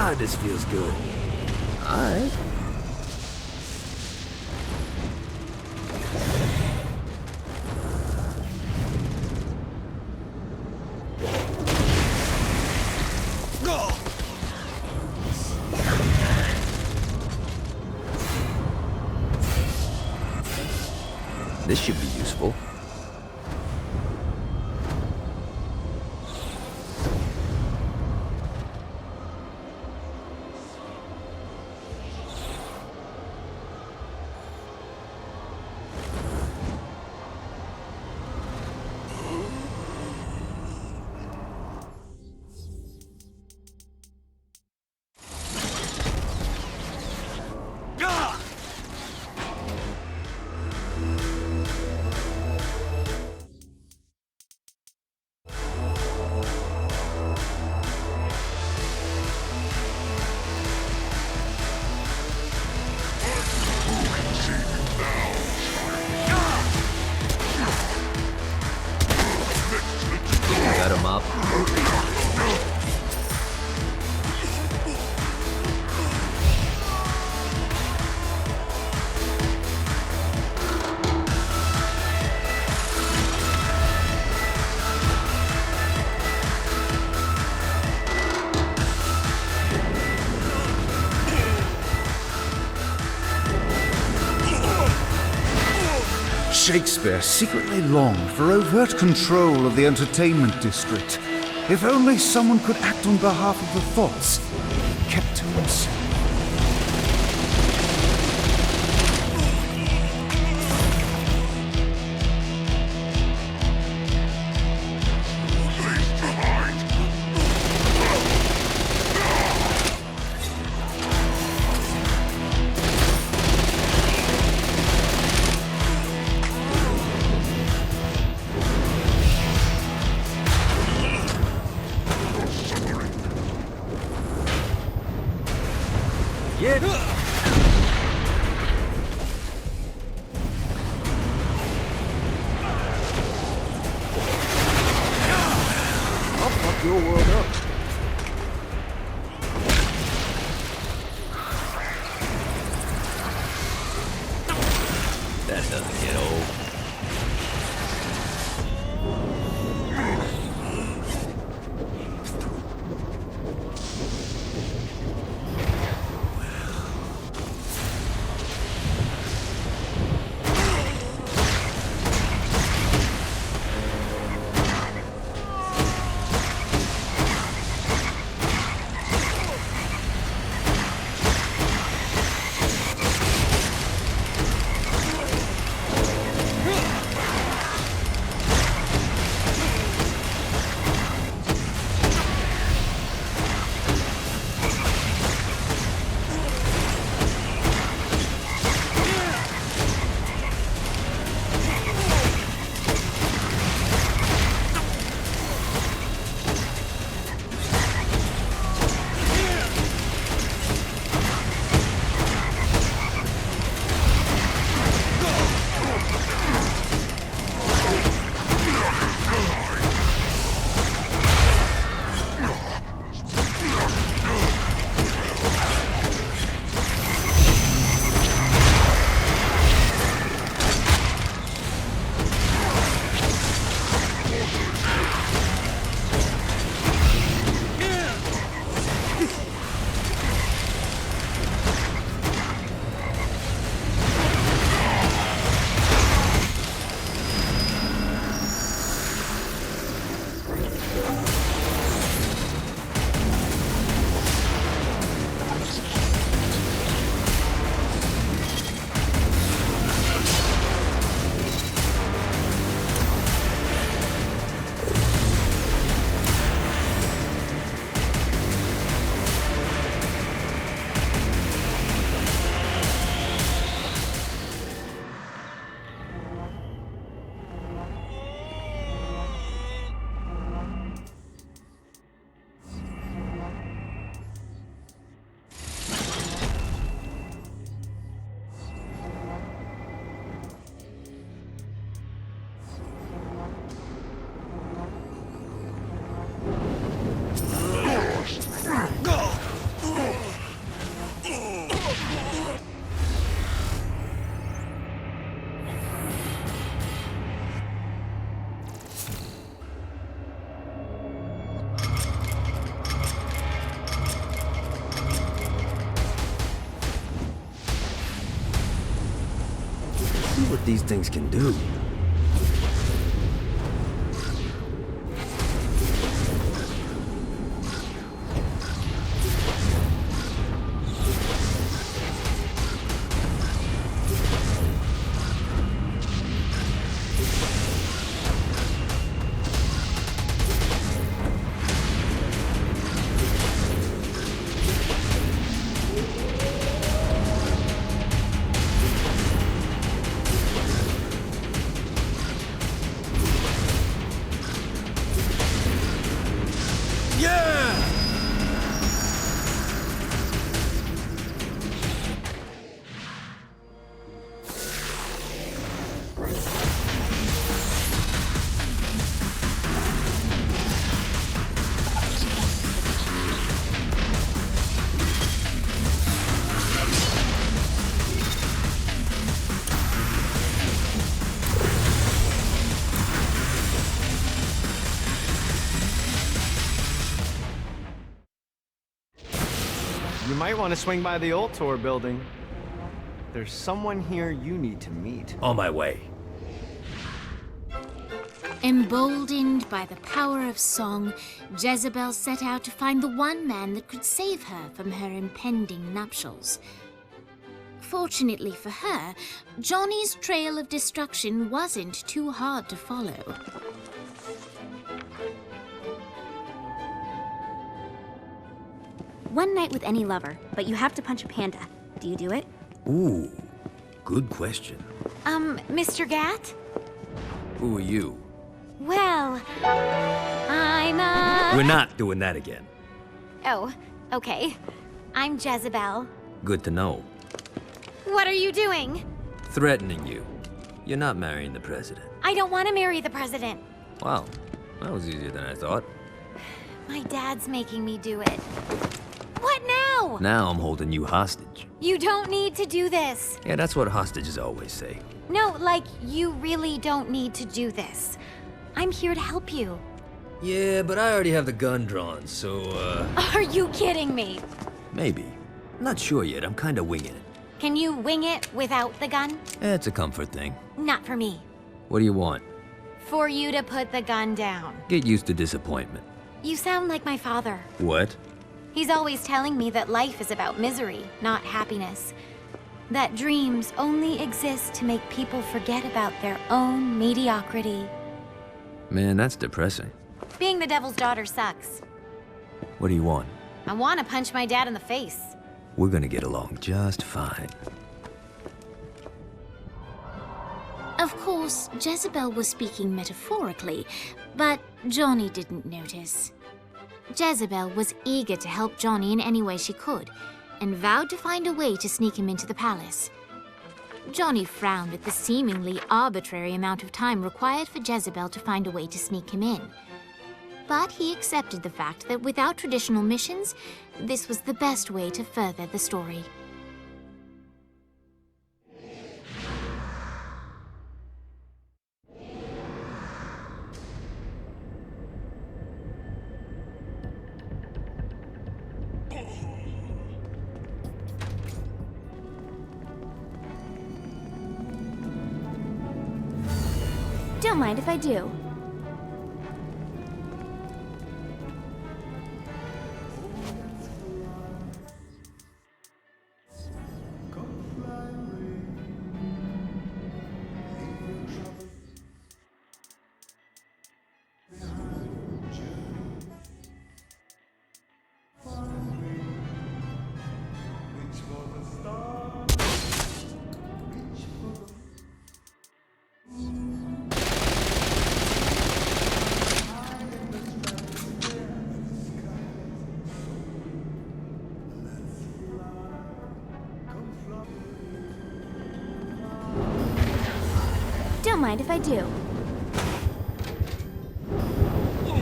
[SPEAKER 7] God, this feels good. Alright. This should be useful. Got him up.
[SPEAKER 10] Shakespeare secretly longed for overt control of the entertainment district. If only someone could act on behalf of the thoughts he kept to himself.
[SPEAKER 7] Get it! I'll fuck your world up. That doesn't get old. what these things can do.
[SPEAKER 6] You might want to swing by the old tour building. There's someone here you need to meet.
[SPEAKER 7] On my way.
[SPEAKER 1] Emboldened by the power of song, Jezebel set out to find the one man that could save her from her impending nuptials. Fortunately for her, Johnny's trail of destruction wasn't too hard to follow.
[SPEAKER 16] One night with any lover, but you have to punch a panda. Do you do it?
[SPEAKER 7] Ooh, good question.
[SPEAKER 3] Mr. Gat?
[SPEAKER 7] Who are you?
[SPEAKER 3] Well, I'm
[SPEAKER 7] We're not doing that again.
[SPEAKER 3] Oh, okay. I'm Jezebel.
[SPEAKER 7] Good to know.
[SPEAKER 3] What are you doing?
[SPEAKER 7] Threatening you. You're not marrying the president.
[SPEAKER 3] I don't want to marry the president.
[SPEAKER 7] Wow, that was easier than I thought.
[SPEAKER 3] My dad's making me do it. What now?
[SPEAKER 7] Now I'm holding you hostage.
[SPEAKER 3] You don't need to do this.
[SPEAKER 7] Yeah, that's what hostages always say.
[SPEAKER 3] No, like, you really don't need to do this. I'm here to help you.
[SPEAKER 7] Yeah, but I already have the gun drawn, so,
[SPEAKER 3] Are you kidding me?
[SPEAKER 7] maybe. Not sure yet, I'm kinda winging it.
[SPEAKER 3] Can you wing it without the gun?
[SPEAKER 7] It's a comfort thing.
[SPEAKER 3] Not for me.
[SPEAKER 7] What do you want?
[SPEAKER 3] For you to put the gun down.
[SPEAKER 7] Get used to disappointment.
[SPEAKER 3] You sound like my father.
[SPEAKER 7] What?
[SPEAKER 3] He's always telling me that life is about misery, not happiness. That dreams only exist to make people forget about their own mediocrity.
[SPEAKER 7] Man, that's depressing.
[SPEAKER 3] Being the devil's daughter sucks.
[SPEAKER 7] What do you want?
[SPEAKER 3] I want to punch my dad in the face.
[SPEAKER 7] We're gonna get along just fine.
[SPEAKER 1] Of course, Jezebel was speaking metaphorically, but Johnny didn't notice. Jezebel was eager to help Johnny in any way she could, and vowed to find a way to sneak him into the palace. Johnny frowned at the seemingly arbitrary amount of time required for Jezebel to find a way to sneak him in. But he accepted the fact that without traditional missions, this was the best way to further the story.
[SPEAKER 16] Don't mind if I do. Don't mind if I do.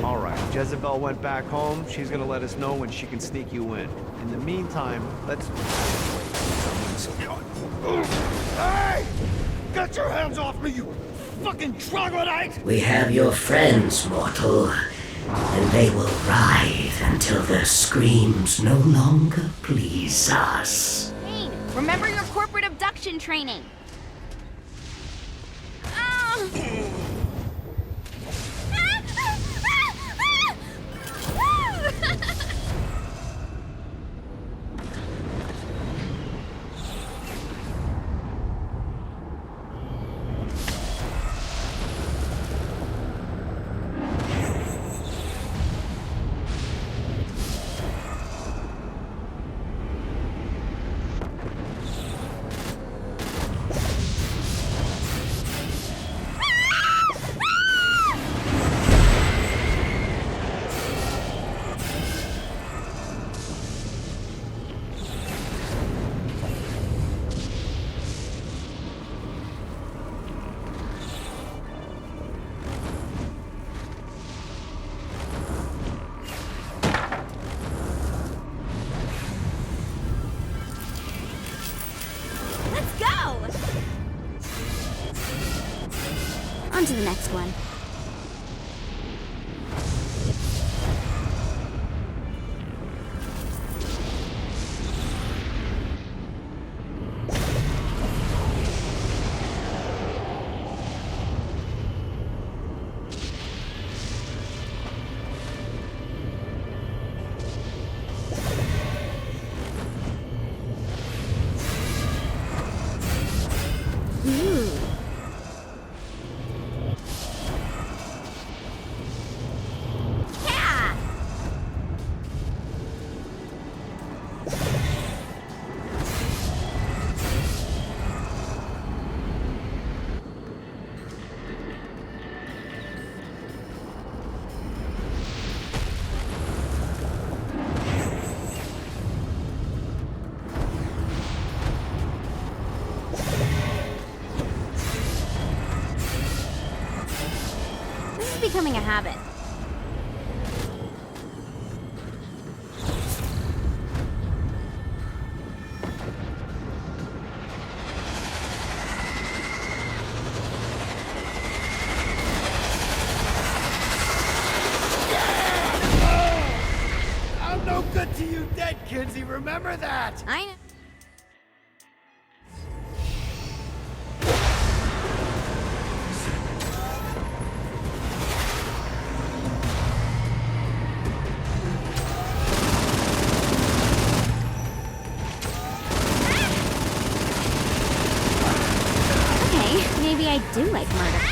[SPEAKER 6] All right, Jezebel went back home. She's gonna let us know when she can sneak you in. In the meantime, let's...
[SPEAKER 9] Hey! Get your hands off me, you fucking troglodyte!
[SPEAKER 11] We have your friends, mortal, and they will writhe until their screams no longer please us.
[SPEAKER 17] Hey, remember your corporate abduction training?
[SPEAKER 16] On to the next one. Becoming a habit.
[SPEAKER 15] I'm no good to you dead, Kinsey, remember that!
[SPEAKER 16] I know. Maybe I do like murder.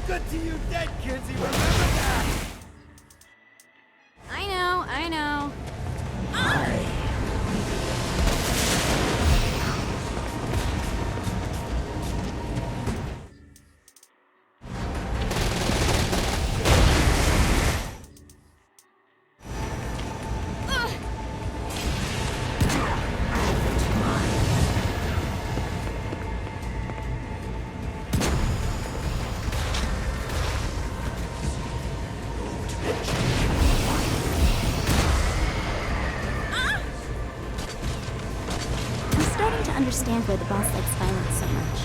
[SPEAKER 15] Good to you dead, Kinsey, remember that!
[SPEAKER 16] I know, I know. Understand why the boss likes violence so much.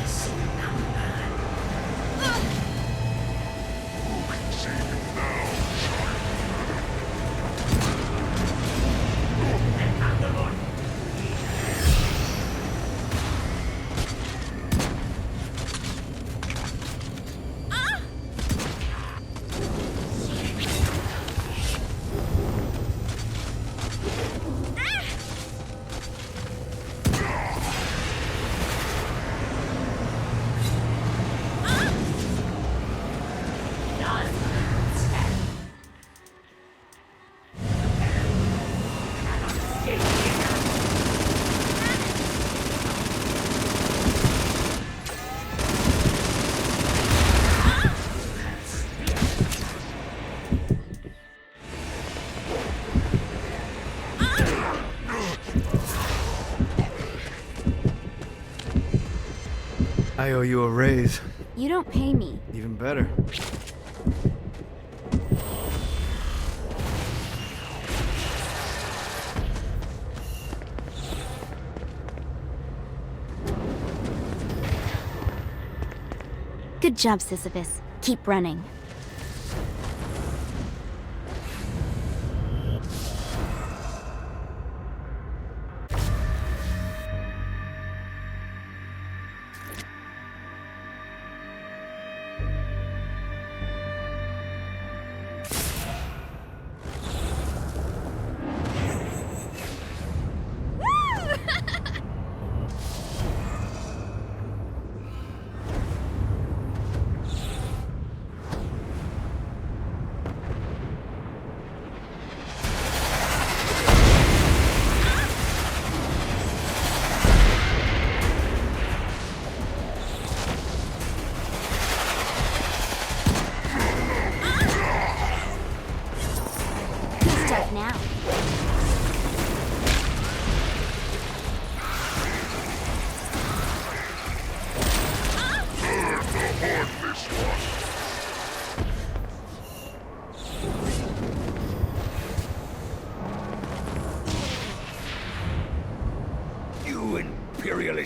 [SPEAKER 6] I owe you a raise.
[SPEAKER 16] You don't pay me.
[SPEAKER 6] Even better.
[SPEAKER 16] Good job, Sisyphus. Keep running.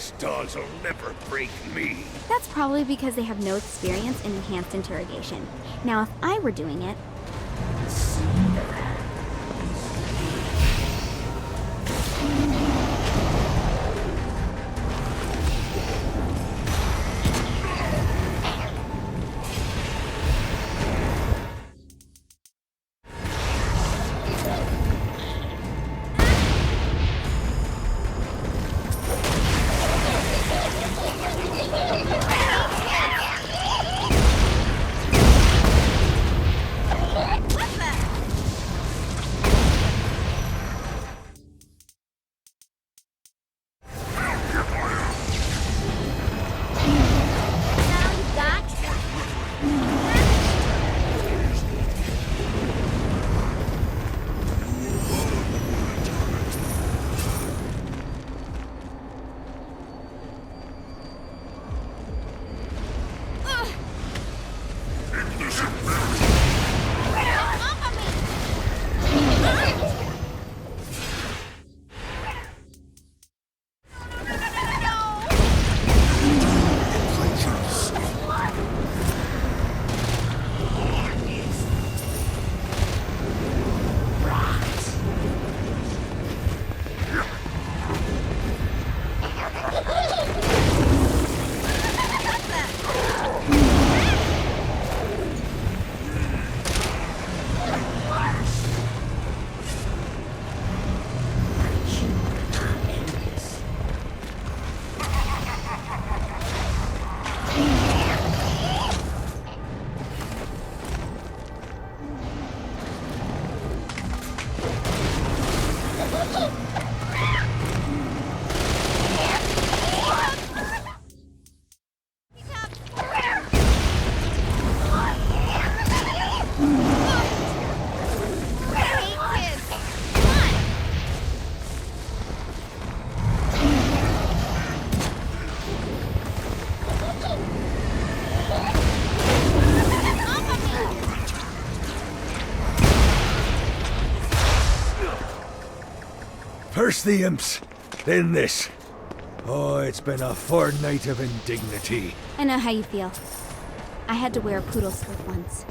[SPEAKER 9] These dolls will never break me.
[SPEAKER 16] That's probably because they have no experience in enhanced interrogation. Now, if I were doing it...
[SPEAKER 9] First the imps, then this. Oh, it's been a fortnight of indignity.
[SPEAKER 16] I know how you feel. I had to wear a poodle skirt once.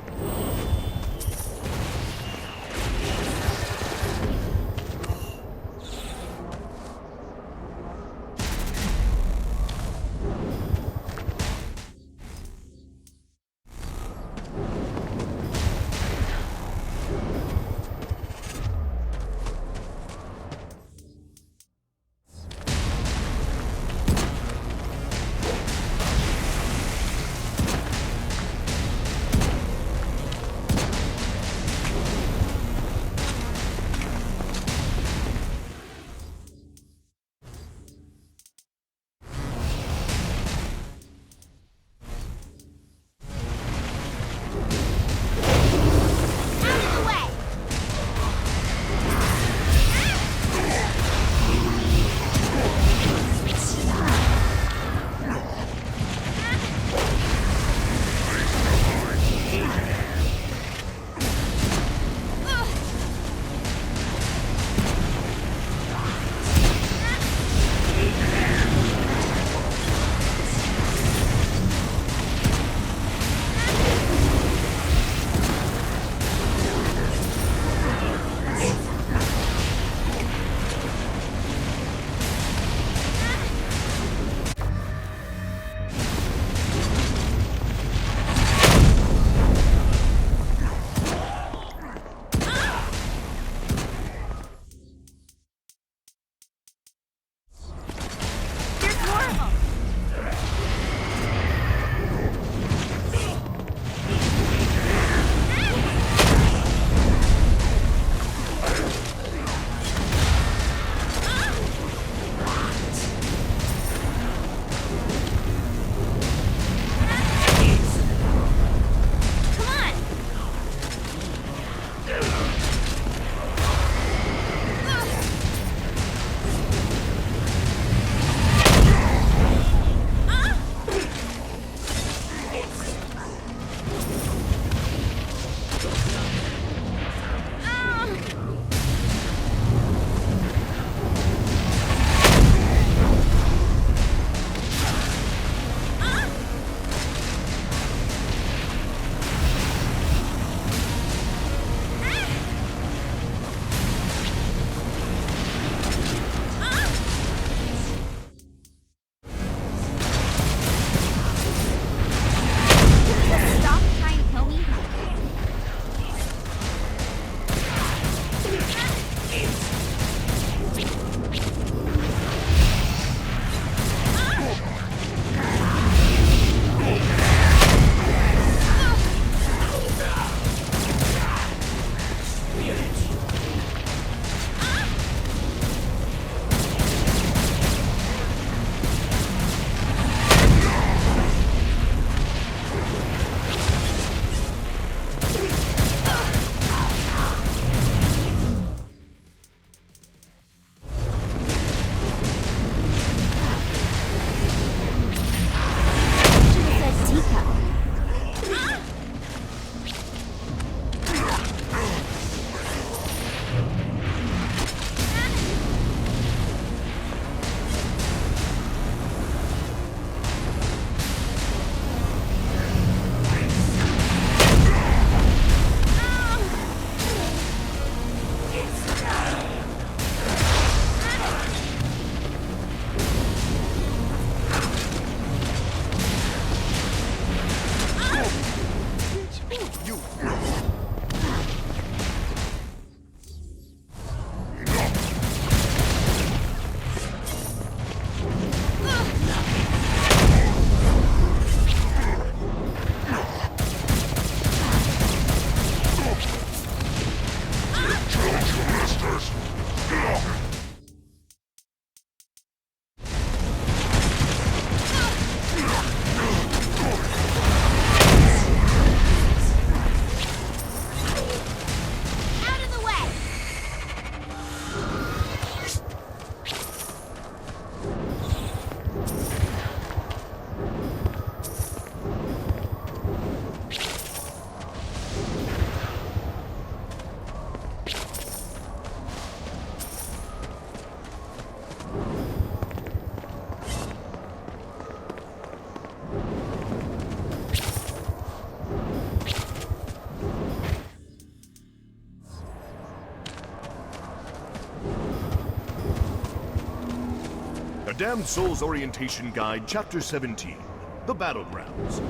[SPEAKER 8] Damned Souls Orientation Guide, Chapter 17, The Battlegrounds.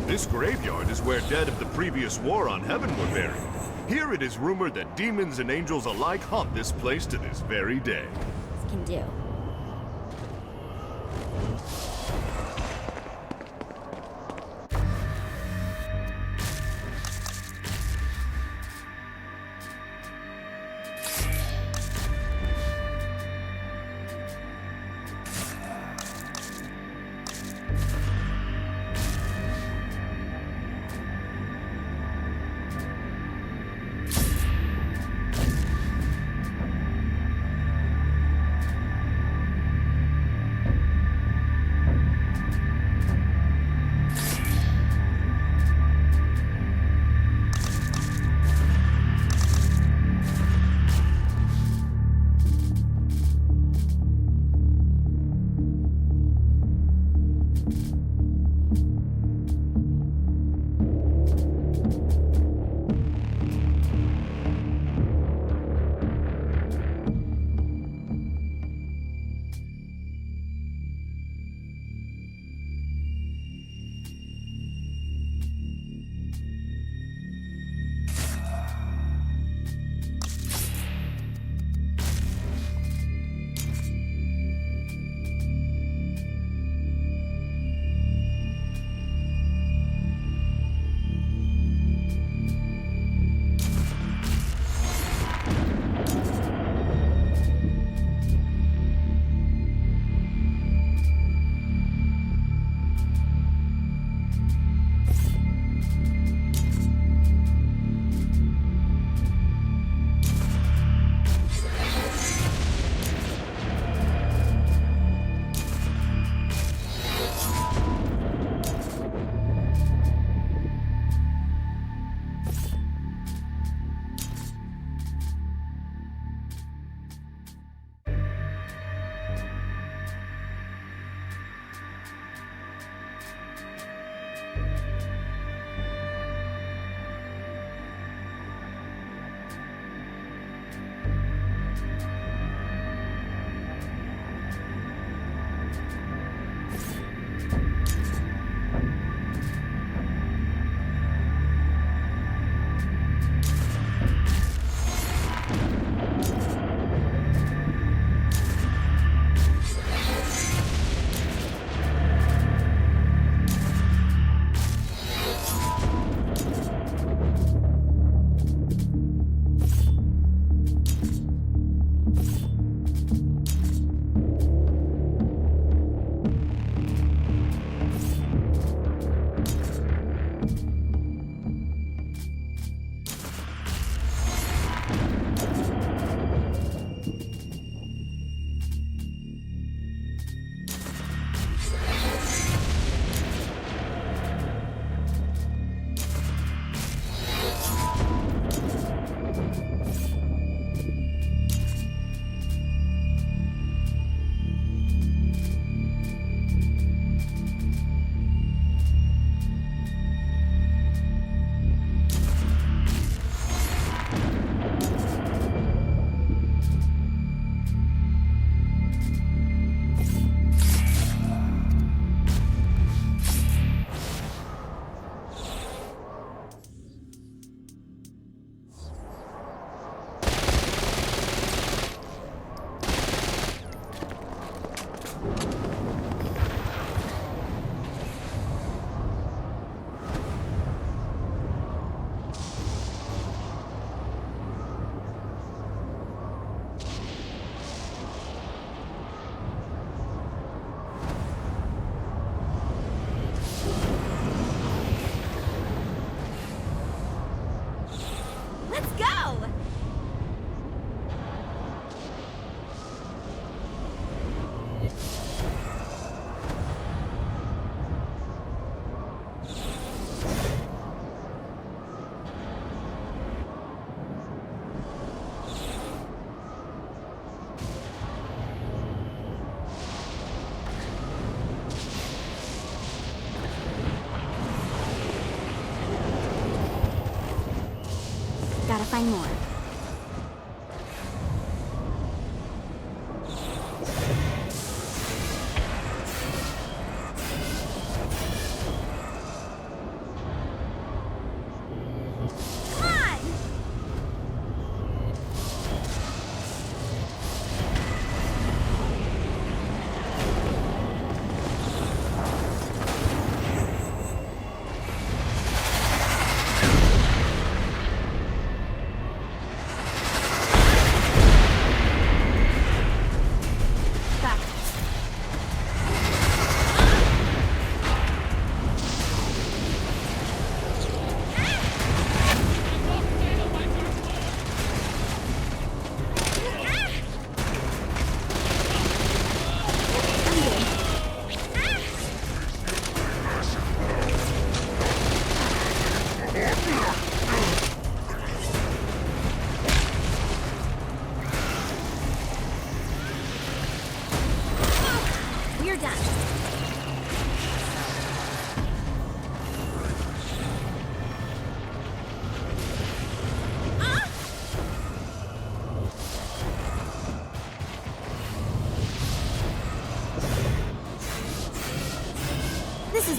[SPEAKER 8] This graveyard is where dead of the previous war on heaven were buried. Here it is rumored that demons and angels alike haunt this place to this very day.
[SPEAKER 16] This can do. Gotta find more.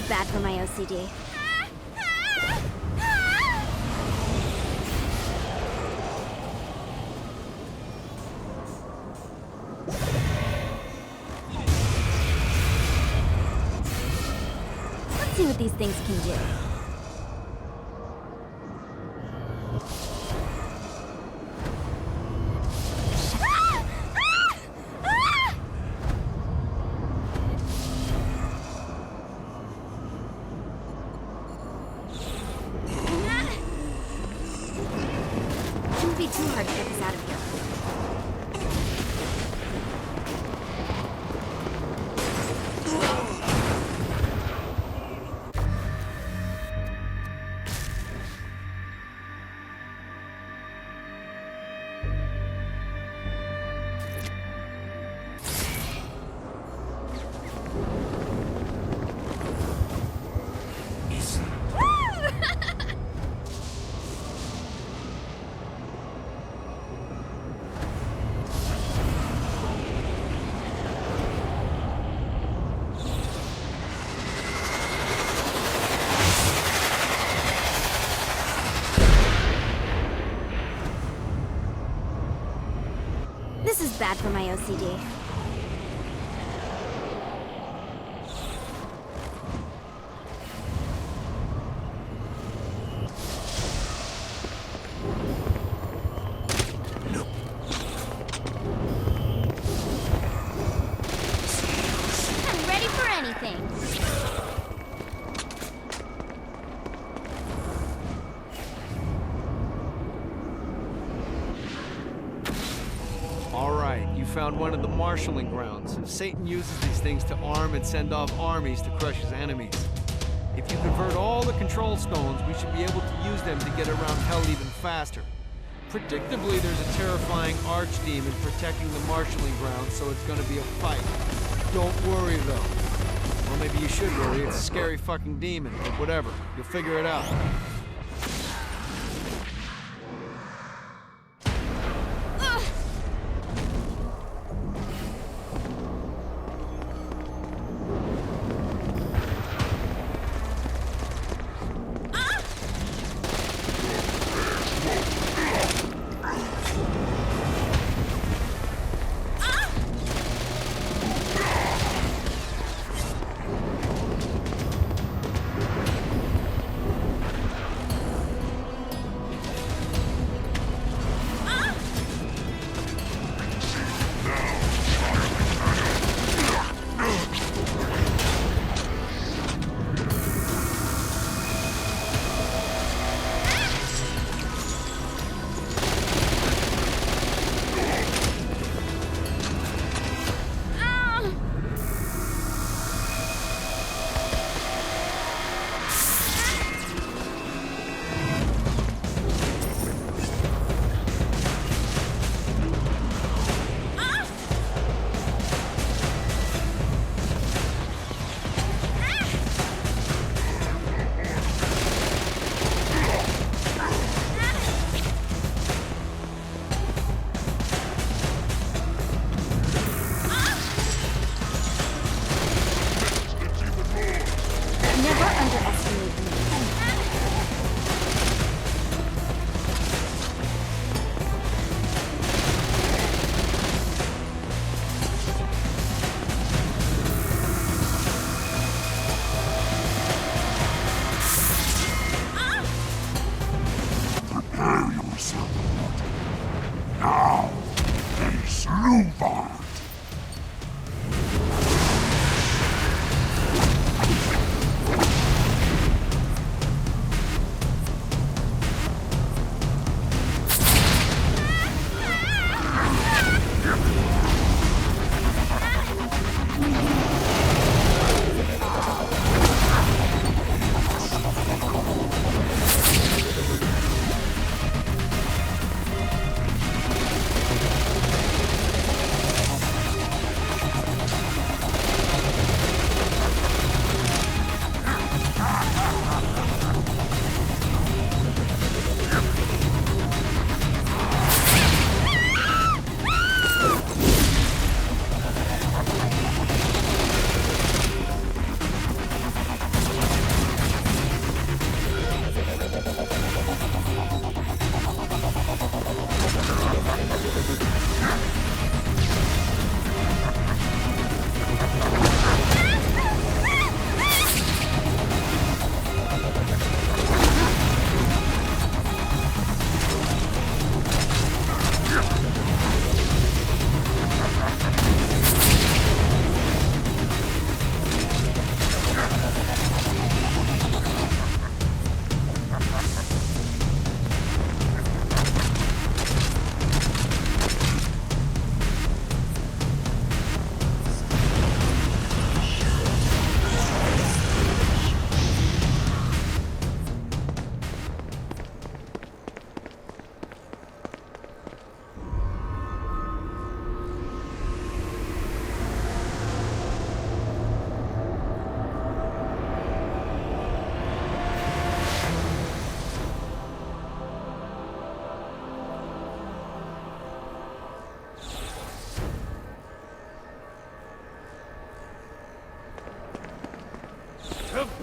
[SPEAKER 16] bad for my OCD. Let's see what these things can do. Shouldn't be too hard to get this out of here. This is bad for my OCD. I'm ready for anything.
[SPEAKER 6] All right, you found one of the marshalling grounds. Satan uses these things to arm and send off armies to crush his enemies. If you convert all the control stones, we should be able to use them to get around hell even faster. Predictably, there's a terrifying archdemon protecting the marshalling grounds, so it's gonna be a fight. Don't worry, though. Well, maybe you should worry. It's a scary fucking demon, but whatever. You'll figure it out.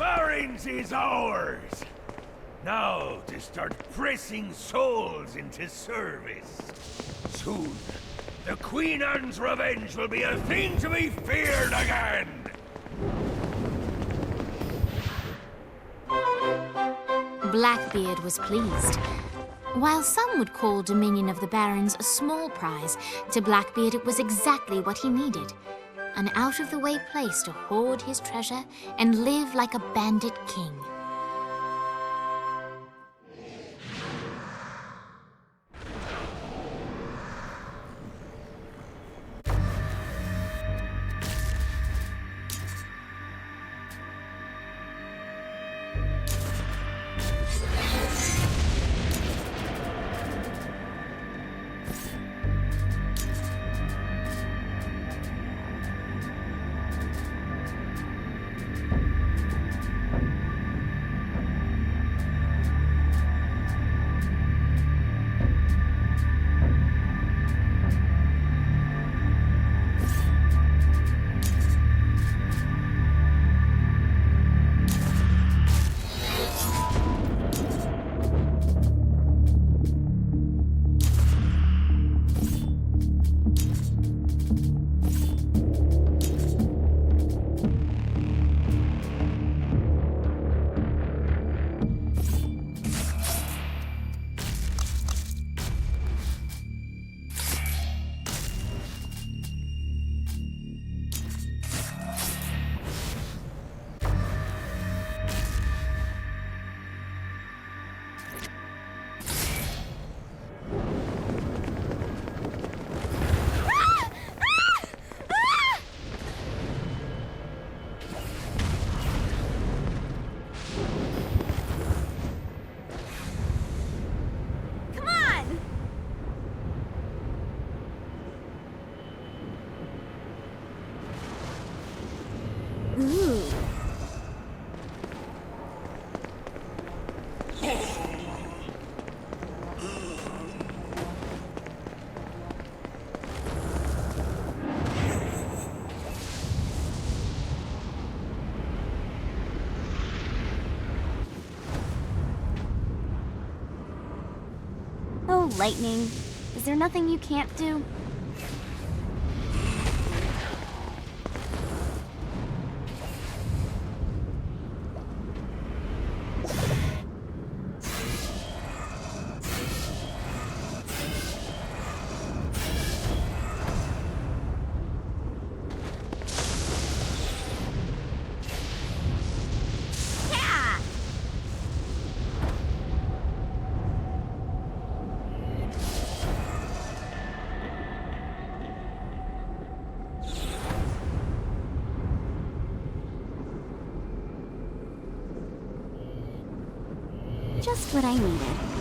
[SPEAKER 9] Barons is ours! Now to start pressing souls into service. Soon, the Queen Anne's revenge will be a thing to be feared again!
[SPEAKER 1] Blackbeard was pleased. While some would call Dominion of the Barons a small prize, to Blackbeard it was exactly what he needed. An out-of-the-way place to hoard his treasure and live like a bandit king.
[SPEAKER 16] Oh, Lightning. Is there nothing you can't do? Just what I needed.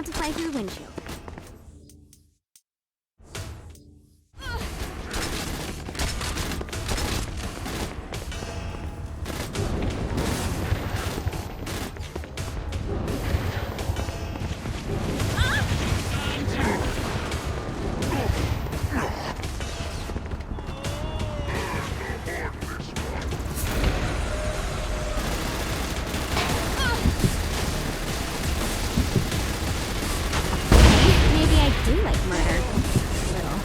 [SPEAKER 16] to fly through the windshield. Maybe I do like murder. A little.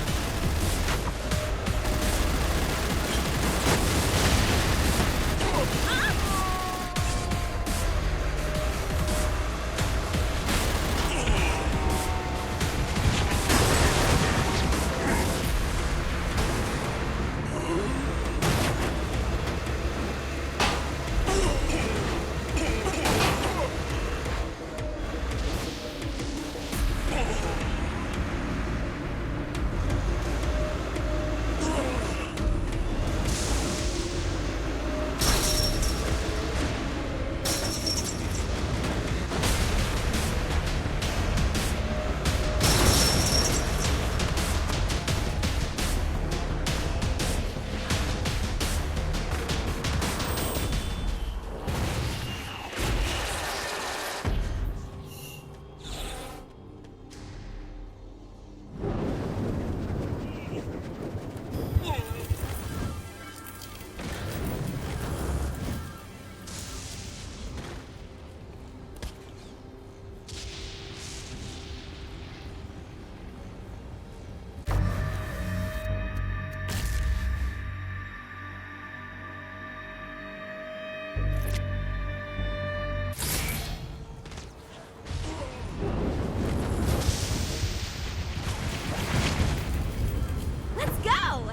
[SPEAKER 16] Let's go!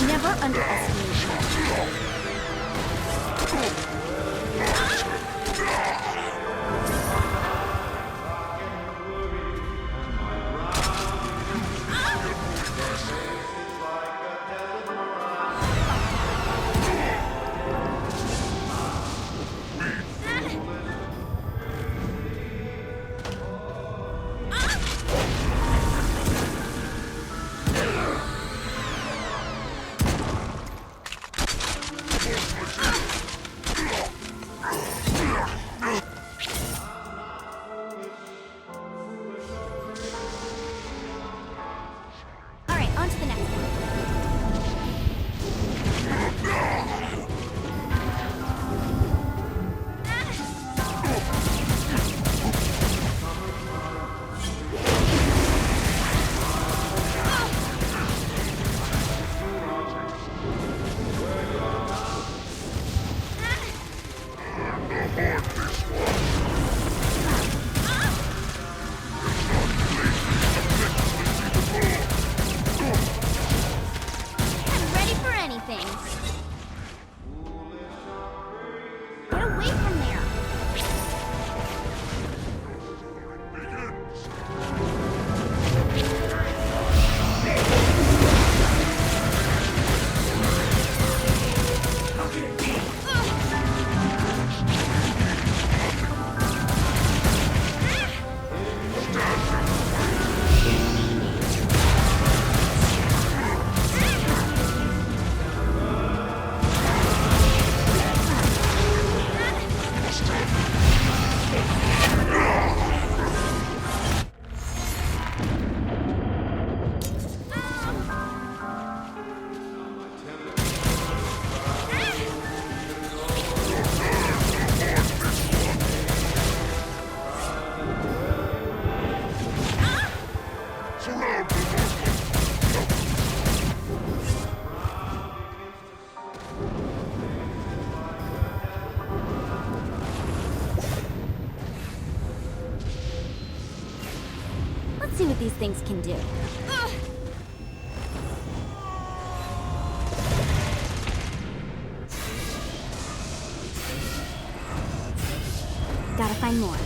[SPEAKER 16] Never underestimate me. All right, on to the next one. I'm ready for anything. Get away from there. Let's see what these things can do. Gotta find more.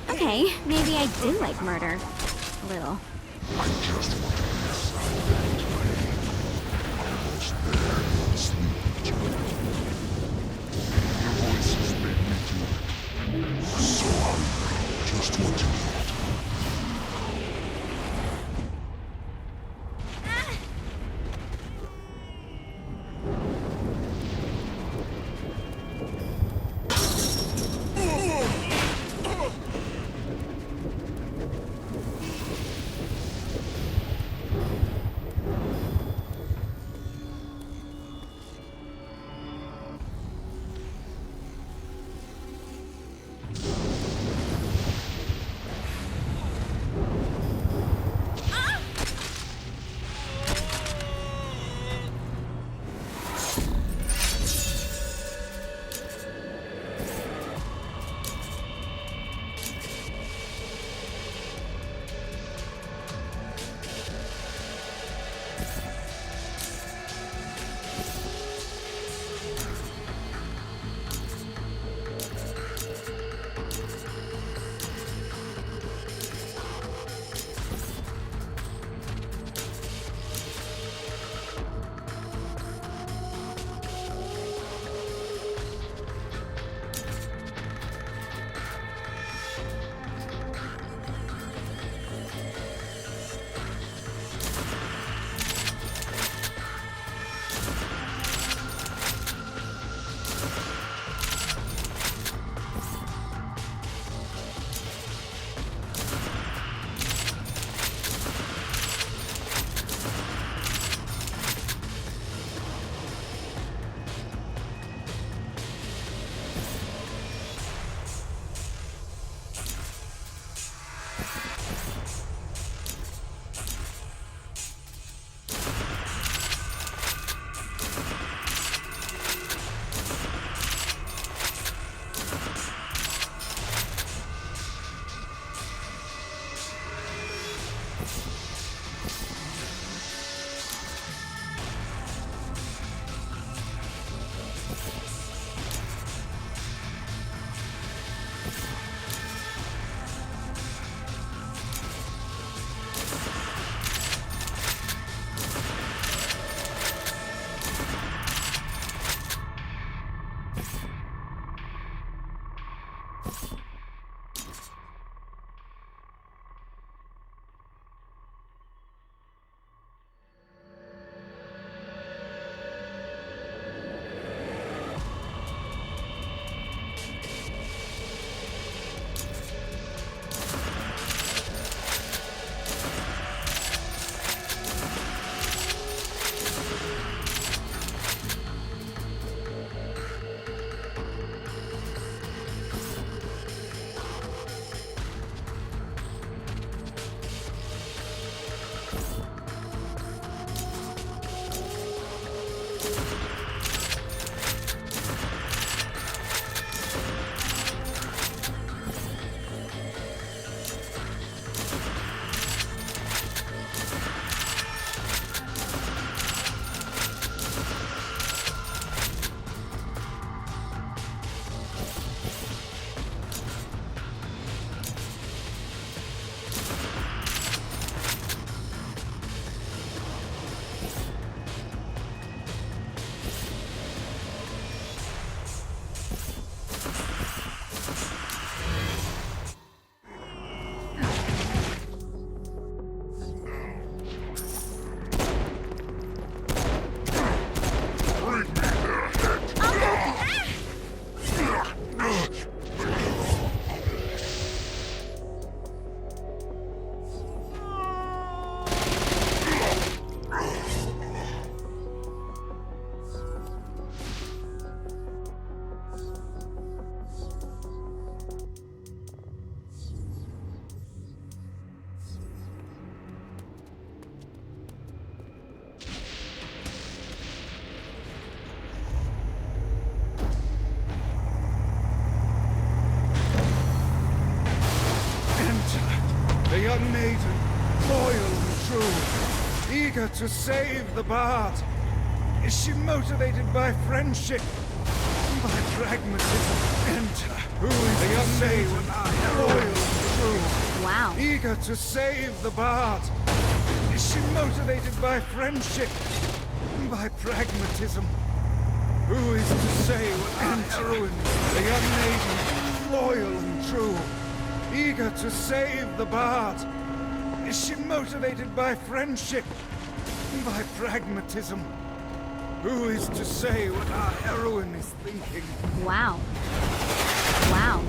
[SPEAKER 16] Okay, maybe I do like murder. A little.
[SPEAKER 14] I just want to be silent. Almost there, sleep. Your voices made me do it. So I know just what you want.
[SPEAKER 10] young maiden, loyal and true, eager to save the bard. Is she motivated by friendship? By pragmatism? Enter. Who is the young maiden, loyal and true?
[SPEAKER 16] Wow.
[SPEAKER 10] Eager to save the bard. Is she motivated by friendship? By pragmatism? Who is to say what our heroine, the young maiden, loyal and true, eager to save the bard? Is she motivated by friendship? By pragmatism? Who is to say what our heroine is thinking?
[SPEAKER 16] Wow. Wow.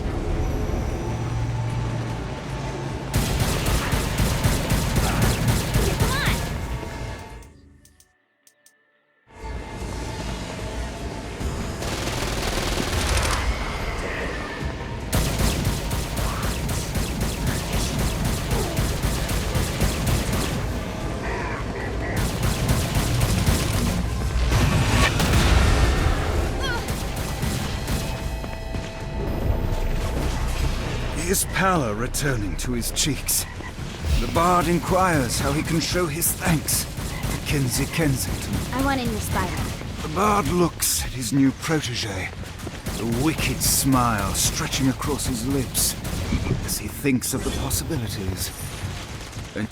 [SPEAKER 10] His pallor returning to his cheeks. The bard inquires how he can show his thanks to Kinsey Kensington.
[SPEAKER 16] I want in your spider.
[SPEAKER 10] The bard looks at his new protege, a wicked smile stretching across his lips as he thinks of the possibilities. A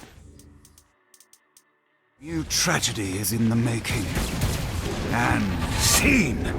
[SPEAKER 10] new tragedy is in the making. And scene!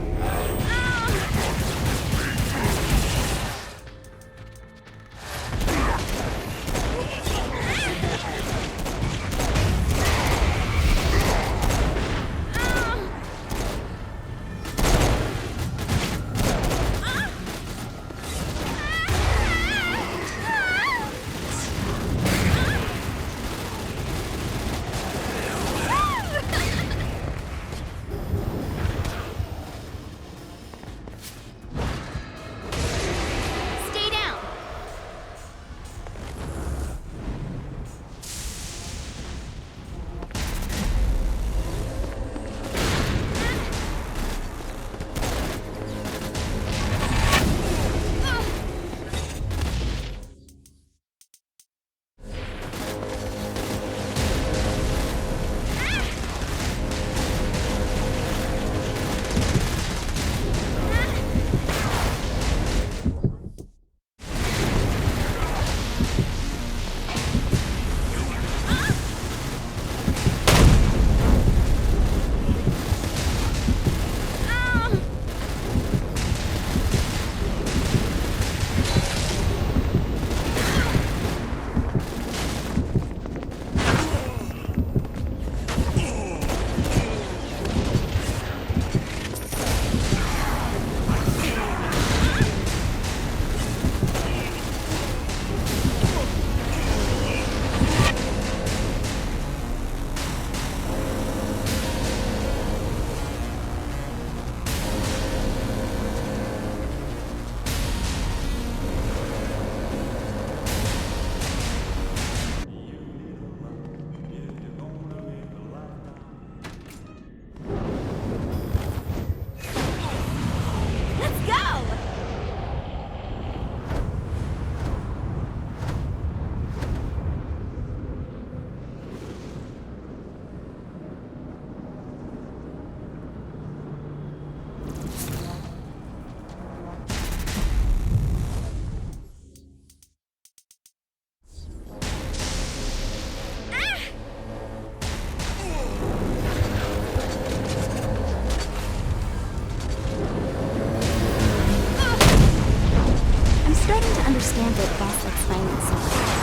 [SPEAKER 16] understand it best explain itself.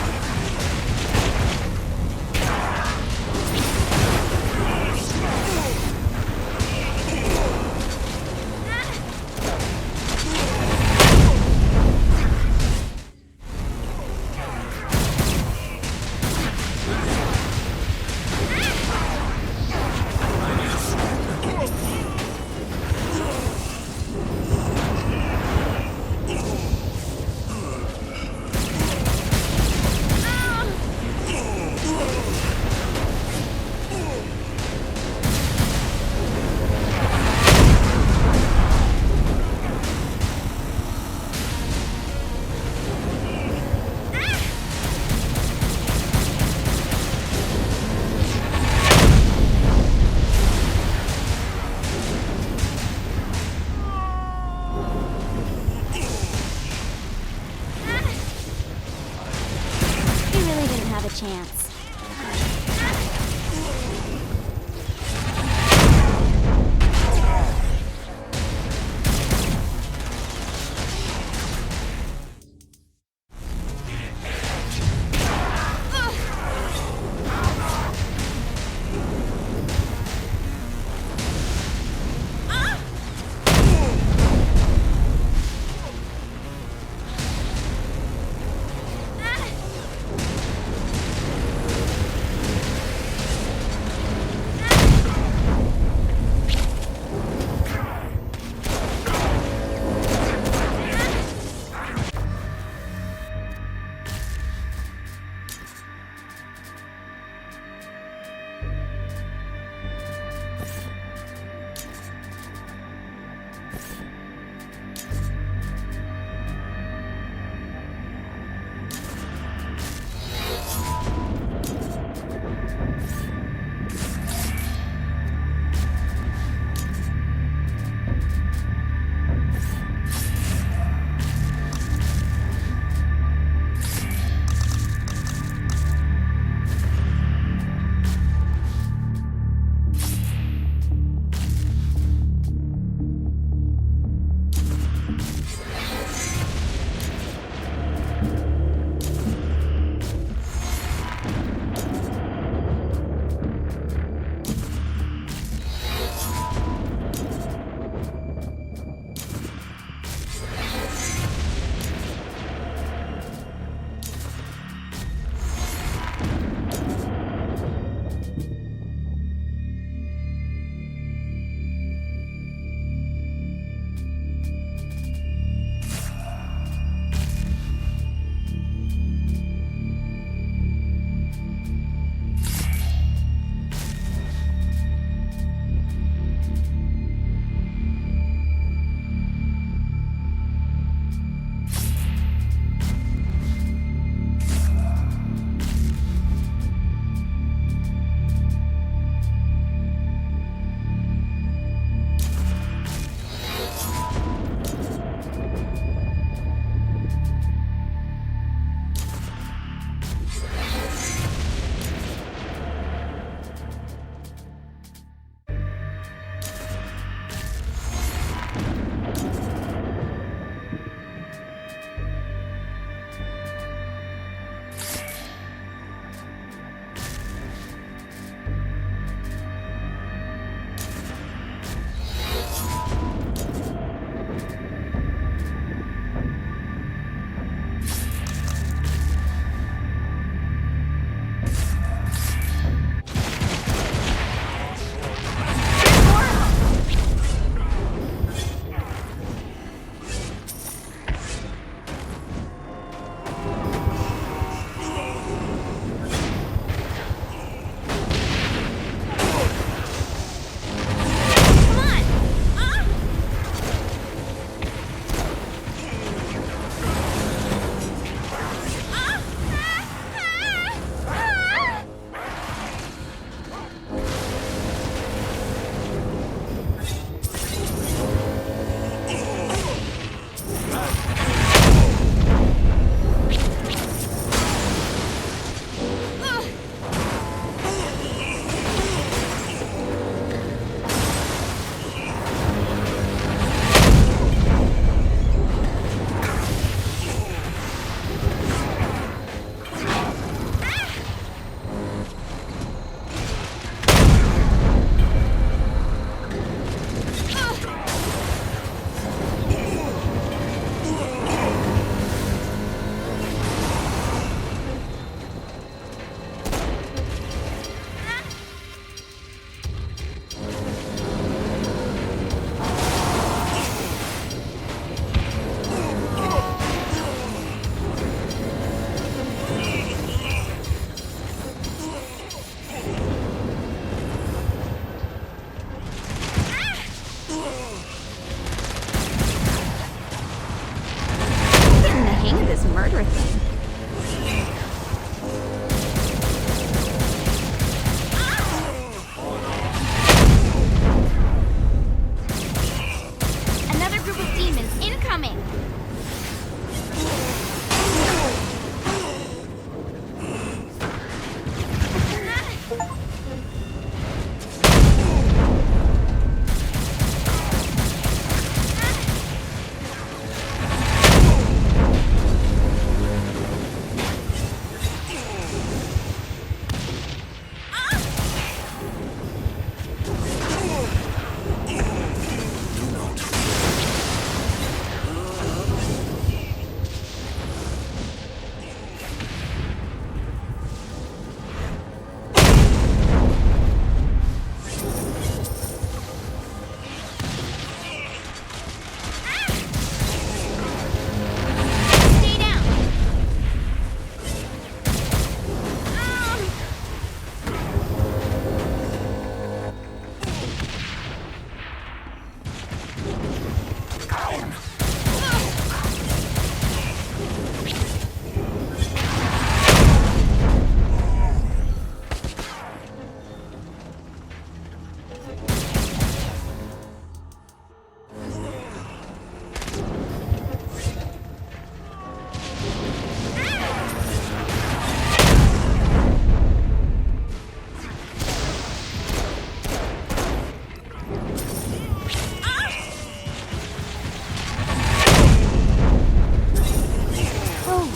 [SPEAKER 16] chance.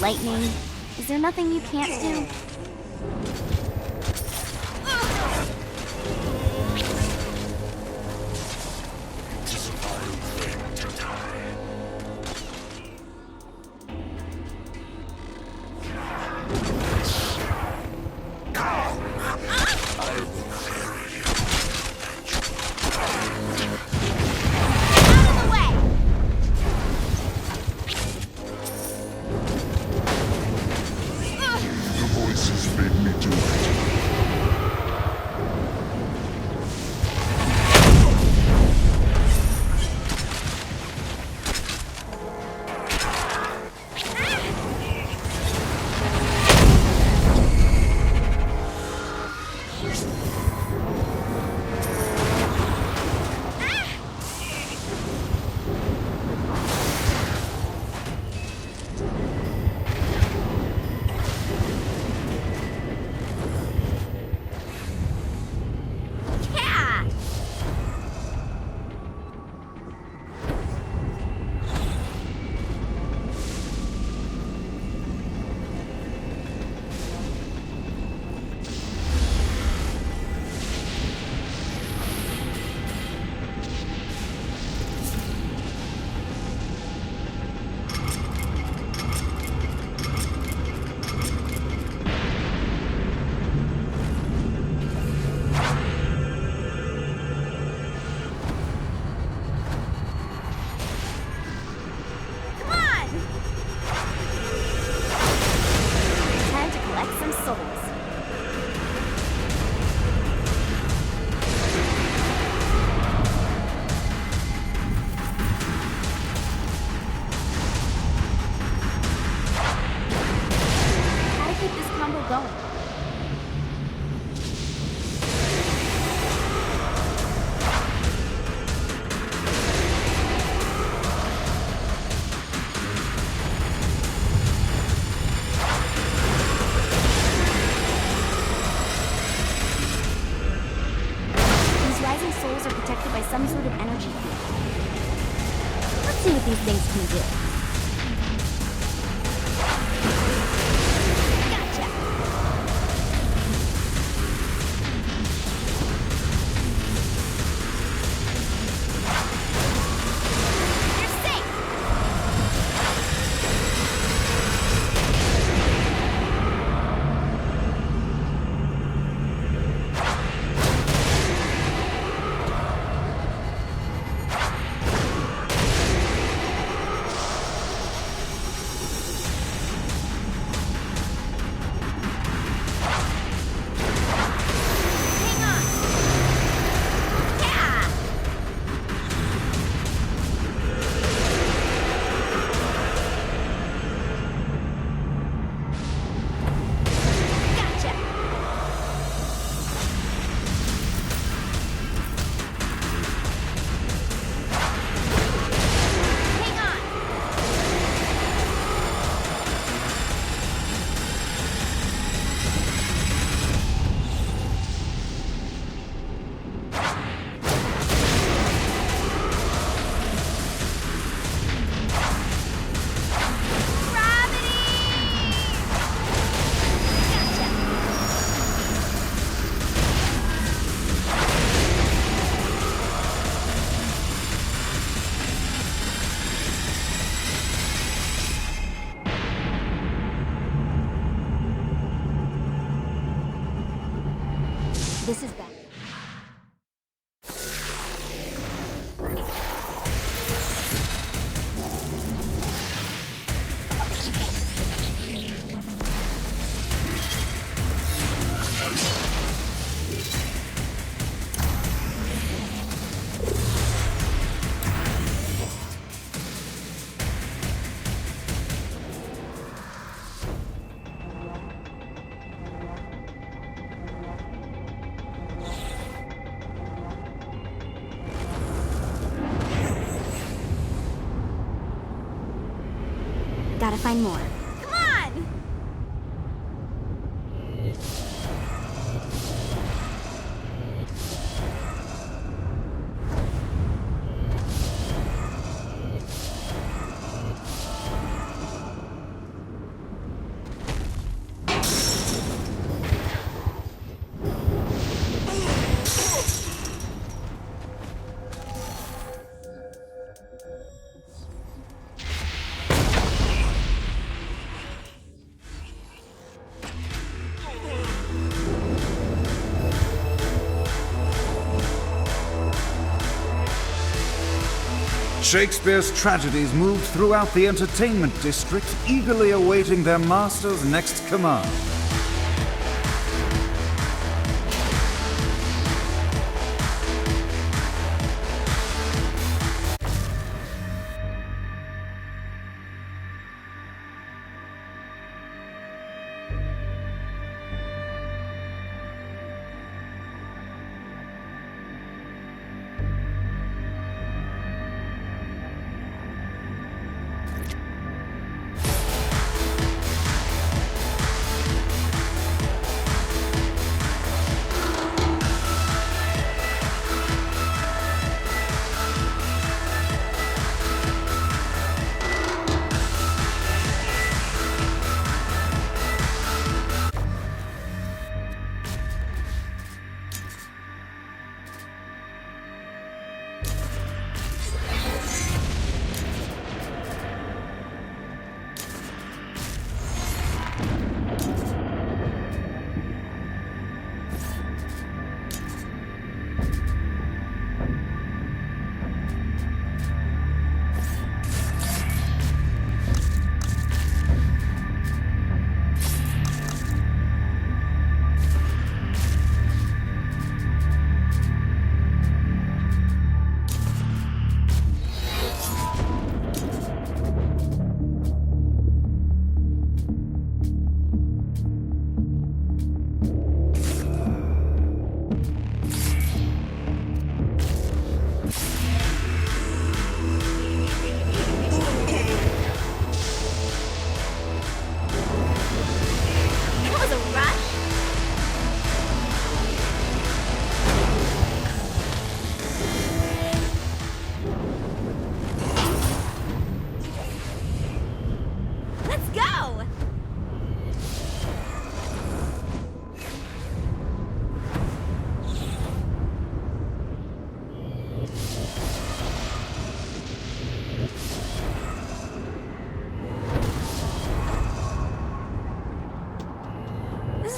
[SPEAKER 16] lightning. Is there nothing you can't do? Some sort of energy field. Let's see what these things can do. Gotcha! You're safe! This is bad. Gotta find more. Come on!
[SPEAKER 10] Shakespeare's tragedies moved throughout the entertainment district, eagerly awaiting their master's next command.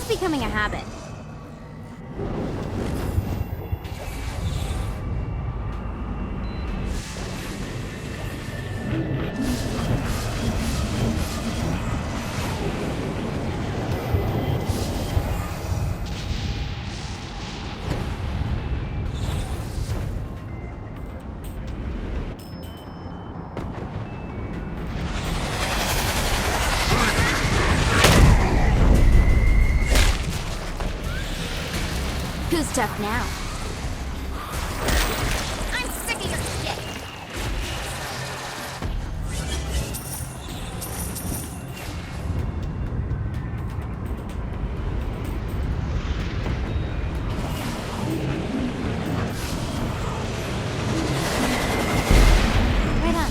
[SPEAKER 16] Becoming a habit. Who's tough now? I'm sick of your shit. Right on.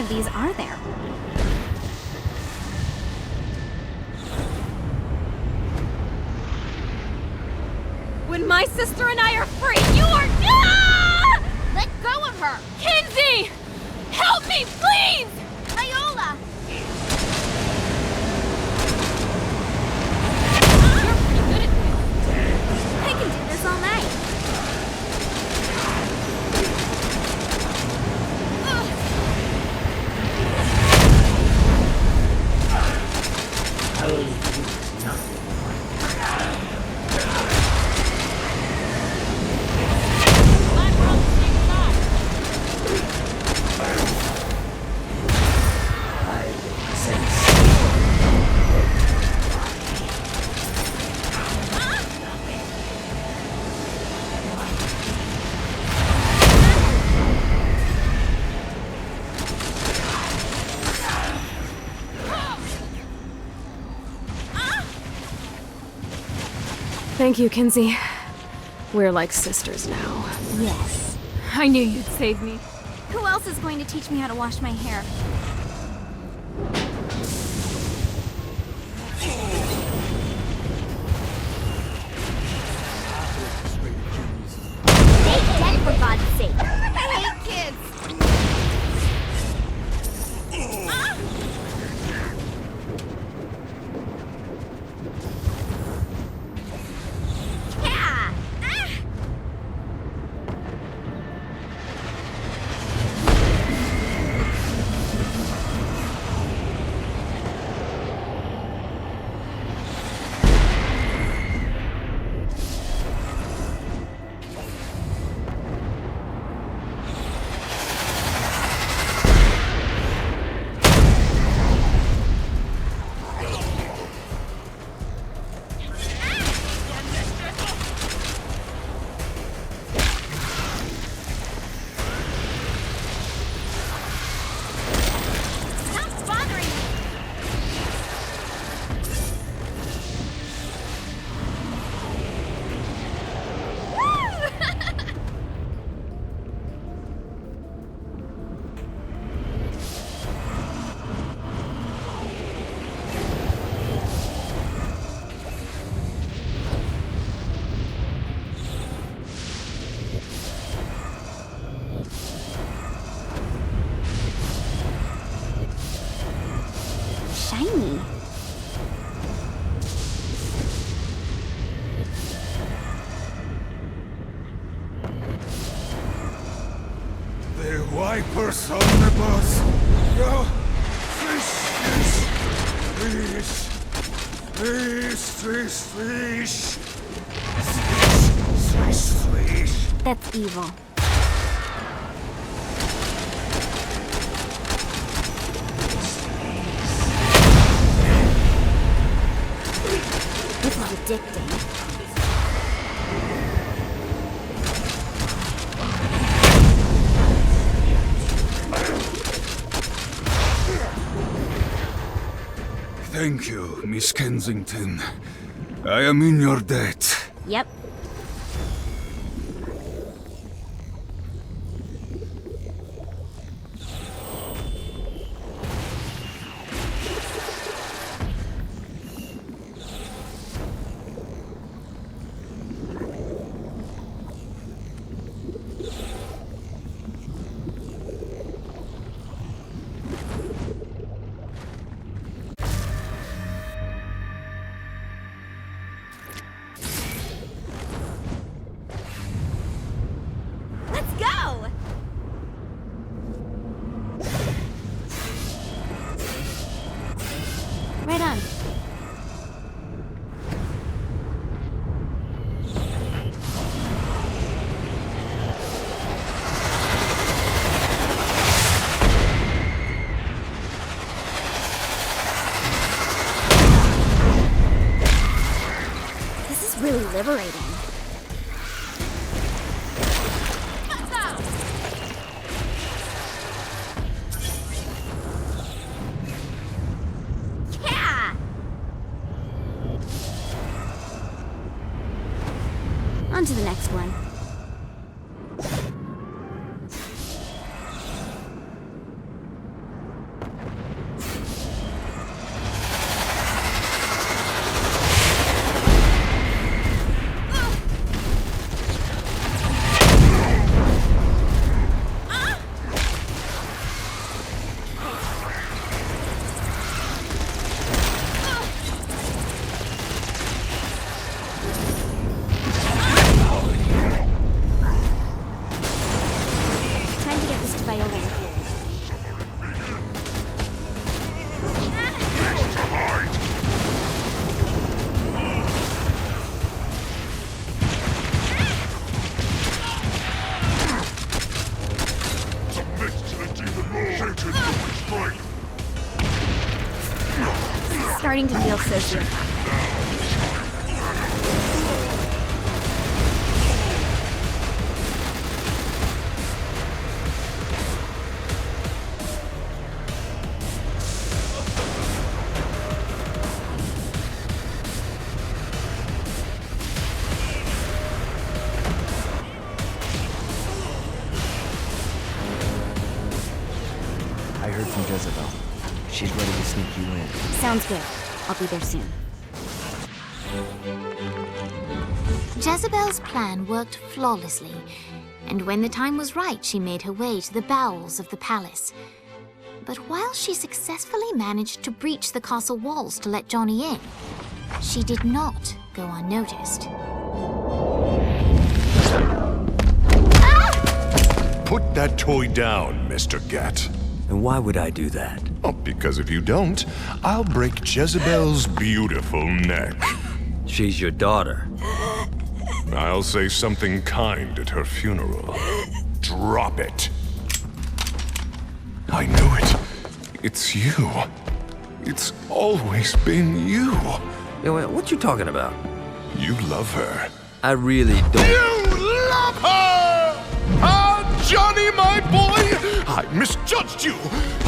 [SPEAKER 16] These are there?
[SPEAKER 13] When my sister and I are free, you are... Ah!
[SPEAKER 3] Let go of her!
[SPEAKER 13] Kinsey! Help me, please!
[SPEAKER 3] Viola!
[SPEAKER 13] You're pretty good at this.
[SPEAKER 16] I can do this all night.
[SPEAKER 12] Thank you, Kinsey. We're like sisters now.
[SPEAKER 16] Yes.
[SPEAKER 12] I knew you'd save me.
[SPEAKER 16] Who else is going to teach me how to wash my hair? Stay dead, for God's sake! I hate kids! Yeah! Shiny.
[SPEAKER 10] The wipers on the bus. Go. Fish. Fish.
[SPEAKER 16] That's evil. This is addicting.
[SPEAKER 10] Thank you, Miss Kensington. I am in your debt.
[SPEAKER 16] Yep. Right on. This is really liberating. On to the next one. Starting to feel so good. Sounds good. I'll be there soon.
[SPEAKER 1] Jezebel's plan worked flawlessly, and when the time was right, she made her way to the bowels of the palace. But while she successfully managed to breach the castle walls to let Johnny in, she did not go unnoticed.
[SPEAKER 8] Put that toy down, Mr. Gat.
[SPEAKER 7] And why would I do that?
[SPEAKER 8] Oh, because if you don't, I'll break Jezebel's beautiful neck.
[SPEAKER 7] She's your daughter.
[SPEAKER 8] I'll say something kind at her funeral. Drop it. I knew it. It's you. It's always been you.
[SPEAKER 7] Yo, what you talking about?
[SPEAKER 8] You love her.
[SPEAKER 7] I really don't.
[SPEAKER 8] You love her! Ah, Johnny, my boy! I misjudged you.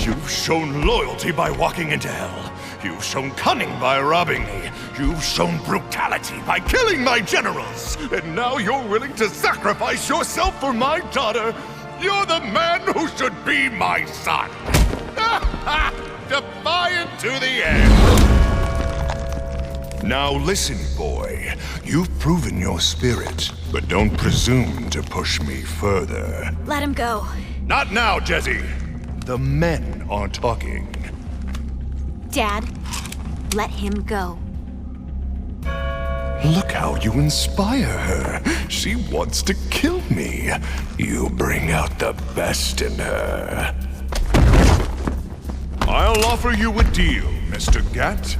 [SPEAKER 8] You've shown loyalty by walking into hell. You've shown cunning by robbing me. You've shown brutality by killing my generals. And now you're willing to sacrifice yourself for my daughter. You're the man who should be my son. Defiant to the end. Now listen, boy. You've proven your spirit, but don't presume to push me further.
[SPEAKER 13] Let him go.
[SPEAKER 8] Not now, Jesse. The men are talking.
[SPEAKER 13] Dad, let him go.
[SPEAKER 8] Look how you inspire her. She wants to kill me. You bring out the best in her. I'll offer you a deal, Mr. Gat.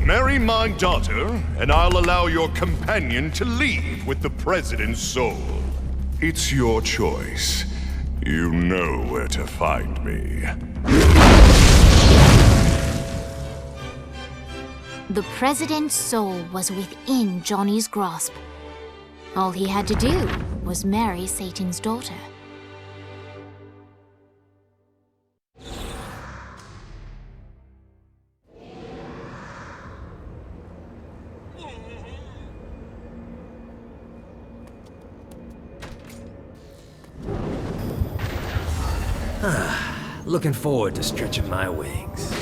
[SPEAKER 8] Marry my daughter, and I'll allow your companion to leave with the President's soul. It's your choice. You know where to find me.
[SPEAKER 1] The President's soul was within Johnny's grasp. All he had to do was marry Satan's daughter.
[SPEAKER 7] Looking forward to stretching my wings.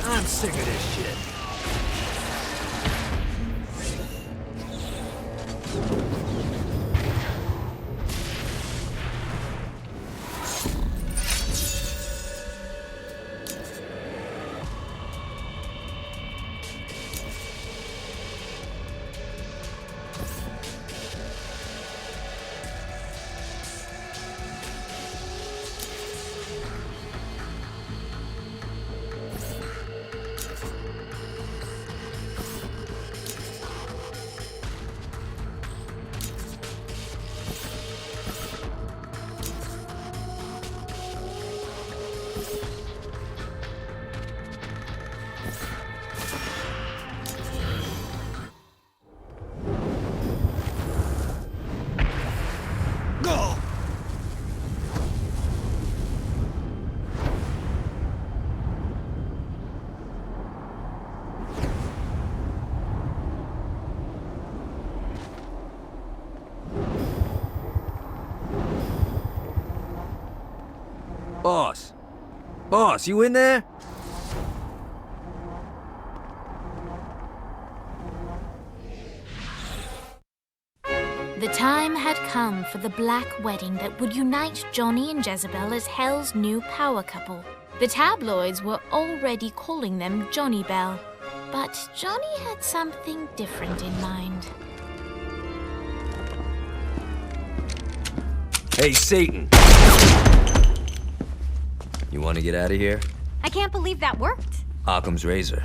[SPEAKER 2] I'm sick of this shit.
[SPEAKER 7] Boss! Boss, you in there?
[SPEAKER 1] The time had come for the black wedding that would unite Johnny and Jezebel as Hell's new power couple. The tabloids were already calling them Johnny Bell, but Johnny had something different in mind.
[SPEAKER 7] Hey, Satan! You want to get out of here?
[SPEAKER 3] I can't believe that worked.
[SPEAKER 7] Occam's razor.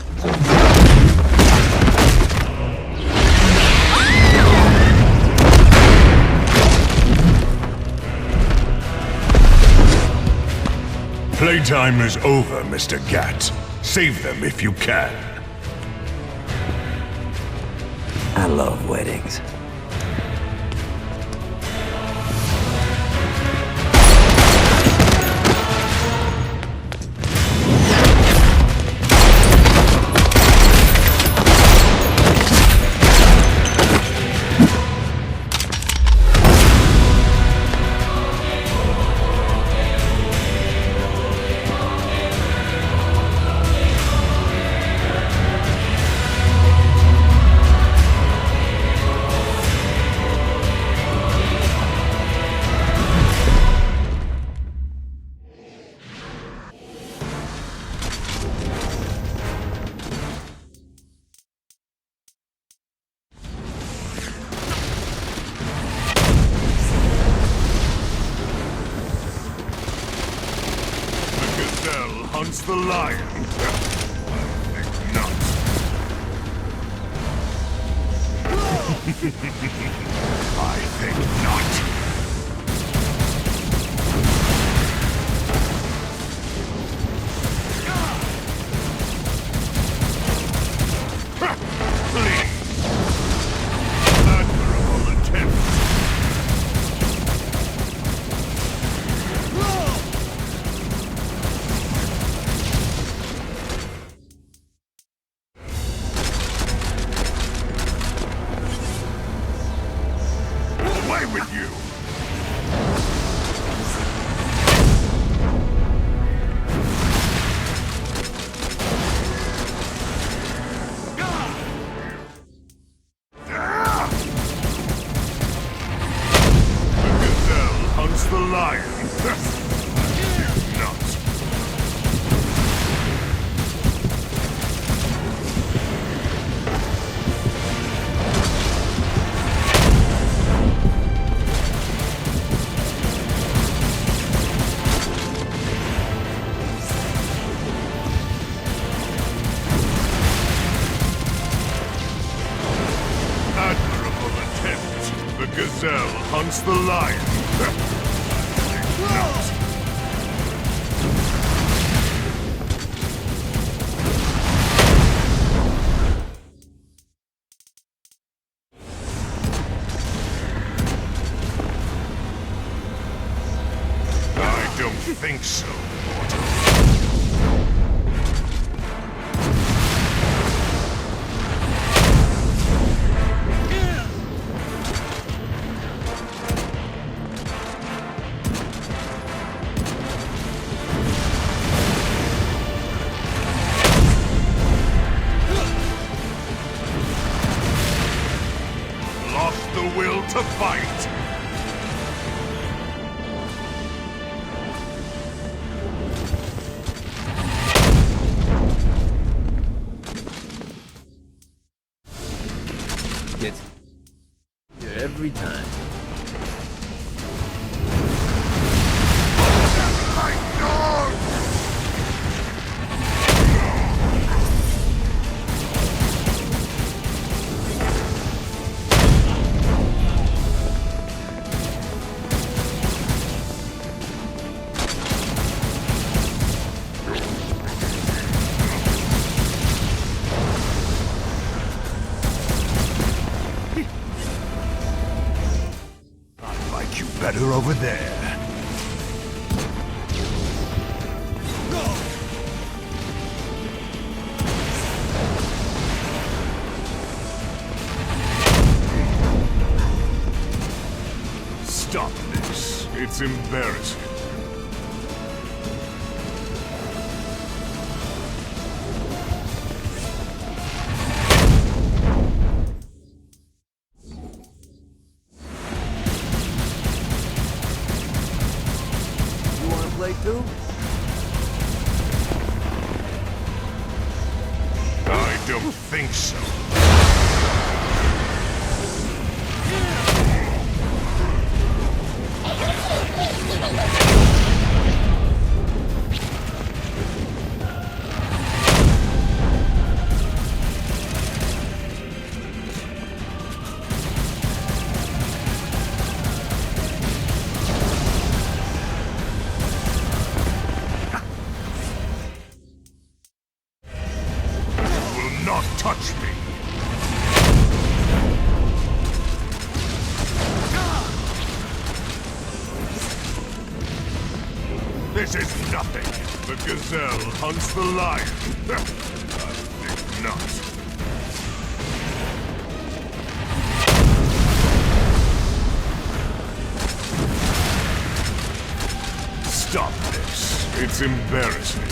[SPEAKER 14] Playtime is over, Mr. Gat. Save them if you can.
[SPEAKER 7] I love weddings.
[SPEAKER 14] Hunts the lion. Think not. I think not. Admirable attempt. With you. The gazelle hunts the lion. Not. The gazelle hunts the lion. Not. I don't think so, mortal. Lost the will to fight.
[SPEAKER 7] Gets you every time.
[SPEAKER 14] bunker over there. Stop this. It's embarrassing.
[SPEAKER 7] You wanna play too?
[SPEAKER 14] I don't think so. Not touch me! This is nothing. The gazelle hunts the lion. I think not. Stop this. It's embarrassing.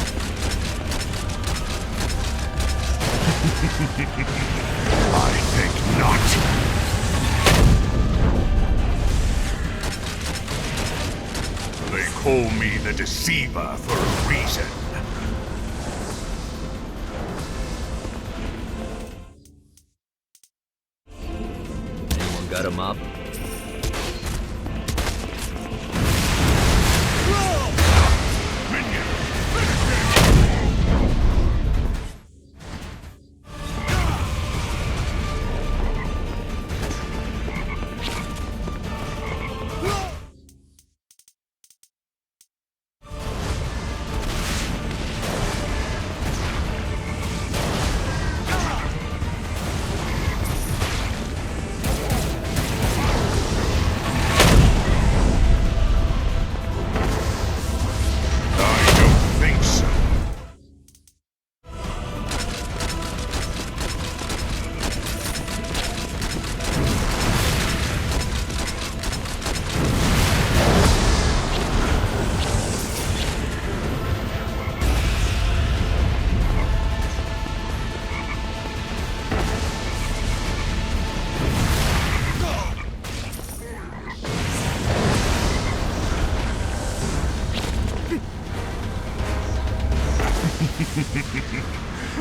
[SPEAKER 14] I think not. They call me the Deceiver for a reason.
[SPEAKER 7] Anyone got a mop?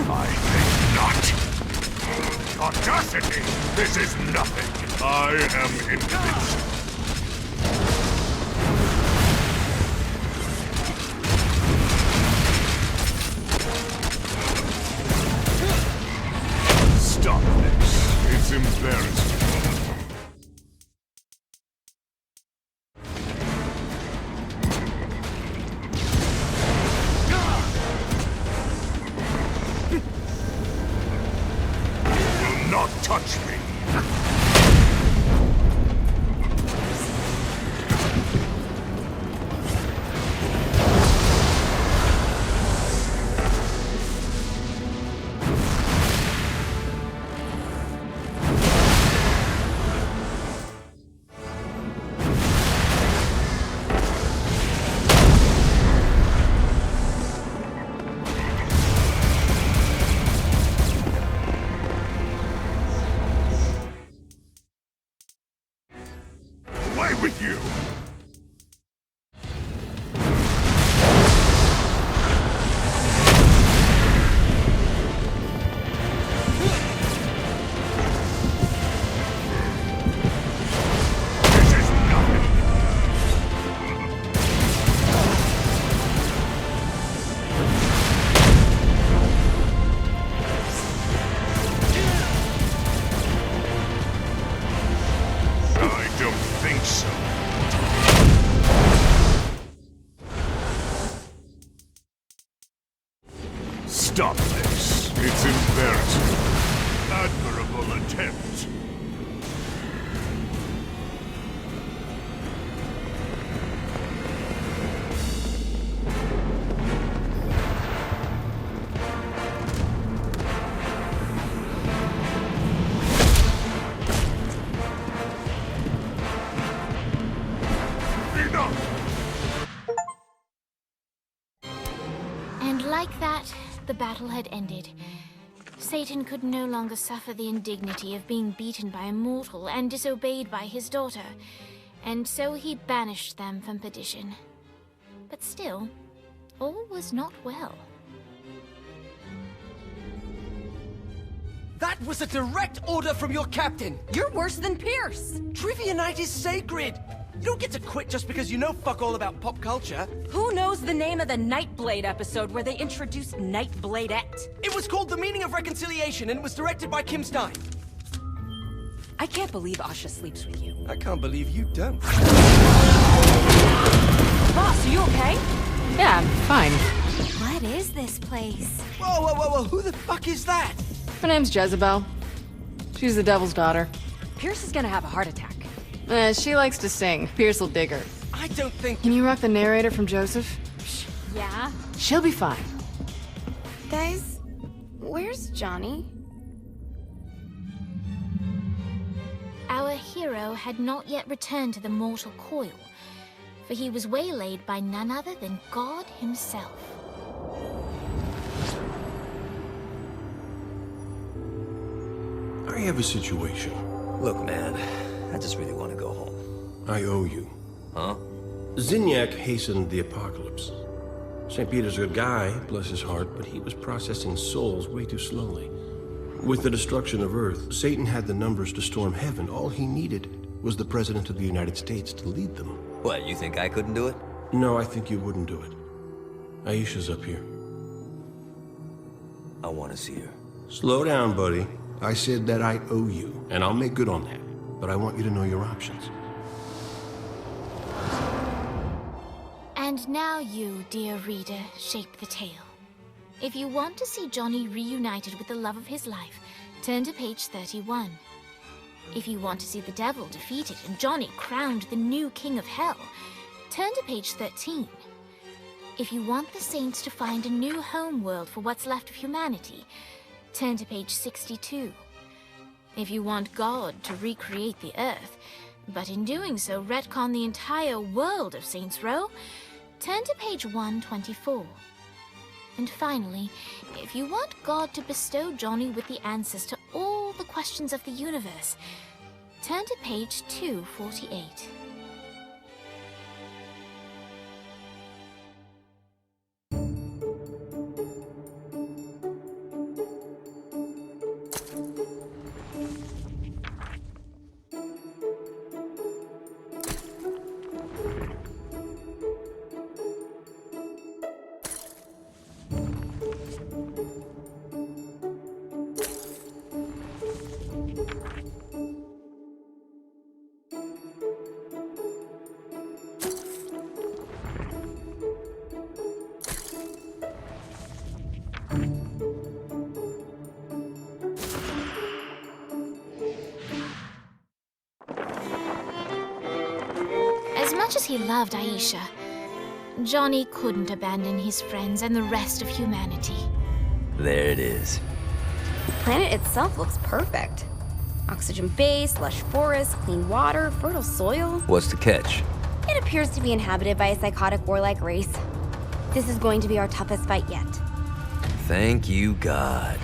[SPEAKER 14] I think not. Audacity! This is nothing. I am invincible. Stop this. It's embarrassing. Not touch me! Away with you! This is nothing. I don't think so. Stop this. It's embarrassing. Admirable attempt.
[SPEAKER 1] And like that, the battle had ended. Satan could no longer suffer the indignity of being beaten by a mortal and disobeyed by his daughter, and so he banished them from perdition. But still, all was not well.
[SPEAKER 5] That was a direct order from your captain!
[SPEAKER 4] You're worse than Pierce!
[SPEAKER 5] Trivia night is sacred! You don't get to quit just because you know fuck all about pop culture.
[SPEAKER 4] Who knows the name of the Nightblade episode where they introduced Nightbladette?
[SPEAKER 5] It was called The Meaning of Reconciliation, and it was directed by Kim Stein.
[SPEAKER 4] I can't believe Asha sleeps with you.
[SPEAKER 5] I can't believe you don't.
[SPEAKER 4] Boss, are you okay? Yeah, I'm fine.
[SPEAKER 3] What is this place?
[SPEAKER 5] Whoa, whoa, whoa, whoa, who the fuck is that?
[SPEAKER 4] Her name's Jezebel. She's the devil's daughter. Pierce is gonna have a heart attack. She likes to sing. Pierce will dig her.
[SPEAKER 5] I don't think...
[SPEAKER 4] Can you rock the narrator from Joseph?
[SPEAKER 3] Yeah?
[SPEAKER 4] She'll be fine.
[SPEAKER 12] Guys, where's Johnny?
[SPEAKER 1] Our hero had not yet returned to the mortal coil, for he was waylaid by none other than God himself.
[SPEAKER 17] I have a situation.
[SPEAKER 7] Look, man, I just really want to go home.
[SPEAKER 17] I owe you.
[SPEAKER 7] Huh?
[SPEAKER 17] Zinyak hastened the apocalypse. St. Peter's a good guy, bless his heart, but he was processing souls way too slowly. With the destruction of Earth, Satan had the numbers to storm heaven. All he needed was the President of the United States to lead them.
[SPEAKER 7] What, you think I couldn't do it?
[SPEAKER 17] No, I think you wouldn't do it. Aisha's up here.
[SPEAKER 7] I want to see her.
[SPEAKER 17] Slow down, buddy. I said that I owe you, and I'll make good on that. But I want you to know your options.
[SPEAKER 1] And now you, dear reader, shape the tale. If you want to see Johnny reunited with the love of his life, turn to page 31. If you want to see the devil defeated and Johnny crowned the new king of hell, turn to page 13. If you want the saints to find a new home world for what's left of humanity, turn to page 62. If you want God to recreate the earth, but in doing so retcon the entire world of Saints Row, turn to page 124. And finally, if you want God to bestow Johnny with the answers to all the questions of the universe, turn to page 248. As much as he loved Aisha, Johnny couldn't abandon his friends and the rest of humanity.
[SPEAKER 7] There it is.
[SPEAKER 16] The planet itself looks perfect. Oxygen base, lush forests, clean water, fertile soil.
[SPEAKER 7] What's the catch?
[SPEAKER 16] It appears to be inhabited by a psychotic warlike race. This is going to be our toughest fight yet.
[SPEAKER 7] Thank you, God.